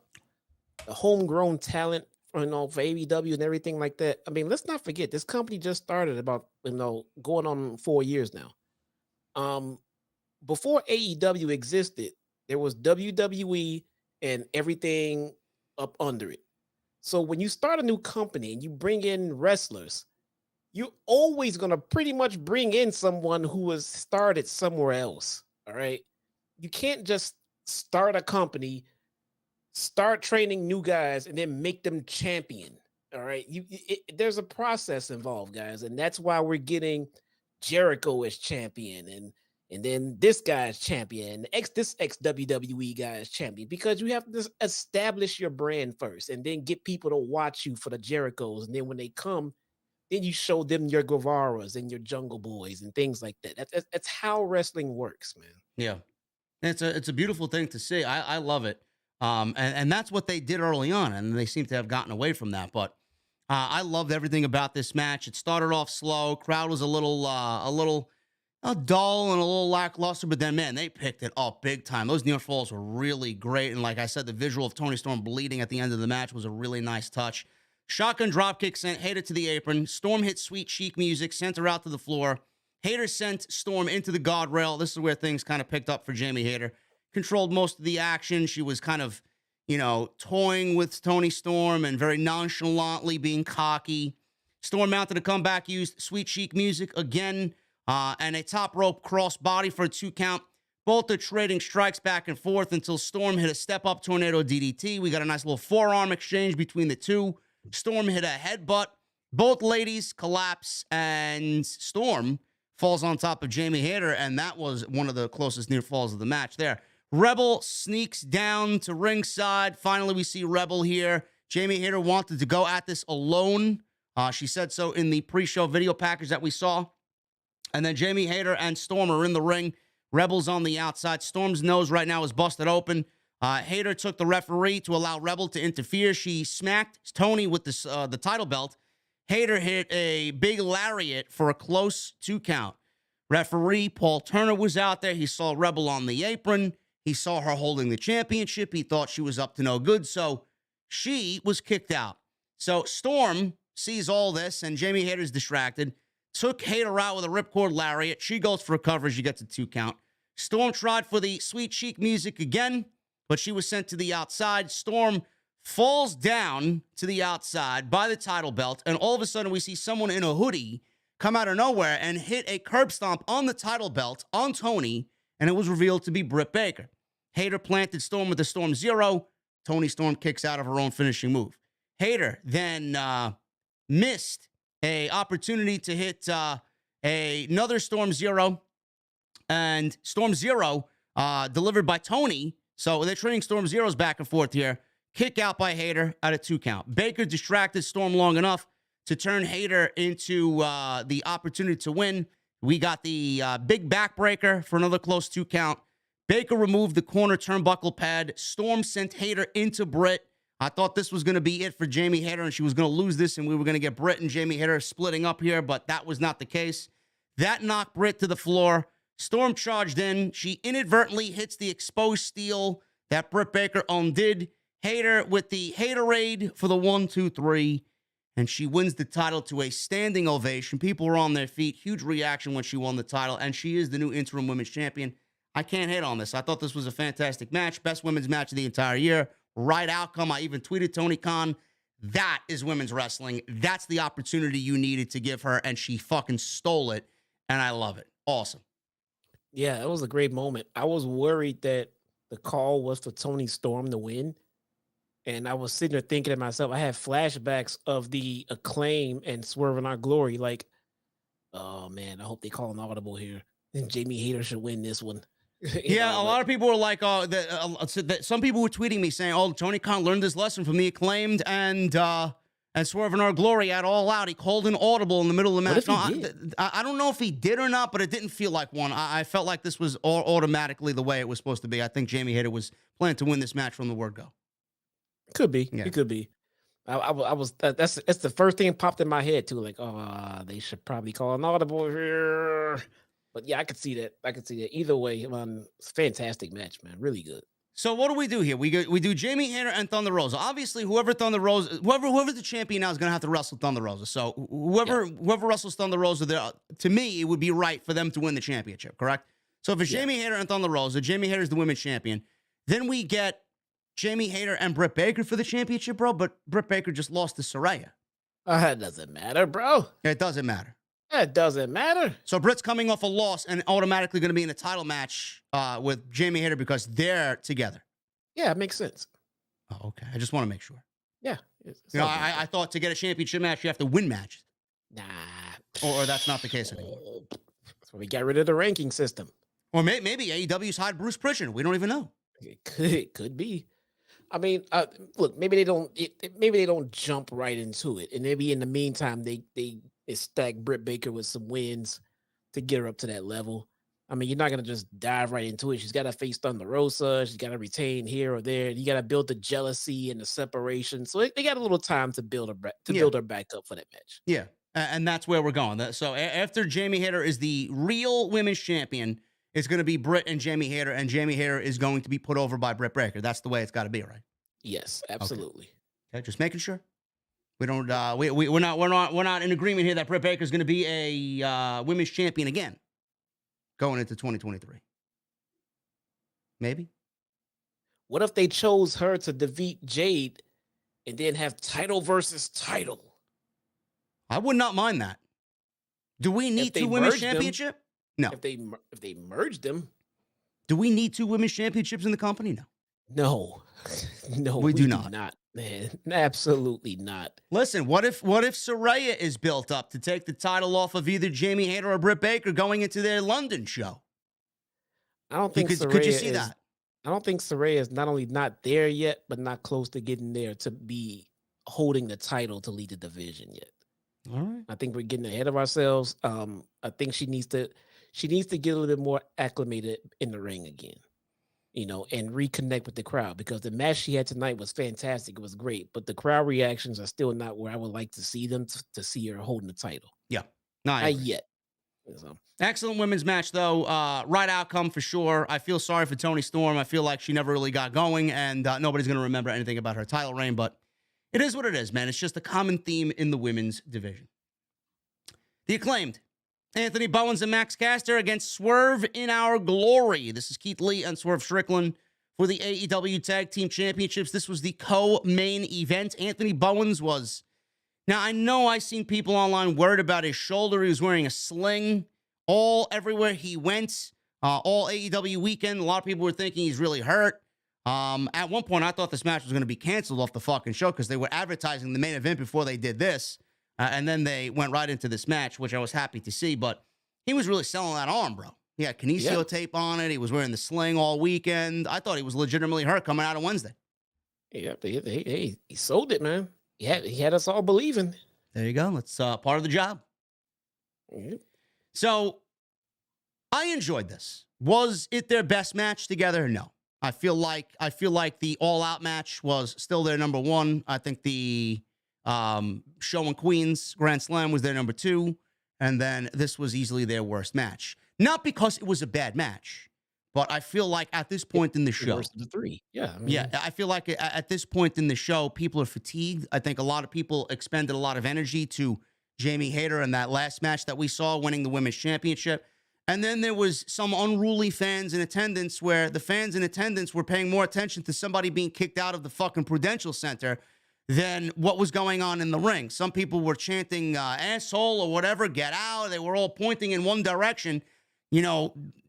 homegrown talent, you know, for AEW and everything like that. I mean, let's not forget, this company just started about, you know, going on 4 years now. Before AEW existed, there was WWE and everything up under it. So when you start a new company and you bring in wrestlers, you're always going to pretty much bring in someone who was started somewhere else. All right. You can't just start a company, start training new guys, and then make them champion. All right. There's a process involved, guys. And that's why we're getting Jericho as champion and then this guy's champion, this ex-WWE guy is champion, because you have to establish your brand first and then get people to watch you for the Jerichos. And then when they come, then you show them your Guevaras and your Jungle Boys and things like that. That's how wrestling works, man. Yeah. It's a beautiful thing to see. I love it. And that's what they did early on, and they seem to have gotten away from that. But I loved everything about this match. It started off slow. Crowd was a little dull and a little lackluster, but then, man, they picked it up big time. Those near falls were really great. And like I said, the visual of Toni Storm bleeding at the end of the match was a really nice touch. Shotgun dropkick sent Hayter to the apron. Storm hit Sweet Chic music, sent her out to the floor. Hayter sent Storm into the guardrail. This is where things kind of picked up for Jamie Hayter. Controlled most of the action. She was kind of, you know, toying with Toni Storm and very nonchalantly being cocky. Storm mounted a comeback, used Sweet Chic music again, and a top rope cross body for a 2 count. Both are trading strikes back and forth until Storm hit a step-up tornado DDT. We got a nice little forearm exchange between the two. Storm hit a headbutt. Both ladies collapse, and Storm falls on top of Jamie Hayter, and that was one of the closest near falls of the match there. Rebel sneaks down to ringside. Finally, we see Rebel here. Jamie Hayter wanted to go at this alone. She said so in the pre-show video package that we saw. And then Jamie Hayter and Storm are in the ring. Rebel's on the outside. Storm's nose right now is busted open. Hayter took the referee to allow Rebel to interfere. She smacked Toni with the title belt. Hayter hit a big lariat for a close 2 count. Referee Paul Turner was out there. He saw Rebel on the apron. He saw her holding the championship. He thought she was up to no good, so she was kicked out. So Storm sees all this, and Jamie Hayter's distracted. Took Hayter out with a ripcord lariat. She goes for a cover. She gets a 2 count. Storm tried for the sweet chic music again, but she was sent to the outside. Storm falls down to the outside by the title belt, and all of a sudden we see someone in a hoodie come out of nowhere and hit a curb stomp on the title belt on Toni, and it was revealed to be Britt Baker. Hayter planted Storm with the Storm Zero. Toni Storm kicks out of her own finishing move. Hayter then missed a opportunity to hit another Storm Zero, and Storm Zero delivered by Toni. So they're trading Storm Zeros back and forth here. Kick out by Hayter at a 2 count. Baker distracted Storm long enough to turn Hayter into the opportunity to win. We got the big backbreaker for another close 2 count. Baker removed the corner turnbuckle pad. Storm sent Hayter into Britt. I thought this was going to be it for Jamie Hayter, and she was going to lose this, and we were going to get Britt and Jamie Hayter splitting up here, but that was not the case. That knocked Britt to the floor. Storm charged in. She inadvertently hits the exposed steel that Britt Baker undid. Hayter with the Haterade for the 1, 2, 3, and she wins the title to a standing ovation. People were on their feet. Huge reaction when she won the title, and she is the new interim women's champion. I can't hate on this. I thought this was a fantastic match. Best women's match of the entire year. Right outcome. I even tweeted Tony Khan. That is women's wrestling. That's the opportunity you needed to give her, and she fucking stole it, and I love it. Awesome. Yeah, it was a great moment. I was worried that the call was for Toni Storm to win. And I was sitting there thinking to myself, I had flashbacks of the Acclaim and Swerve In Our Glory. Like, oh man, I hope they call an audible here. And Jamie Hayter should win this one. Yeah, a lot of people were like, some people were tweeting me saying, oh, Tony Khan learned this lesson from the Acclaimed and Swerve In Our Glory at All Out. He called an audible in the middle of the match. I don't know if he did or not, but it didn't feel like one. I felt like this was automatically the way it was supposed to be. I think Jamie Hayter was planning to win this match from the word go. Could be. Yeah. It could be. I was that's the first thing that popped in my head too. Like, oh, they should probably call an audible here. But yeah, I could see that. Either way, fantastic match, man. Really good. So what do we do here? We do Jamie Hayter and Thunder Rosa. Obviously, whoever the champion now is going to have to wrestle Thunder Rosa. So whoever wrestles Thunder Rosa, to me, it would be right for them to win the championship. Correct. So if it's Jamie Hayter and Thunder Rosa, Jamie Hayter is the women's champion. Then we get Jamie Hayter and Britt Baker for the championship, bro. But Britt Baker just lost to Saraya. It doesn't matter, bro. It doesn't matter. It doesn't matter. So Britt's coming off a loss and automatically going to be in a title match with Jamie Hayter because they're together. Yeah, it makes sense. Oh, okay. I just want to make sure. Yeah. I thought to get a championship match, you have to win matches. Nah. Or that's not the case anymore. That's why we got rid of the ranking system. Or maybe AEW's hired Bruce Prichard. We don't even know. It could be. I mean, look, maybe they don't jump right into it, and maybe in the meantime they stack Britt Baker with some wins to get her up to that level. I mean, you're not gonna just dive right into it. She's got to face Thunder Rosa. She's got to retain here or there. You got to build the jealousy and the separation. So they got a little time to build her back up for that match. Yeah, and that's where we're going. So after Jamie Hayter is the real women's champion, it's going to be Britt and Jamie Hayter is going to be put over by Britt Baker. That's the way it's got to be, right? Yes, absolutely. Okay, just making sure. We don't. We're not in agreement here that Britt Baker is going to be a women's champion again, going into 2023. Maybe. What if they chose her to defeat Jade, and then have title versus title? I would not mind that. Do we need two women's championship? No. If they merged them, do we need two women's championships in the company? No. No, we do not. Man, absolutely not. Listen, what if Saraya is built up to take the title off of either Jamie Hayter or Britt Baker going into their London show? I don't think could you see that? I don't think Saraya is not only not there yet, but not close to getting there to be holding the title to lead the division yet. All right. I think we're getting ahead of ourselves. I think she needs to get a little bit more acclimated in the ring again, and reconnect with the crowd, because the match she had tonight was fantastic. It was great, but the crowd reactions are still not where I would like to see them to see her holding the title. Yeah. Not yet. So. Excellent women's match, though. Right outcome for sure. I feel sorry for Toni Storm. I feel like she never really got going, and nobody's going to remember anything about her title reign, but it is what it is, man. It's just a common theme in the women's division. The Acclaimed. Anthony Bowens and Max Caster against Swerve In Our Glory. This is Keith Lee and Swerve Strickland for the AEW Tag Team Championships. This was the co-main event. Anthony Bowens was... Now, I know I've seen people online worried about his shoulder. He was wearing a sling everywhere he went. All AEW weekend. A lot of people were thinking he's really hurt. At one point, I thought this match was going to be canceled off the fucking show because they were advertising the main event before they did this. And then they went right into this match, which I was happy to see. But he was really selling that arm, bro. He had kinesio tape on it. He was wearing the sling all weekend. I thought he was legitimately hurt coming out on Wednesday. Yeah, he sold it, man. He had us all believing. There you go. That's part of the job. Mm-hmm. So I enjoyed this. Was it their best match together? No. I feel like the all-out match was still their number one. I think the Show and Queens Grand Slam was their number two, and then this was easily their worst match. Not because it was a bad match, but I feel like at this point in the show, worst of the three. Yeah, I feel like at this point in the show, people are fatigued. I think a lot of people expended a lot of energy to Jamie Hayter in that last match that we saw, winning the women's championship. And then there was some unruly fans in attendance where the fans in attendance were paying more attention to somebody being kicked out of the fucking Prudential Center than what was going on in the ring. Some people were chanting, asshole or whatever, get out. They were all pointing in one direction,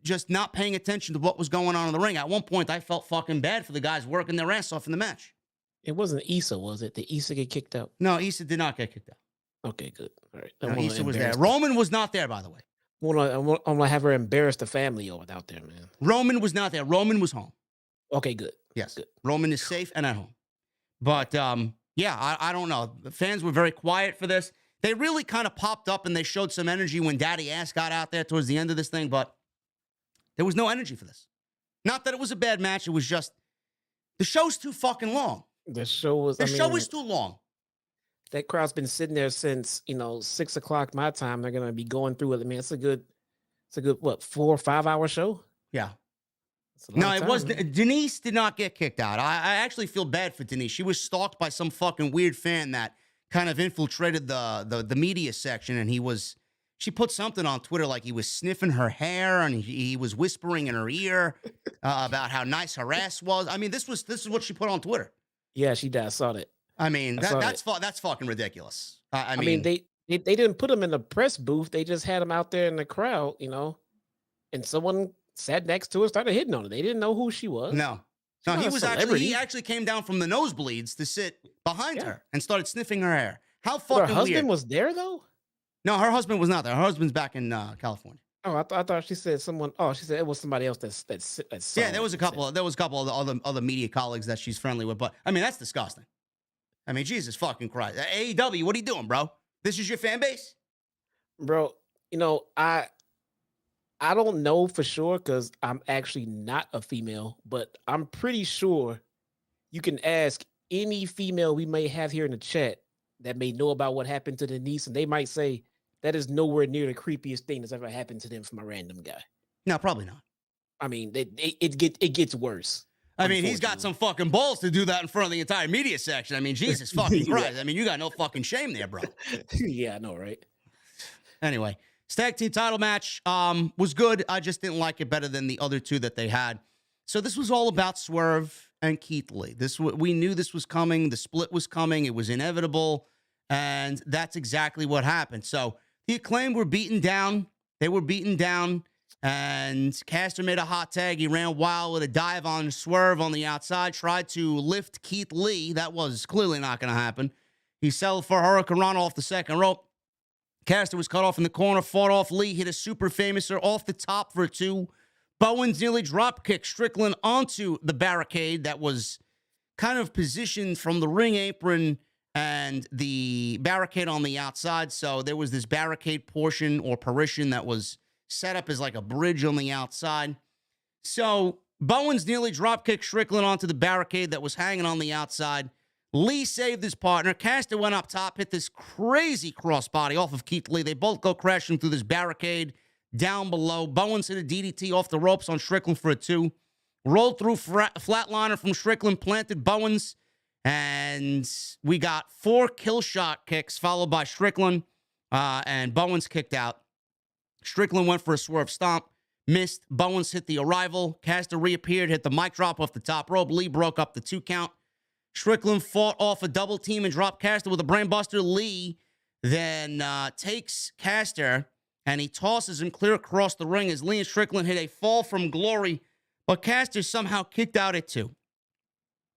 just not paying attention to what was going on in the ring. At one point, I felt fucking bad for the guys working their ass off in the match. It wasn't Issa, was it? Did Issa get kicked out? No, Issa did not get kicked out. Okay, good. All right. No, Issa was there. Roman was not there, by the way. I'm gonna have her embarrass the family out there, man. Roman was not there. Roman was home. Okay, good. Yes, good. Roman is safe and at home. But I don't know. The fans were very quiet for this. They really kind of popped up and they showed some energy when Daddy Ass got out there towards the end of this thing, but there was no energy for this. Not that it was a bad match. It was just the show's too fucking long. The show is too long. That crowd's been sitting there since 6 o'clock my time. They're gonna be going through it. I mean, it's a good what 4 or 5 hour show. Yeah. No, it was Denise did not get kicked out. I actually feel bad for Denise. She was stalked by some fucking weird fan that kind of infiltrated the media section, and she put something on Twitter like he was sniffing her hair and he was whispering in her ear about how nice her ass was. I mean, this is what she put on Twitter. Yeah, she did. I saw that. I mean, that's fucking ridiculous. I mean, they didn't put him in the press booth. They just had him out there in the crowd, and someone sat next to her, started hitting on her. They didn't know who she was. No, he actually came down from the nosebleeds to sit behind her and started sniffing her hair. How fucking weird. Her husband was there though? No, her husband was not there. Her husband's back in California. Oh, I thought she said someone. Oh, she said it was somebody else that's yeah. There was a couple of the other media colleagues that she's friendly with, but I mean that's disgusting. I mean, Jesus fucking Christ. AEW, what are you doing, bro? This is your fan base? Bro, I don't know for sure because I'm actually not a female, but I'm pretty sure you can ask any female we may have here in the chat that may know about what happened to Denise, and they might say that is nowhere near the creepiest thing that's ever happened to them from a random guy. No, probably not. I mean, it gets worse. I mean, he's got some fucking balls to do that in front of the entire media section. I mean, Jesus fucking Christ. I mean, you got no fucking shame there, bro. Yeah, I know, right? Anyway, tag team title match was good. I just didn't like it better than the other two that they had. So this was all about Swerve and Keith Lee. We knew this was coming. The split was coming. It was inevitable. And that's exactly what happened. So the Acclaimed were beaten down. They were beaten down. And Caster made a hot tag. He ran wild with a dive on Swerve on the outside. Tried to lift Keith Lee. That was clearly not going to happen. He settled for Hurricane Rana off the second rope. Caster was cut off in the corner. Fought off Lee. Hit a super famouser off the top for a 2. Bowens nearly drop kicked Strickland onto the barricade that was kind of positioned from the ring apron and the barricade on the outside. So there was this barricade portion or partition that was set up as like a bridge on the outside. So Bowens nearly drop kicked Strickland onto the barricade that was hanging on the outside. Lee saved his partner. Caster went up top, hit this crazy crossbody off of Keith Lee. They both go crashing through this barricade down below. Bowens hit a DDT off the ropes on Strickland for a 2. Rolled through flatliner from Strickland, planted Bowens, and we got 4 kill shot kicks followed by Strickland, and Bowens kicked out. Strickland went for a swerve stomp, missed. Bowens hit the arrival. Caster reappeared, hit the mic drop off the top rope. Lee broke up the 2 count. Strickland fought off a double team and dropped Caster with a brainbuster. Lee then takes Caster, and he tosses him clear across the ring as Lee and Strickland hit a fall from glory, but Caster somehow kicked out at 2.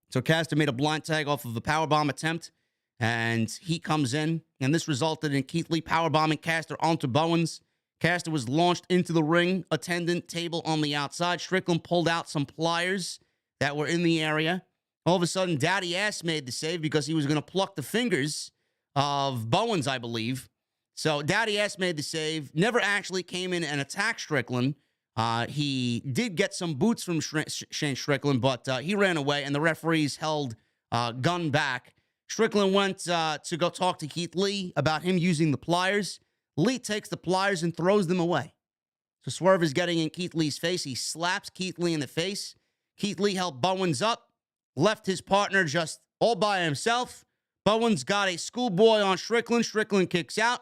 So Caster made a blind tag off of a powerbomb attempt, and he comes in, and this resulted in Keith Lee powerbombing Caster onto Bowens. Caster was launched into the ring, attendant table on the outside. Strickland pulled out some pliers that were in the area. All of a sudden, Daddy Ass made the save because he was going to pluck the fingers of Bowens, I believe. So Daddy Ass made the save, never actually came in and attacked Strickland. He did get some boots from Shane Strickland, but he ran away, and the referees held gun back. Strickland went to go talk to Keith Lee about him using the pliers. Lee takes the pliers and throws them away. So Swerve is getting in Keith Lee's face. He slaps Keith Lee in the face. Keith Lee held Bowens up, left his partner just all by himself. Bowens got a schoolboy on Strickland. Strickland kicks out.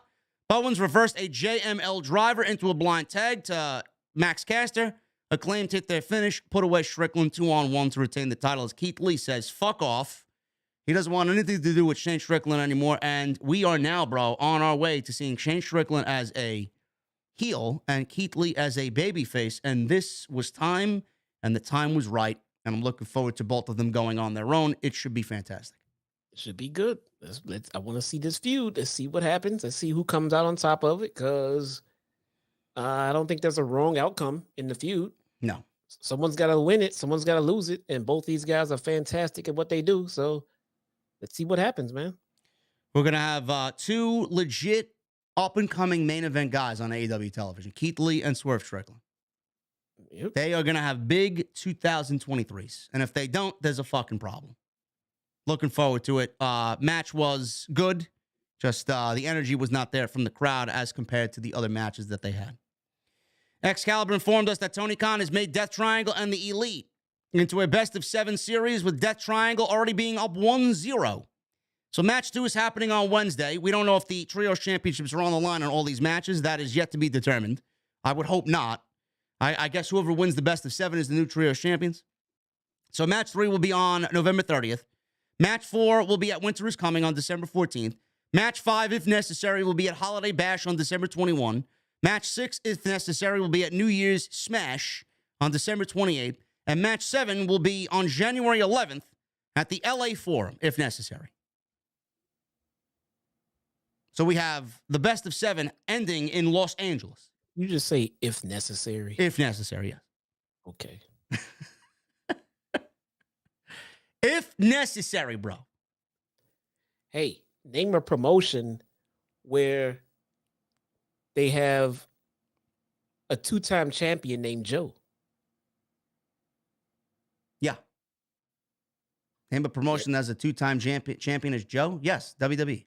Bowens reversed a JML driver into a blind tag to Max Caster. Acclaimed hit their finish, put away Strickland 2-on-1 to retain the title. As Keith Lee says, fuck off. He doesn't want anything to do with Shane Strickland anymore. And we are now, bro, on our way to seeing Shane Strickland as a heel and Keith Lee as a babyface. And this was time, and the time was right. And I'm looking forward to both of them going on their own. It should be fantastic. It should be good. I want to see this feud. Let's see what happens. Let's see who comes out on top of it, because I don't think there's a wrong outcome in the feud. No. Someone's got to win it. Someone's got to lose it. And both these guys are fantastic at what they do. So let's see what happens, man. We're going to have 2 legit up-and-coming main event guys on AEW television, Keith Lee and Swerve Strickland. Yep. They are going to have big 2023s. And if they don't, there's a fucking problem. Looking forward to it. Match was good. Just the energy was not there from the crowd as compared to the other matches that they had. Excalibur informed us that Tony Khan has made Death Triangle and the Elite into a best-of-7 series, with Death Triangle already being up 1-0. So match 2 is happening on Wednesday. We don't know if the Trios Championships are on the line on all these matches. That is yet to be determined. I would hope not. I guess whoever wins the best-of-7 is the new Trios Champions. So match 3 will be on November 30th. Match 4 will be at Winter is Coming on December 14th. Match 5, if necessary, will be at Holiday Bash on December 21. Match 6, if necessary, will be at New Year's Smash on December 28th. And match 7 will be on January 11th at the LA Forum, if necessary. So we have the best-of-7 ending in Los Angeles. You just say if necessary. If necessary, yes. Okay. If necessary, bro. Hey, name a promotion where they have a 2-time champion named Joe. Yeah. Name a promotion as a 2-time champion as Joe? Yes, WWE.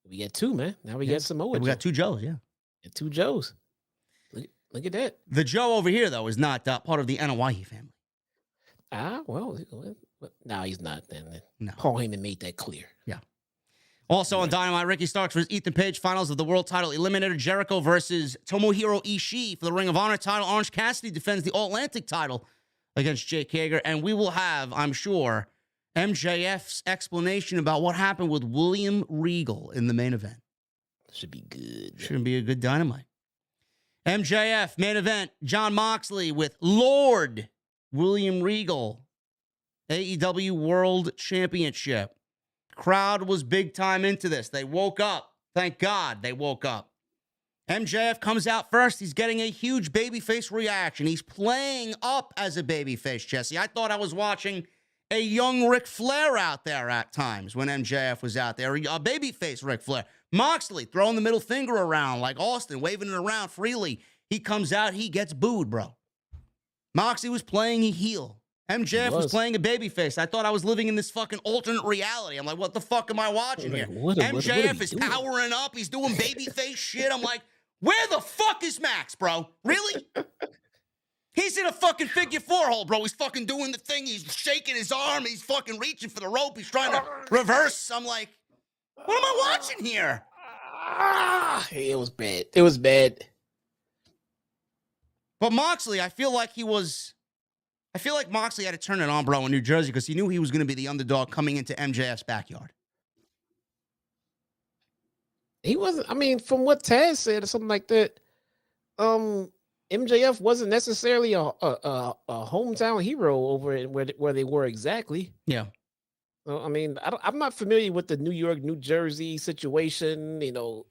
We got 2, man. Now we got Samoa Joe. We got 2 Joes, yeah. And 2 Joes. Look at that. The Joe over here, though, is not part of the Anoa'i family. Well, no, he's not. Then No. Paul Heyman made that clear. Yeah. Also on Dynamite, Ricky Starks versus Ethan Page, finals of the World Title Eliminator. Jericho versus Tomohiro Ishii for the Ring of Honor title. Orange Cassidy defends the All-Atlantic title against Jake Hager. And we will have, I'm sure, MJF's explanation about what happened with William Regal in the main event. Should be good. Should be a good Dynamite. MJF, main event, Jon Moxley with Lord William Regal. AEW World Championship. Crowd was big time into this. They woke up. Thank God they woke up. MJF comes out first. He's getting a huge babyface reaction. He's playing up as a babyface, Jesse. I thought I was watching a young Ric Flair out there at times when MJF was out there. A babyface Ric Flair. Moxley throwing the middle finger around like Austin, waving it around freely. He comes out, he gets booed, bro. Moxley was playing a heel. MJF was playing a babyface. I thought I was living in this fucking alternate reality. I'm like, what the fuck am I watching here? MJF is powering up. He's doing babyface shit. I'm like, where the fuck is Max, bro? Really? He's in a fucking figure four hole, bro. He's fucking doing the thing. He's shaking his arm. He's fucking reaching for the rope. He's trying to reverse. I'm like, what am I watching here? It was bad. It was bad. But Moxley, I feel like Moxley had to turn it on, bro, in New Jersey because he knew he was going to be the underdog coming into MJF's backyard. He wasn't, I mean, from what Taz said or something like that, MJF wasn't necessarily a hometown hero over where they were exactly. Yeah. So, I mean, I'm not familiar with the New York, New Jersey situation,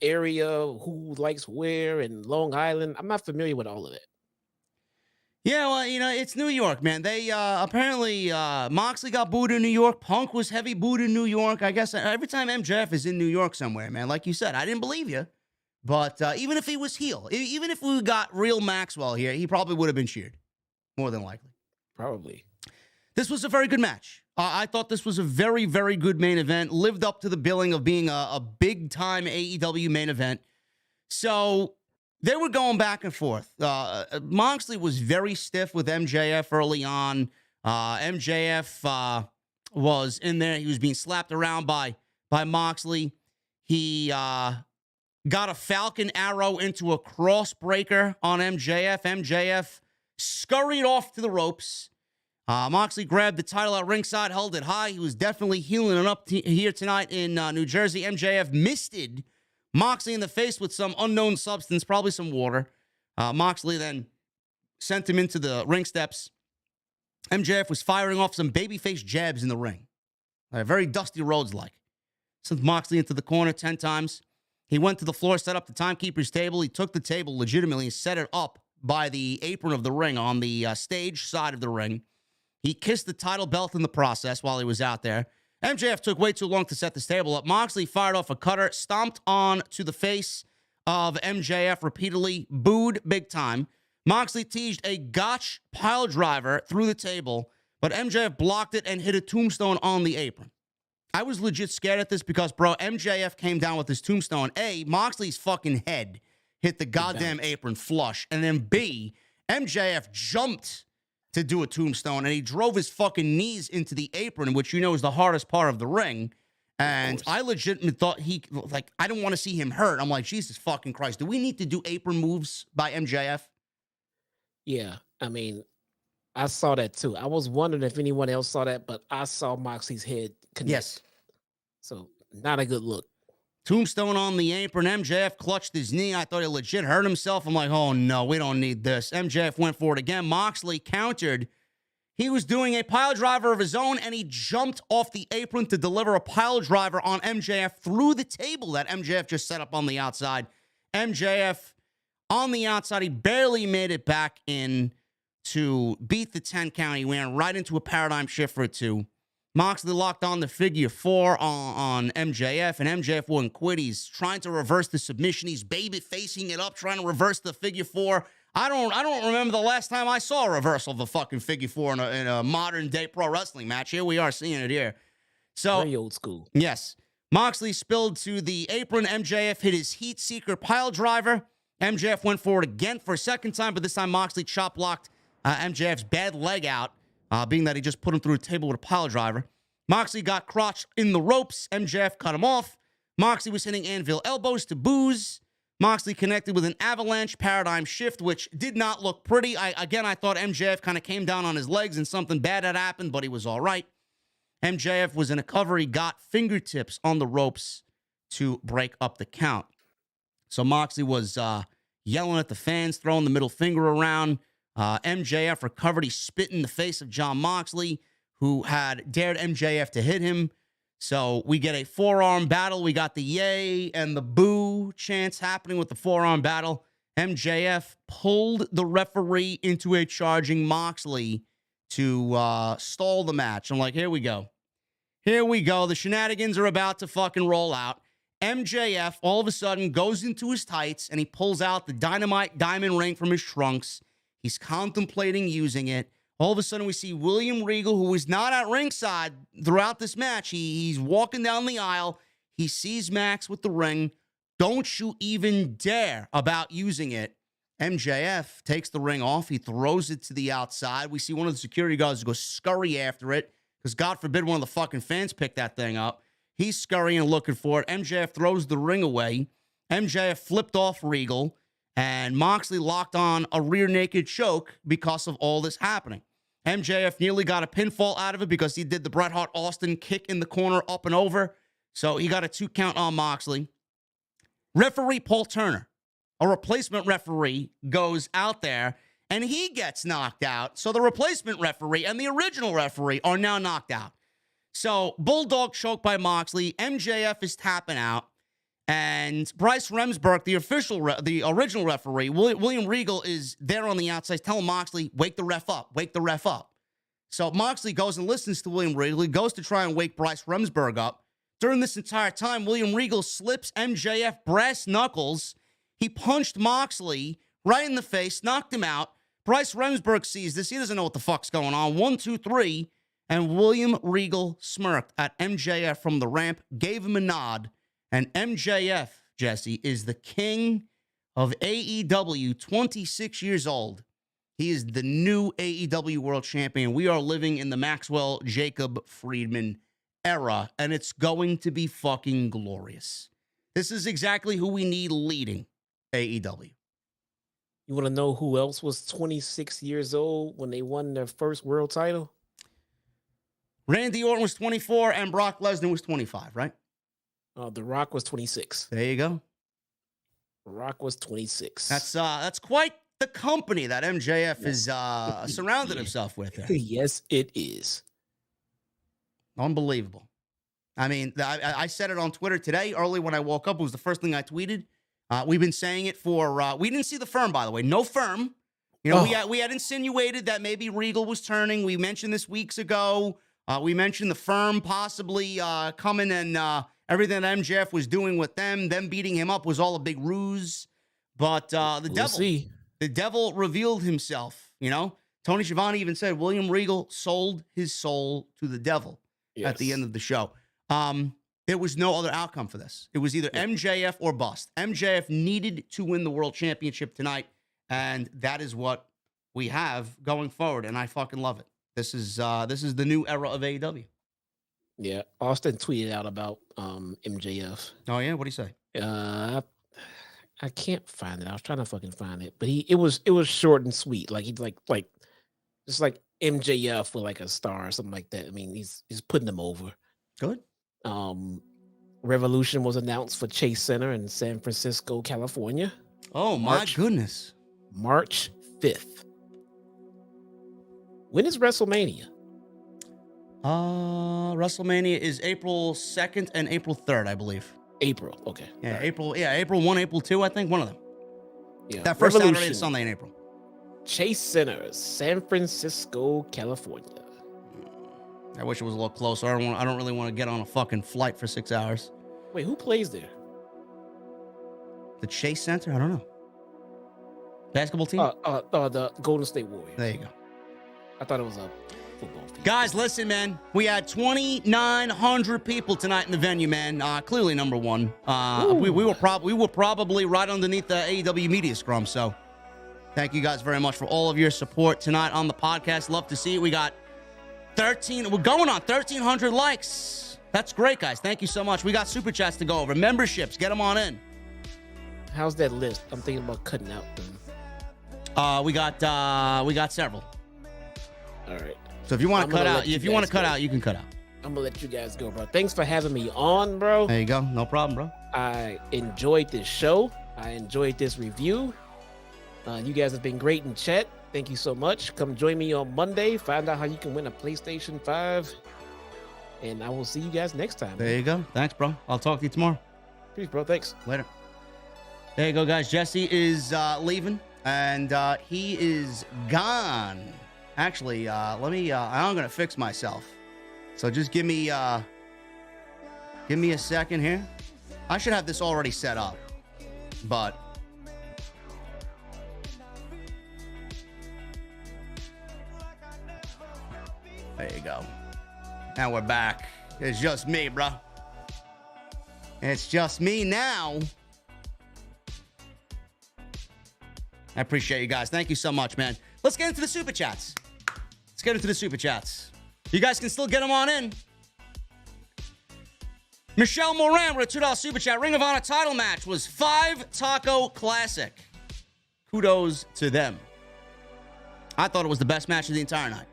area, who likes where, and Long Island. I'm not familiar with all of that. Yeah, well, it's New York, man. They apparently Moxley got booed in New York. Punk was heavy booed in New York. I guess every time MJF is in New York somewhere, man, like you said, I didn't believe you. But even if he was heel, even if we got real Maxwell here, he probably would have been cheered. More than likely. Probably. This was a very good match. I thought this was a very, very good main event. Lived up to the billing of being a big-time AEW main event. So they were going back and forth. Moxley was very stiff with MJF early on. MJF was in there. He was being slapped around by Moxley. He got a Falcon Arrow into a crossbreaker on MJF. MJF scurried off to the ropes. Moxley grabbed the title at ringside, held it high. He was definitely healing it up here tonight in New Jersey. MJF misted Moxley in the face with some unknown substance, probably some water. Moxley then sent him into the ring steps. MJF was firing off some babyface jabs in the ring. Very Dusty Rhodes-like. Sent Moxley into the corner 10 times. He went to the floor, set up the timekeeper's table. He took the table legitimately and set it up by the apron of the ring on the stage side of the ring. He kissed the title belt in the process while he was out there. MJF took way too long to set this table up. Moxley fired off a cutter, stomped on to the face of MJF repeatedly, booed big time. Moxley teased a gotch pile driver through the table, but MJF blocked it and hit a tombstone on the apron. I was legit scared at this because, bro, MJF came down with his tombstone. A, Moxley's fucking head hit the goddamn apron flush. And then B, MJF jumped to do a tombstone, and he drove his fucking knees into the apron, which is the hardest part of the ring. And I legitimately thought I didn't want to see him hurt. I'm like, Jesus fucking Christ. Do we need to do apron moves by MJF? Yeah, I mean, I saw that too. I was wondering if anyone else saw that, but I saw Moxley's head connect. Yes. So, not a good look. Tombstone on the apron. MJF clutched his knee. I thought he legit hurt himself. I'm like, oh, no, we don't need this. MJF went for it again. Moxley countered. He was doing a pile driver of his own, and he jumped off the apron to deliver a pile driver on MJF through the table that MJF just set up on the outside. MJF on the outside. He barely made it back in to beat the 10 count. He ran right into a paradigm shift for a 2. Moxley locked on the figure 4 on MJF, and MJF wouldn't quit. He's trying to reverse the submission. He's baby facing it up, trying to reverse the figure 4. I don't remember the last time I saw a reversal of the fucking figure 4 in a modern day pro wrestling match. Here we are seeing it here. So very old school. Yes. Moxley spilled to the apron. MJF hit his heat seeker pile driver. MJF went for it again for a second time, but this time Moxley chop blocked MJF's bad leg out. Being that he just put him through a table with a pile driver. Moxley got crotched in the ropes. MJF cut him off. Moxley was hitting anvil elbows to booze. Moxley connected with an avalanche paradigm shift, which did not look pretty. I thought MJF kind of came down on his legs and something bad had happened, but he was all right. MJF was in a cover. He got fingertips on the ropes to break up the count. So Moxley was yelling at the fans, throwing the middle finger around. MJF recovered. He spit in the face of Jon Moxley, who had dared MJF to hit him. So we get a forearm battle. We got the yay and the boo chants happening with the forearm battle. MJF pulled the referee into a charging Moxley to stall the match. I'm like, here we go. Here we go. The shenanigans are about to fucking roll out. MJF all of a sudden goes into his tights and he pulls out the dynamite diamond ring from his trunks. He's contemplating using it. All of a sudden, we see William Regal, who is not at ringside throughout this match. He's walking down the aisle. He sees Max with the ring. Don't you even dare about using it. MJF takes the ring off. He throws it to the outside. We see one of the security guards go scurry after it because God forbid one of the fucking fans pick that thing up. He's scurrying and looking for it. MJF throws the ring away. MJF flipped off Regal, and Moxley locked on a rear naked choke because of all this happening. MJF nearly got a pinfall out of it because he did the Bret Hart Austin kick in the corner up and over. So he got a 2 count on Moxley. Referee Paul Turner, a replacement referee, goes out there and he gets knocked out. So the replacement referee and the original referee are now knocked out. So Bulldog choke by Moxley. MJF is tapping out. And Bryce Remsburg, the original referee, William Regal, is there on the outside telling Moxley, wake the ref up, wake the ref up. So Moxley goes and listens to William Regal. He goes to try and wake Bryce Remsburg up. During this entire time, William Regal slips MJF brass knuckles. He punched Moxley right in the face, knocked him out. Bryce Remsburg sees this. He doesn't know what the fuck's going on. 1, 2, 3. And William Regal smirked at MJF from the ramp, gave him a nod. And MJF, Jesse, is the king of AEW, 26 years old. He is the new AEW World Champion. We are living in the Maxwell Jacob Friedman era, and it's going to be fucking glorious. This is exactly who we need leading AEW. You want to know who else was 26 years old when they won their first world title? Randy Orton was 24 and Brock Lesnar was 25, right? The Rock was 26. There you go. The Rock was 26. That's quite the company that MJF is surrounded himself with there. Yes, it is. Unbelievable. I mean, I said it on Twitter today. Early when I woke up, it was the first thing I tweeted. We've been saying it for, we didn't see the firm, by the way. No firm. You know, we had insinuated that maybe Regal was turning. We mentioned this weeks ago. We mentioned the firm possibly coming and everything that MJF was doing with them beating him up was all a big ruse. But the devil revealed himself, you know. Tony Schiavone even said William Regal sold his soul to the devil at the end of the show. There was no other outcome for this. It was either MJF or bust. MJF needed to win the World Championship tonight, and that is what we have going forward, and I fucking love it. This is the new era of AEW. Yeah, Austin tweeted out about MJF. Oh yeah, what'd he say? I can't find it. I was trying to fucking find it, but it was short and sweet. Like he's like just like MJF with like a star or something like that. I mean, he's putting them over. Good. Revolution was announced for Chase Center in San Francisco, California. Oh my goodness. March 5th. When is WrestleMania? WrestleMania is April 2nd and April 3rd, I believe. April, okay. Yeah, right. April 1, April 2, I think, one of them. Yeah. That first Saturday and Sunday in April. Chase Center, San Francisco, California. I wish it was a little closer. I don't really want to get on a fucking flight for 6 hours. Wait, who plays there? The Chase Center? I don't know. Basketball team? The Golden State Warriors. There you go. I thought it was a football team. Guys, listen, man. We had 2,900 people tonight in the venue, man. Clearly number one. We were probably right underneath the AEW media scrum. So thank you guys very much for all of your support tonight on the podcast. Love to see it. We got we're going on 1,300 likes. That's great, guys. Thank you so much. We got super chats to go over. Memberships, get them on in. How's that list? I'm thinking about cutting out them. We got several. All right. So if you want to cut out, you can cut out. I'm gonna let you guys go, bro. Thanks for having me on, bro. There you go. No problem, bro. I enjoyed this show. I enjoyed this review. You guys have been great in chat. Thank you so much. Come join me on Monday. Find out how you can win a PlayStation 5. And I will see you guys next time. There you go. Thanks, bro. I'll talk to you tomorrow. Peace, bro. Thanks. Later. There you go, guys. Jesse is leaving, and he is gone. Actually, I'm going to fix myself. So just give me a second here. I should have this already set up, but There you go. Now we're back. It's just me, bro. It's just me now. I appreciate you guys. Thank you so much, man. Let's get into the super chats. You guys can still get them on in. Michelle Moran with a $2 super chat. Ring of Honor title match was 5 Taco Classic. Kudos to them. I thought it was the best match of the entire night.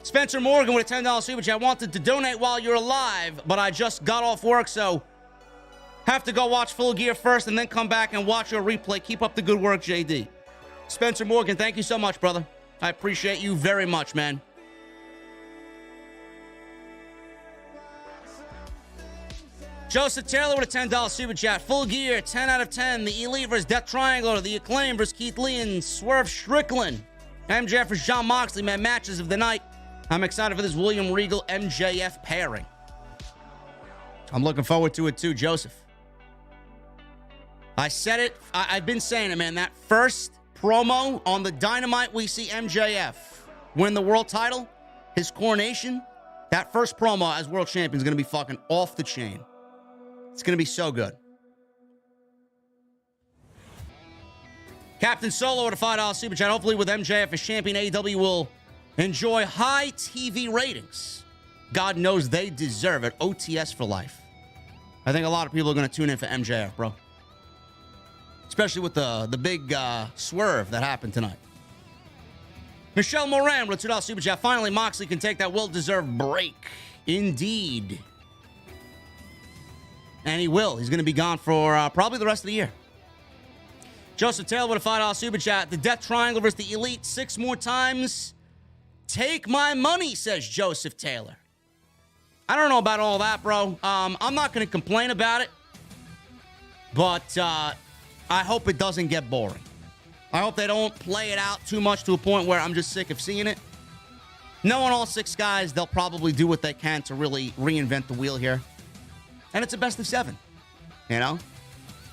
Spencer Morgan with a $10 super chat. Wanted to donate while you're alive, but I just got off work, so have to go watch Full Gear first and then come back and watch your replay. Keep up the good work, JD. Spencer Morgan, thank you so much, brother. I appreciate you very much, man. Joseph Taylor with a $10 super chat. Full Gear, 10 out of 10. The Elite vs. Death Triangle. The Acclaim vs. Keith Lee and Swerve Strickland. MJF vs. Jon Moxley, man. Matches of the night. I'm excited for this William Regal MJF pairing. I'm looking forward to it too, Joseph. I said it. I've been saying it, man. That first promo on the Dynamite, we see MJF win the world title, his coronation. That first promo as world champion is going to be fucking off the chain. It's going to be so good. Captain Solo with a $5 super chat. Hopefully with MJF as champion, AEW will enjoy high TV ratings. God knows they deserve it. OTS for life. I think a lot of people are going to tune in for MJF, bro. Especially with the big swerve that happened tonight. Michelle Moran with a $2 super chat. Finally, Moxley can take that well-deserved break. Indeed. And he will. He's going to be gone for probably the rest of the year. Joseph Taylor with a $5 super chat. The Death Triangle versus the Elite 6 more times. Take my money, says Joseph Taylor. I don't know about all that, bro. I'm not going to complain about it. But I hope it doesn't get boring. I hope they don't play it out too much to a point where I'm just sick of seeing it. Knowing all 6 guys, they'll probably do what they can to really reinvent the wheel here. And it's a best of 7, you know?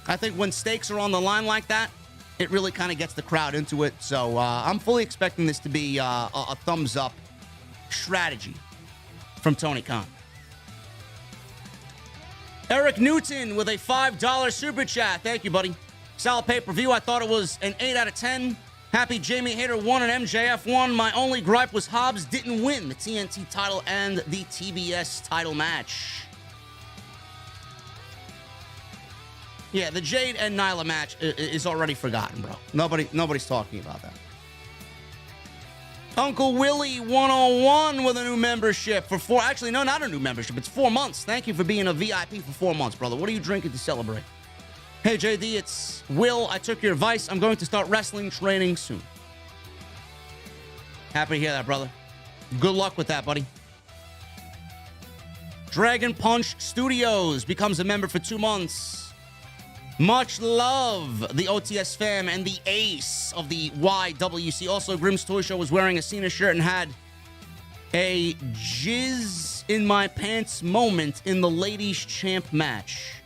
I think when stakes are on the line like that, it really kind of gets the crowd into it. So I'm fully expecting this to be a thumbs-up strategy from Tony Khan. Eric Newton with a $5 super chat. Thank you, buddy. Solid pay-per-view. I thought it was an 8 out of 10. Happy Jamie Hayter won and MJF won. My only gripe was Hobbs didn't win the TNT title and the TBS title match. Yeah, the Jade and Nyla match is already forgotten, bro. Nobody's talking about that. Uncle Willie 101 with a new membership for 4... Actually, no, not a new membership. It's 4 months. Thank you for being a VIP for 4 months, brother. What are you drinking to celebrate? Hey, JD, it's Will. I took your advice. I'm going to start wrestling training soon. Happy to hear that, brother. Good luck with that, buddy. Dragon Punch Studios becomes a member for 2 months. Much love, the OTS fam and the ace of the YWC. Also, Grimm's Toy Show was wearing a Cena shirt and had a jizz in my pants moment in the ladies champ match.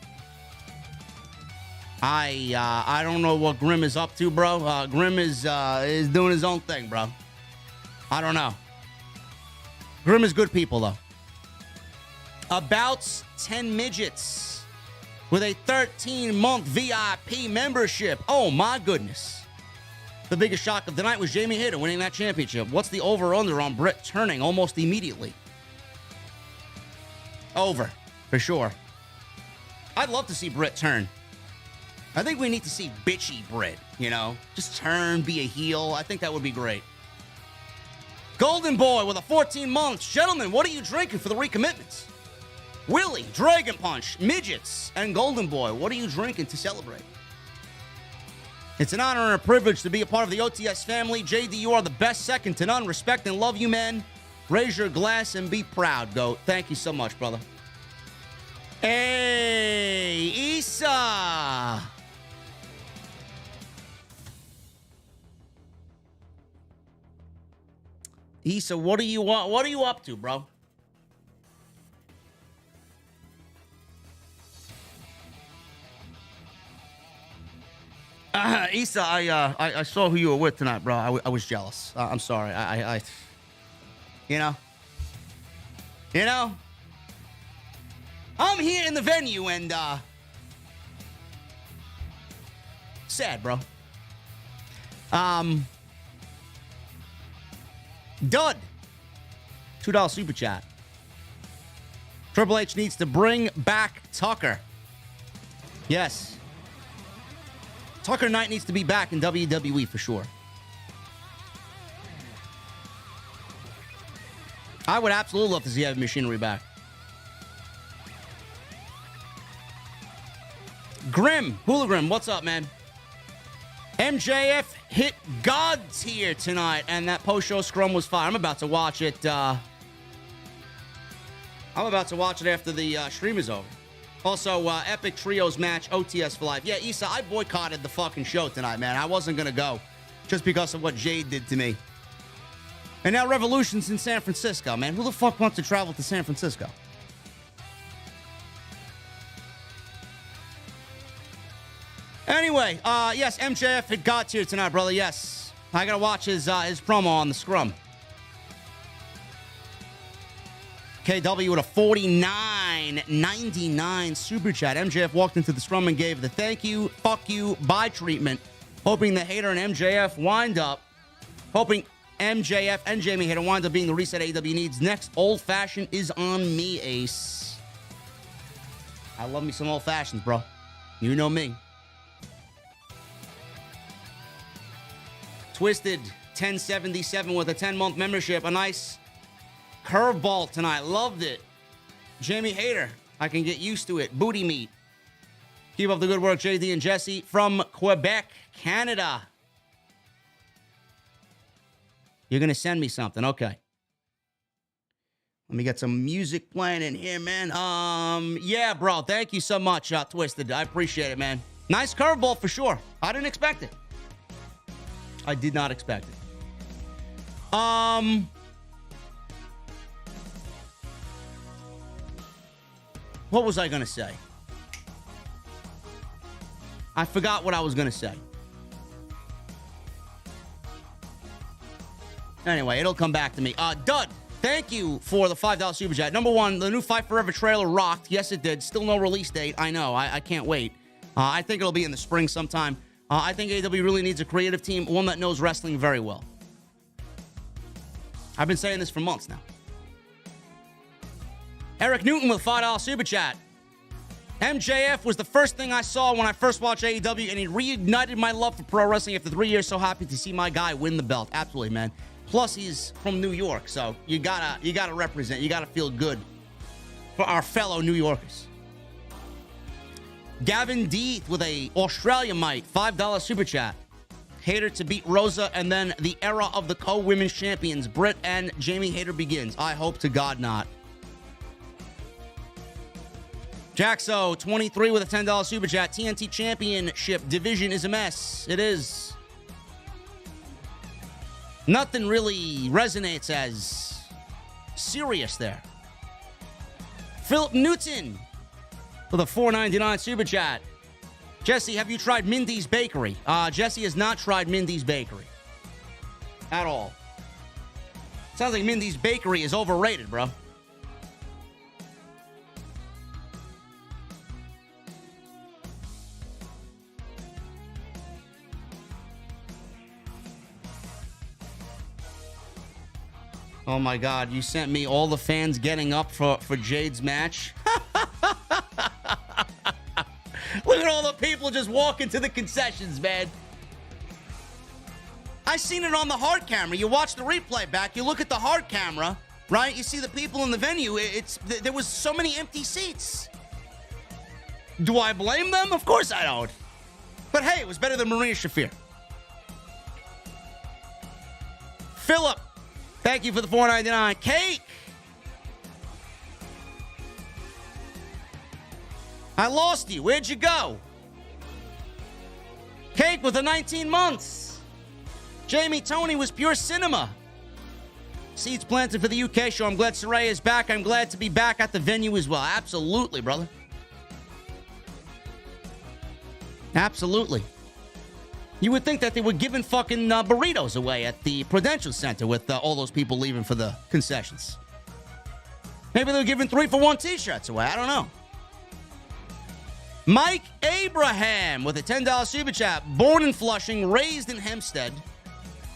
I don't know what Grimm is up to, bro. Grimm is doing his own thing, bro. I don't know. Grimm is good people, though. About 10 midgets with a 13-month VIP membership. Oh, my goodness. The biggest shock of the night was Jamie Hayter winning that championship. What's the over-under on Britt turning almost immediately? Over, for sure. I'd love to see Britt turn. I think we need to see bitchy Britt, you know? Just turn, be a heel. I think that would be great. Golden Boy with a 14 months. Gentlemen, what are you drinking for the recommitments? Willie, Dragon Punch, Midgets, and Golden Boy. What are you drinking to celebrate? It's an honor and a privilege to be a part of the OTS family. JD, you are the best, second to none. Respect and love you, man. Raise your glass and be proud, GOAT. Thank you so much, brother. Hey, Issa. Issa, what are you up to, bro? Issa, I saw who you were with tonight, bro. I was jealous. I'm sorry. I you know, I'm here in the venue and sad, bro. Dud, $2 super chat. Triple H needs to bring back Tucker. Yes. Tucker Knight needs to be back in WWE for sure. I would absolutely love to see Heavy Machinery back. Grim, Hula Grim, what's up, man? MJF hit God's here tonight, and that post-show scrum was fire. I'm about to watch it. I'm about to watch it after the stream is over. Also, Epic Trios match, OTS for life. Yeah, Issa, I boycotted the fucking show tonight, man. I wasn't going to go just because of what Jade did to me. And now Revolution's in San Francisco, man. Who the fuck wants to travel to San Francisco? Anyway, yes, MJF hit God's here tonight, brother. Yes. I got to watch his promo on the scrum. KW with a $49.99 super chat. MJF walked into the scrum and gave the thank you, fuck you, bye treatment, hoping the Hayter and MJF wind up, hoping MJF and Jamie Hayter wind up being the reset AEW needs. Next old fashioned is on me, Ace. I love me some old fashions, bro. You know me. Twisted 1077 with a 10-month membership. A nice curveball tonight. Loved it. Jamie Hayter. I can get used to it. Booty meat. Keep up the good work, JD and Jesse from Quebec, Canada. You're going to send me something. Okay. Let me get some music playing in here, man. Yeah, bro. Thank you so much, Twisted. I appreciate it, man. Nice curveball for sure. I didn't expect it. I did not expect it. What was I going to say? I forgot what I was going to say. Anyway, it'll come back to me. Dud, thank you for the $5 super chat. Number one, the new Fight Forever trailer rocked. Yes, it did. Still no release date. I know. I can't wait. I think it'll be in the spring sometime. I think AEW really needs a creative team, one that knows wrestling very well. I've been saying this for months now. Eric Newton with $5 super chat. MJF was the first thing I saw when I first watched AEW, and he reignited my love for pro wrestling after 3 years. So happy to see my guy win the belt. Absolutely, man. Plus, he's from New York, so you gotta represent. You gotta feel good for our fellow New Yorkers. Gavin Deeth with a Australiamite $5 super chat. Hayter to beat Rosa, and then the era of the co-women's champions, Britt and Jamie Hayter, begins. I hope to God not. Jaxo, 23 with a $10 super chat. TNT Championship division is a mess. It is. Nothing really resonates as serious there. Philip Newton with a $4.99 super chat. Jesse, have you tried Mindy's Bakery? Jesse has not tried Mindy's Bakery. At all. Sounds like Mindy's Bakery is overrated, bro. Oh my God, you sent me all the fans getting up for Jade's match? Look at all the people just walking to the concessions, man. I seen it on the hard camera. You watch the replay back, you look at the hard camera, right? You see the people in the venue. There was so many empty seats. Do I blame them? Of course I don't. But hey, it was better than Maria Shafir. Philip, thank you for the $4.99. Kate, I lost you. Where'd you go? Cake with the 19 months. Jamie Tony was pure cinema. Seeds planted for the UK show. I'm glad Saraya is back. I'm glad to be back at the venue as well. Absolutely, brother. Absolutely. You would think that they were giving fucking burritos away at the Prudential Center with all those people leaving for the concessions. Maybe they were giving 3-for-1 t-shirts away. I don't know. Mike Abraham with a $10 super chat. Born in Flushing, raised in Hempstead,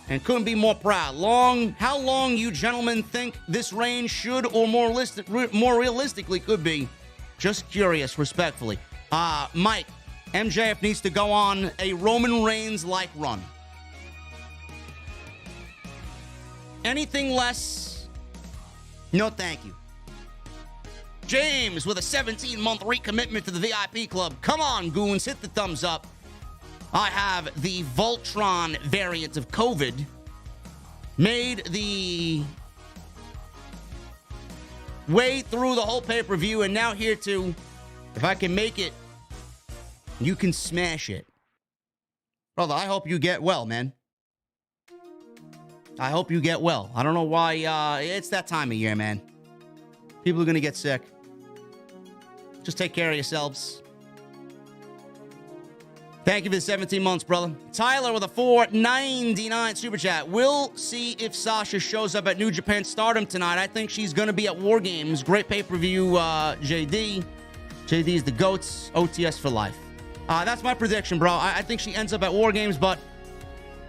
and couldn't be more proud. How long you gentlemen think this reign should or more realistically could be? Just curious, respectfully. Mike, MJF needs to go on a Roman Reigns-like run. Anything less, no thank you. James with a 17-month recommitment to the VIP club. Come on, goons, hit the thumbs up. I have the Voltron variant of COVID. Made the way through the whole pay-per-view, and now here to, if I can make it, you can smash it. Brother, I hope you get well, man. I hope you get well. I don't know why, it's that time of year, man. People are going to get sick. Just take care of yourselves. Thank you for the 17 months, brother. Tyler with a $4.99 super chat. We'll see if Sasha shows up at New Japan Stardom tonight. I think she's going to be at War Games. Great pay-per-view, JD. JD is the GOATs. OTS for life. That's my prediction, bro. I think she ends up at War Games, but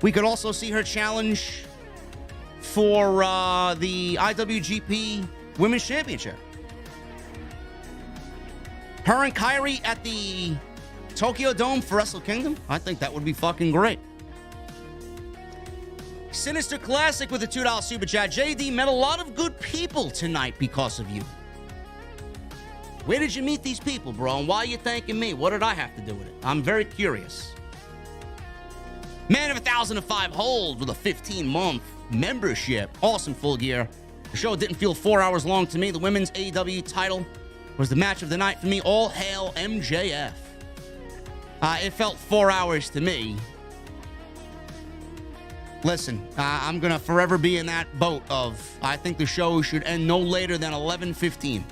we could also see her challenge for the IWGP Women's Championship. Her and Kyrie at the Tokyo Dome for Wrestle Kingdom? I think that would be fucking great. Sinister Classic with a $2 super chat. JD, met a lot of good people tonight because of you. Where did you meet these people, bro? And why are you thanking me? What did I have to do with it? I'm very curious. Man of 1,005 holds with a 15-month membership. Awesome, Full Gear. The show didn't feel 4 hours long to me. The women's AEW title was the match of the night for me. All hail MJF. It felt 4 hours to me. Listen, I'm going to forever be in that boat of, I think the show should end no later than 11:15.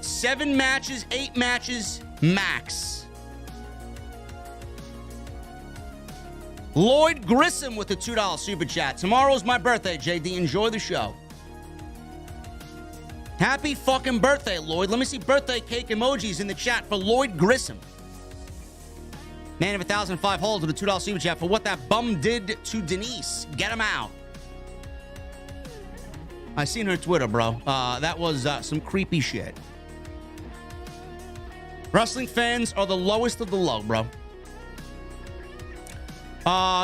Seven matches, 8 matches, max. Lloyd Grissom with the $2 super chat. Tomorrow's my birthday, JD. Enjoy the show. Happy fucking birthday, Lloyd. Let me see birthday cake emojis in the chat for Lloyd Grissom. Man of 1,005 holds with a $2 super chat for what that bum did to Denise. Get him out. I seen her Twitter, bro. That was some creepy shit. Wrestling fans are the lowest of the low, bro.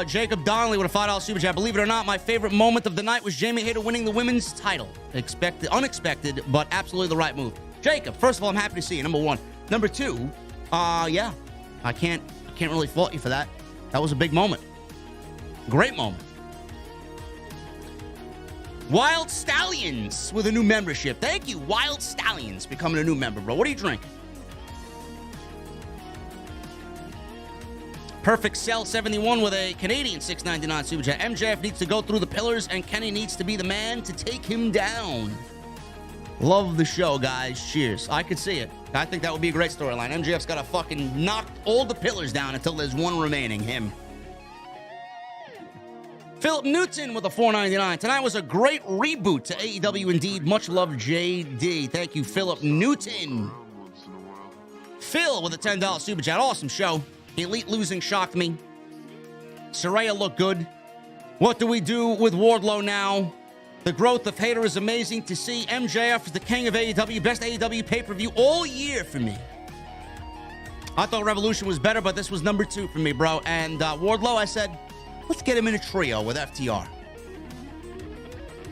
Jacob Donnelly with a $5 super chat. Believe it or not, my favorite moment of the night was Jamie Hayter winning the women's title. Unexpected, but absolutely the right move. Jacob, first of all, I'm happy to see you. Number one. Number two, yeah, I can't really fault you for that. That was a big moment. Great moment. Wild Stallions with a new membership. Thank you, Wild Stallions, becoming a new member, bro. What are you drinking? Perfect Cell 71 with a Canadian $6.99 super chat. MJF needs to go through the pillars, and Kenny needs to be the man to take him down. Love the show, guys. Cheers. I could see it. I think that would be a great storyline. MJF's got to fucking knock all the pillars down until there's one remaining, him. Philip Newton with a $4.99. Tonight was a great reboot to AEW indeed. Much love, JD. Thank you, Philip Newton. Phil with a $10 super chat. Awesome show. Elite losing shocked me. Saraya looked good. What do we do with Wardlow now? The growth of Hayter is amazing to see. MJF is the king of AEW. Best AEW pay-per-view all year for me. I thought Revolution was better, but this was number 2 for me, bro. And Wardlow, I said, let's get him in a trio with FTR.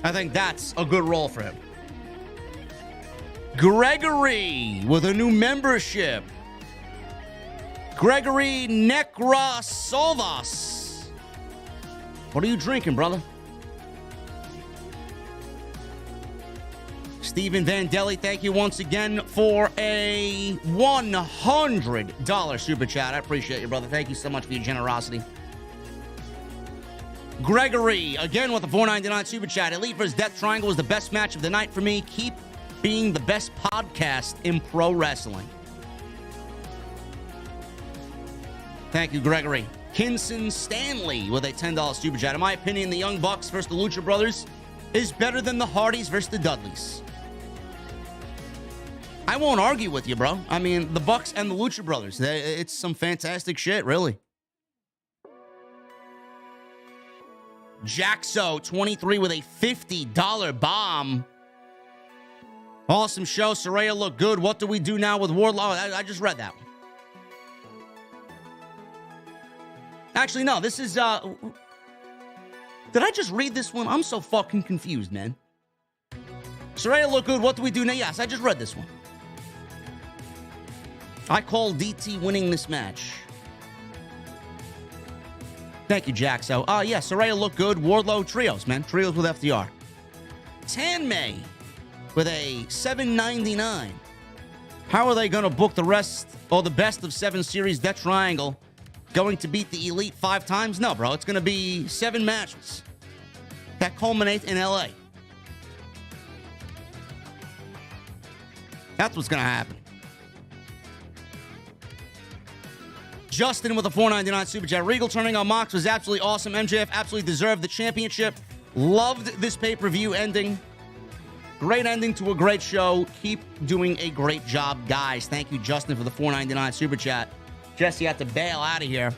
I think that's a good role for him. Gregory with a new membership. Gregory Nekrasovas. What are you drinking, brother? Stephen Vandelli, thank you once again for a $100 super chat. I appreciate you, brother. Thank you so much for your generosity. Gregory, again with a $4.99 super chat. Elite vs. Death Triangle was the best match of the night for me. Keep being the best podcast in pro wrestling. Thank you, Gregory. Kinson Stanley with a $10 super chat. In my opinion, the Young Bucks versus the Lucha Brothers is better than the Hardys versus the Dudleys. I won't argue with you, bro. I mean, the Bucks and the Lucha Brothers, it's some fantastic shit, really. Jaxo, 23 with a $50 bomb. Awesome show. Saraya looked good. What do we do now with Wardlow? I just read that one. Actually, no, this is, did I just read this one? I'm so fucking confused, man. Saraya looked good. What do we do now? Yes, I just read this one. I call DT winning this match. Thank you, Jaxo. Yeah, Saraya looked good. Wardlow, trios, man. Trios with FDR. Tanmay with a $7.99. How are they going to book the rest or the best of 7 series Death Triangle? Going to beat the Elite 5 times? No, bro. It's going to be 7 matches that culminate in LA. That's what's going to happen. Justin with a $4.99 super chat. Regal turning on Mox was absolutely awesome. MJF absolutely deserved the championship. Loved this pay-per-view ending. Great ending to a great show. Keep doing a great job, guys. Thank you, Justin, for the $4.99 super chat. Jesse had to bail out of here.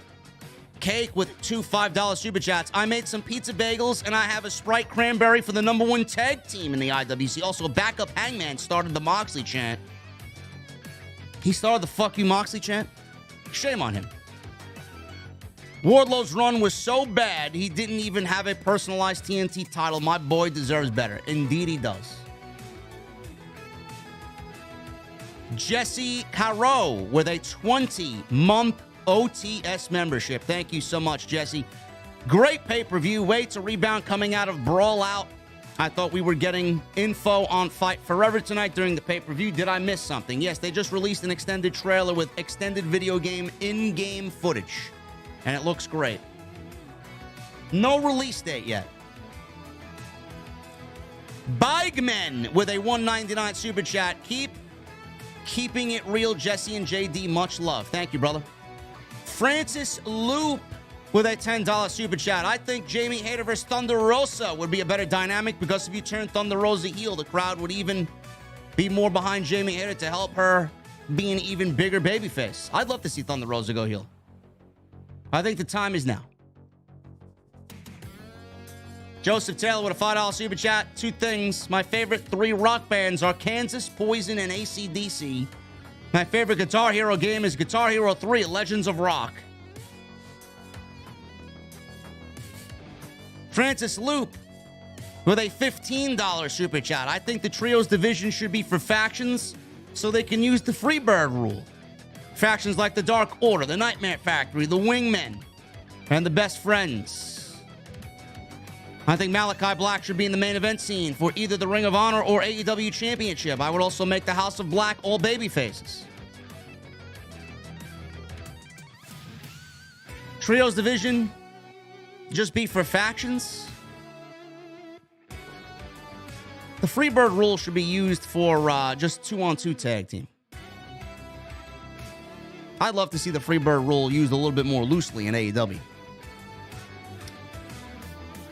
Cake with 2 $5 super chats. I made some pizza bagels, and I have a Sprite Cranberry for the #1 tag team in the IWC. Also, a backup Hangman started the Moxley chant. He started the fuck you Moxley chant? Shame on him. Wardlow's run was so bad, he didn't even have a personalized TNT title. My boy deserves better. Indeed, he does. Jesse Caro with a 20-month OTS membership. Thank you so much, Jesse. Great pay-per-view. Way to rebound coming out of Brawl Out. I thought we were getting info on Fight Forever tonight during the pay-per-view. Did I miss something? Yes, they just released an extended trailer with extended video game in-game footage. And it looks great. No release date yet. Bygman with a $1.99 super chat. Keeping it real, Jesse and JD. Much love. Thank you, brother. Francis Loop with a $10 super chat. I think Jamie Hayter versus Thunder Rosa would be a better dynamic because if you turn Thunder Rosa heel, the crowd would even be more behind Jamie Hayter to help her be an even bigger babyface. I'd love to see Thunder Rosa go heel. I think the time is now. Joseph Taylor with a $5 super chat. 2 things. My favorite 3 rock bands are Kansas, Poison, and AC/DC. My favorite Guitar Hero game is Guitar Hero 3, Legends of Rock. Francis Loop with a $15 super chat. I think the Trios division should be for factions so they can use the Freebird rule. Factions like the Dark Order, the Nightmare Factory, the Wingmen, and the Best Friends. I think Malachi Black should be in the main event scene for either the Ring of Honor or AEW Championship. I would also make the House of Black all baby faces. Trios division just be for factions. The Freebird rule should be used for just 2-on-2 tag team. I'd love to see the Freebird rule used a little bit more loosely in AEW.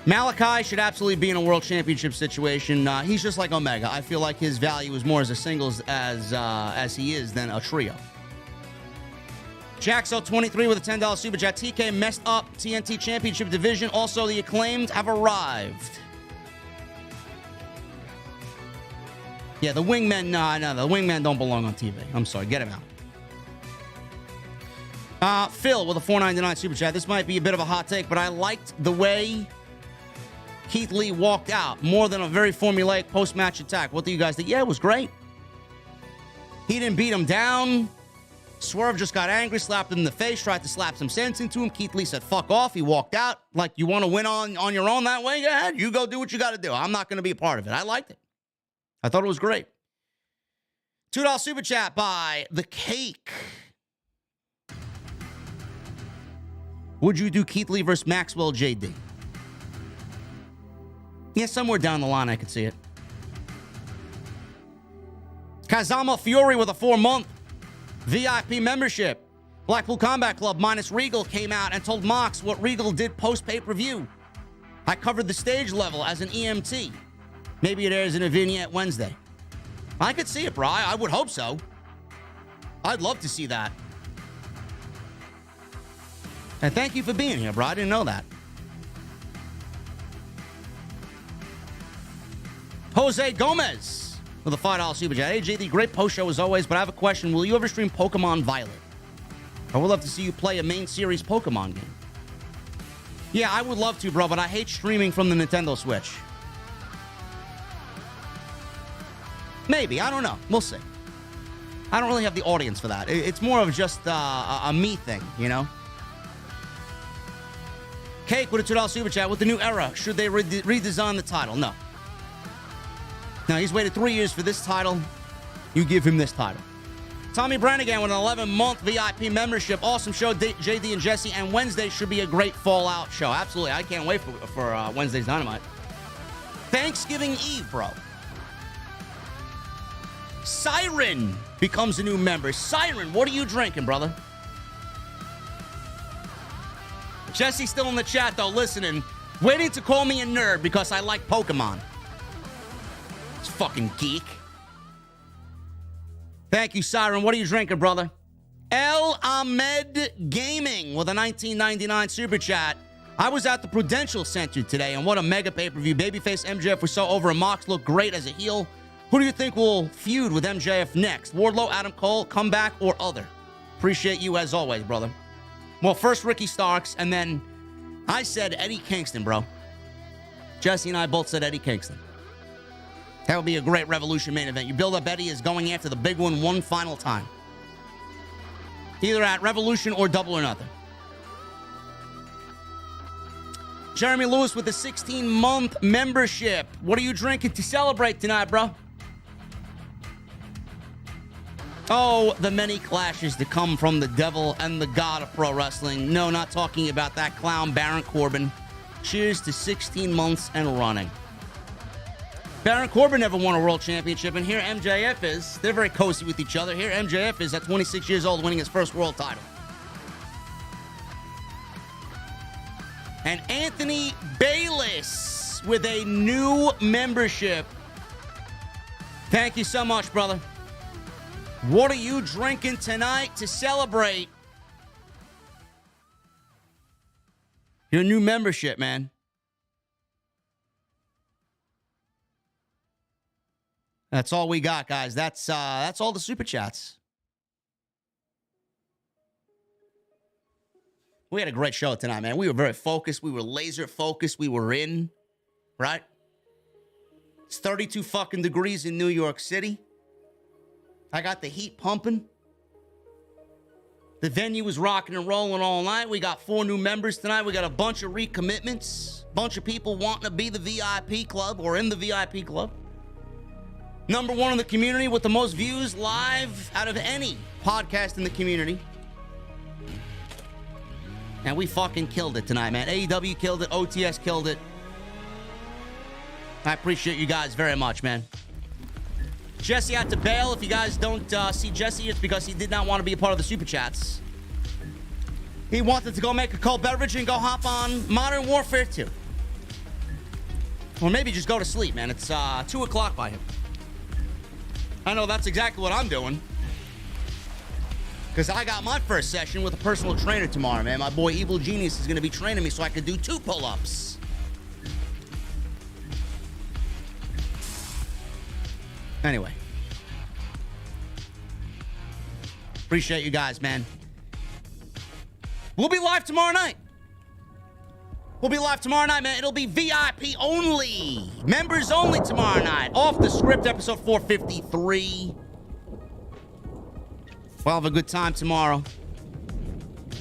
Malachi should absolutely be in a world championship situation. He's just like Omega. I feel like his value is more as a singles as he is than a trio. Jaxo 23 with a $10 super chat. TK messed up TNT Championship division. Also, the Acclaimed have arrived. Yeah, the Wingmen, no, the Wingmen don't belong on TV. I'm sorry, get him out. Phil with a $4.99 super chat. This might be a bit of a hot take, but I liked the way Keith Lee walked out more than a very formulaic post-match attack. What do you guys think? Yeah, it was great. He didn't beat him down. Swerve just got angry, slapped him in the face, tried to slap some sense into him. Keith Lee said, fuck off. He walked out. Like, you want to win on your own that way? Go ahead. You go do what you got to do. I'm not going to be a part of it. I liked it. I thought it was great. $2 super chat by The Cake. Would you do Keith Lee versus Maxwell JD? Yeah, somewhere down the line I could see it. Kazama Fury with a 4-month VIP membership. Blackpool Combat Club minus Regal came out and told Mox what Regal did post pay-per-view. I covered the stage level as an EMT. Maybe it airs in a vignette Wednesday. I could see it, bro. I would hope so. I'd love to see that. And thank you for being here, bro. I didn't know that. Jose Gomez with a $5 super chat. Hey, JD, great post show as always, but I have a question. Will you ever stream Pokemon Violet? I would love to see you play a main series Pokemon game. Yeah, I would love to, bro, but I hate streaming from the Nintendo Switch. Maybe. I don't know. We'll see. I don't really have the audience for that. It's more of just a me thing, you know? Cake with a $2 super chat. With the new era, should they redesign the title? No. Now, he's waited 3 years for this title. You give him this title. Tommy Brannigan with an 11-month VIP membership. Awesome show, JD and Jesse. And Wednesday should be a great Fallout show. Absolutely. I can't wait for Wednesday's Dynamite. Thanksgiving Eve, bro. Siren becomes a new member. Siren, what are you drinking, brother? Jesse's still in the chat, though, listening. Waiting to call me a nerd because I like Pokemon. This fucking geek. Thank you, Siren. What are you drinking, brother? El Ahmed Gaming with a $19.99 super chat. I was at the Prudential Center today, and what a mega pay-per-view. Babyface MJF was so over, and Mox looked great as a heel. Who do you think will feud with MJF next? Wardlow, Adam Cole, comeback, or other? Appreciate you as always, brother. Well, first Ricky Starks, and then I said Eddie Kingston, bro. Jesse and I both said Eddie Kingston. That would be a great Revolution main event. You build up Eddie as going after the big one final time. Either at Revolution or Double or Nothing. Jeremy Lewis with a 16-month membership. What are you drinking to celebrate tonight, bro? Oh, the many clashes that come from the devil and the god of pro wrestling. No, not talking about that clown Baron Corbin. Cheers to 16 months and running. Baron Corbin never won a world championship, and here MJF is. They're very cozy with each other. Here MJF is at 26 years old winning his first world title. And Anthony Bayless with a new membership. Thank you so much, brother. What are you drinking tonight to celebrate your new membership, man? That's all we got, guys. That's all the super chats. We had a great show tonight, man. We were very focused. We were laser focused. We were in, right? It's 32 fucking degrees in New York City. I got the heat pumping. The venue was rocking and rolling all night. We got 4 new members tonight. We got a bunch of recommitments. Bunch of people wanting to be the VIP club or in the VIP club. Number 1 in the community with the most views live out of any podcast in the community. And we fucking killed it tonight, man. AEW killed it. OTS killed it. I appreciate you guys very much, man. Jesse had to bail. If you guys don't see Jesse, it's because he did not want to be a part of the Super Chats. He wanted to go make a cold beverage and go hop on Modern Warfare 2. Or maybe just go to sleep, man. It's 2 o'clock by him. I know that's exactly what I'm doing. Because I got my first session with a personal trainer tomorrow, man. My boy Evil Genius is going to be training me so I can do 2 pull-ups. Anyway. Appreciate you guys, man. We'll be live tomorrow night. We'll be live tomorrow night, man. It'll be VIP only. Members only tomorrow night. Off the Script, episode 453. We'll have a good time tomorrow.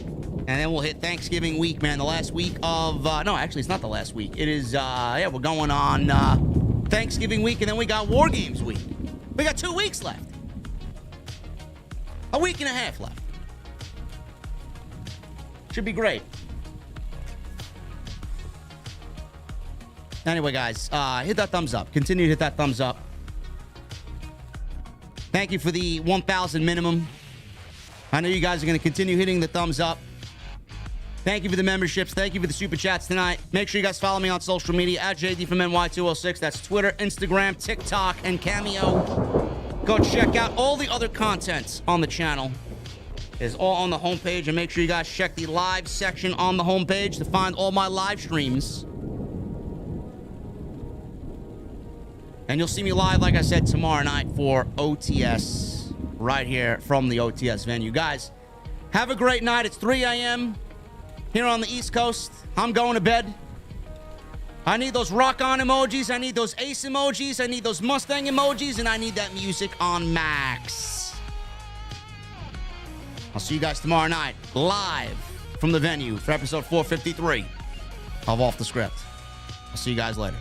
And then we'll hit Thanksgiving week, man. The last week of... no, actually, it's not the last week. It is... yeah, we're going on Thanksgiving week, and then we got War Games week. We got 2 weeks left. A week and a half left. Should be great. Anyway, guys, hit that thumbs up. Continue to hit that thumbs up. Thank you for the 1,000 minimum. I know you guys are going to continue hitting the thumbs up. Thank you for the memberships. Thank you for the super chats tonight. Make sure you guys follow me on social media at JDfromNY206. That's Twitter, Instagram, TikTok, and Cameo. Go check out all the other content on the channel. It's all on the homepage. And make sure you guys check the live section on the homepage to find all my live streams. And you'll see me live, like I said, tomorrow night for OTS right here from the OTS venue. Guys, have a great night. It's 3 a.m. here on the East Coast. I'm going to bed. I need those rock on emojis. I need those ace emojis. I need those Mustang emojis. And I need that music on max. I'll see you guys tomorrow night live from the venue for episode 453 of Off the Script. I'll see you guys later.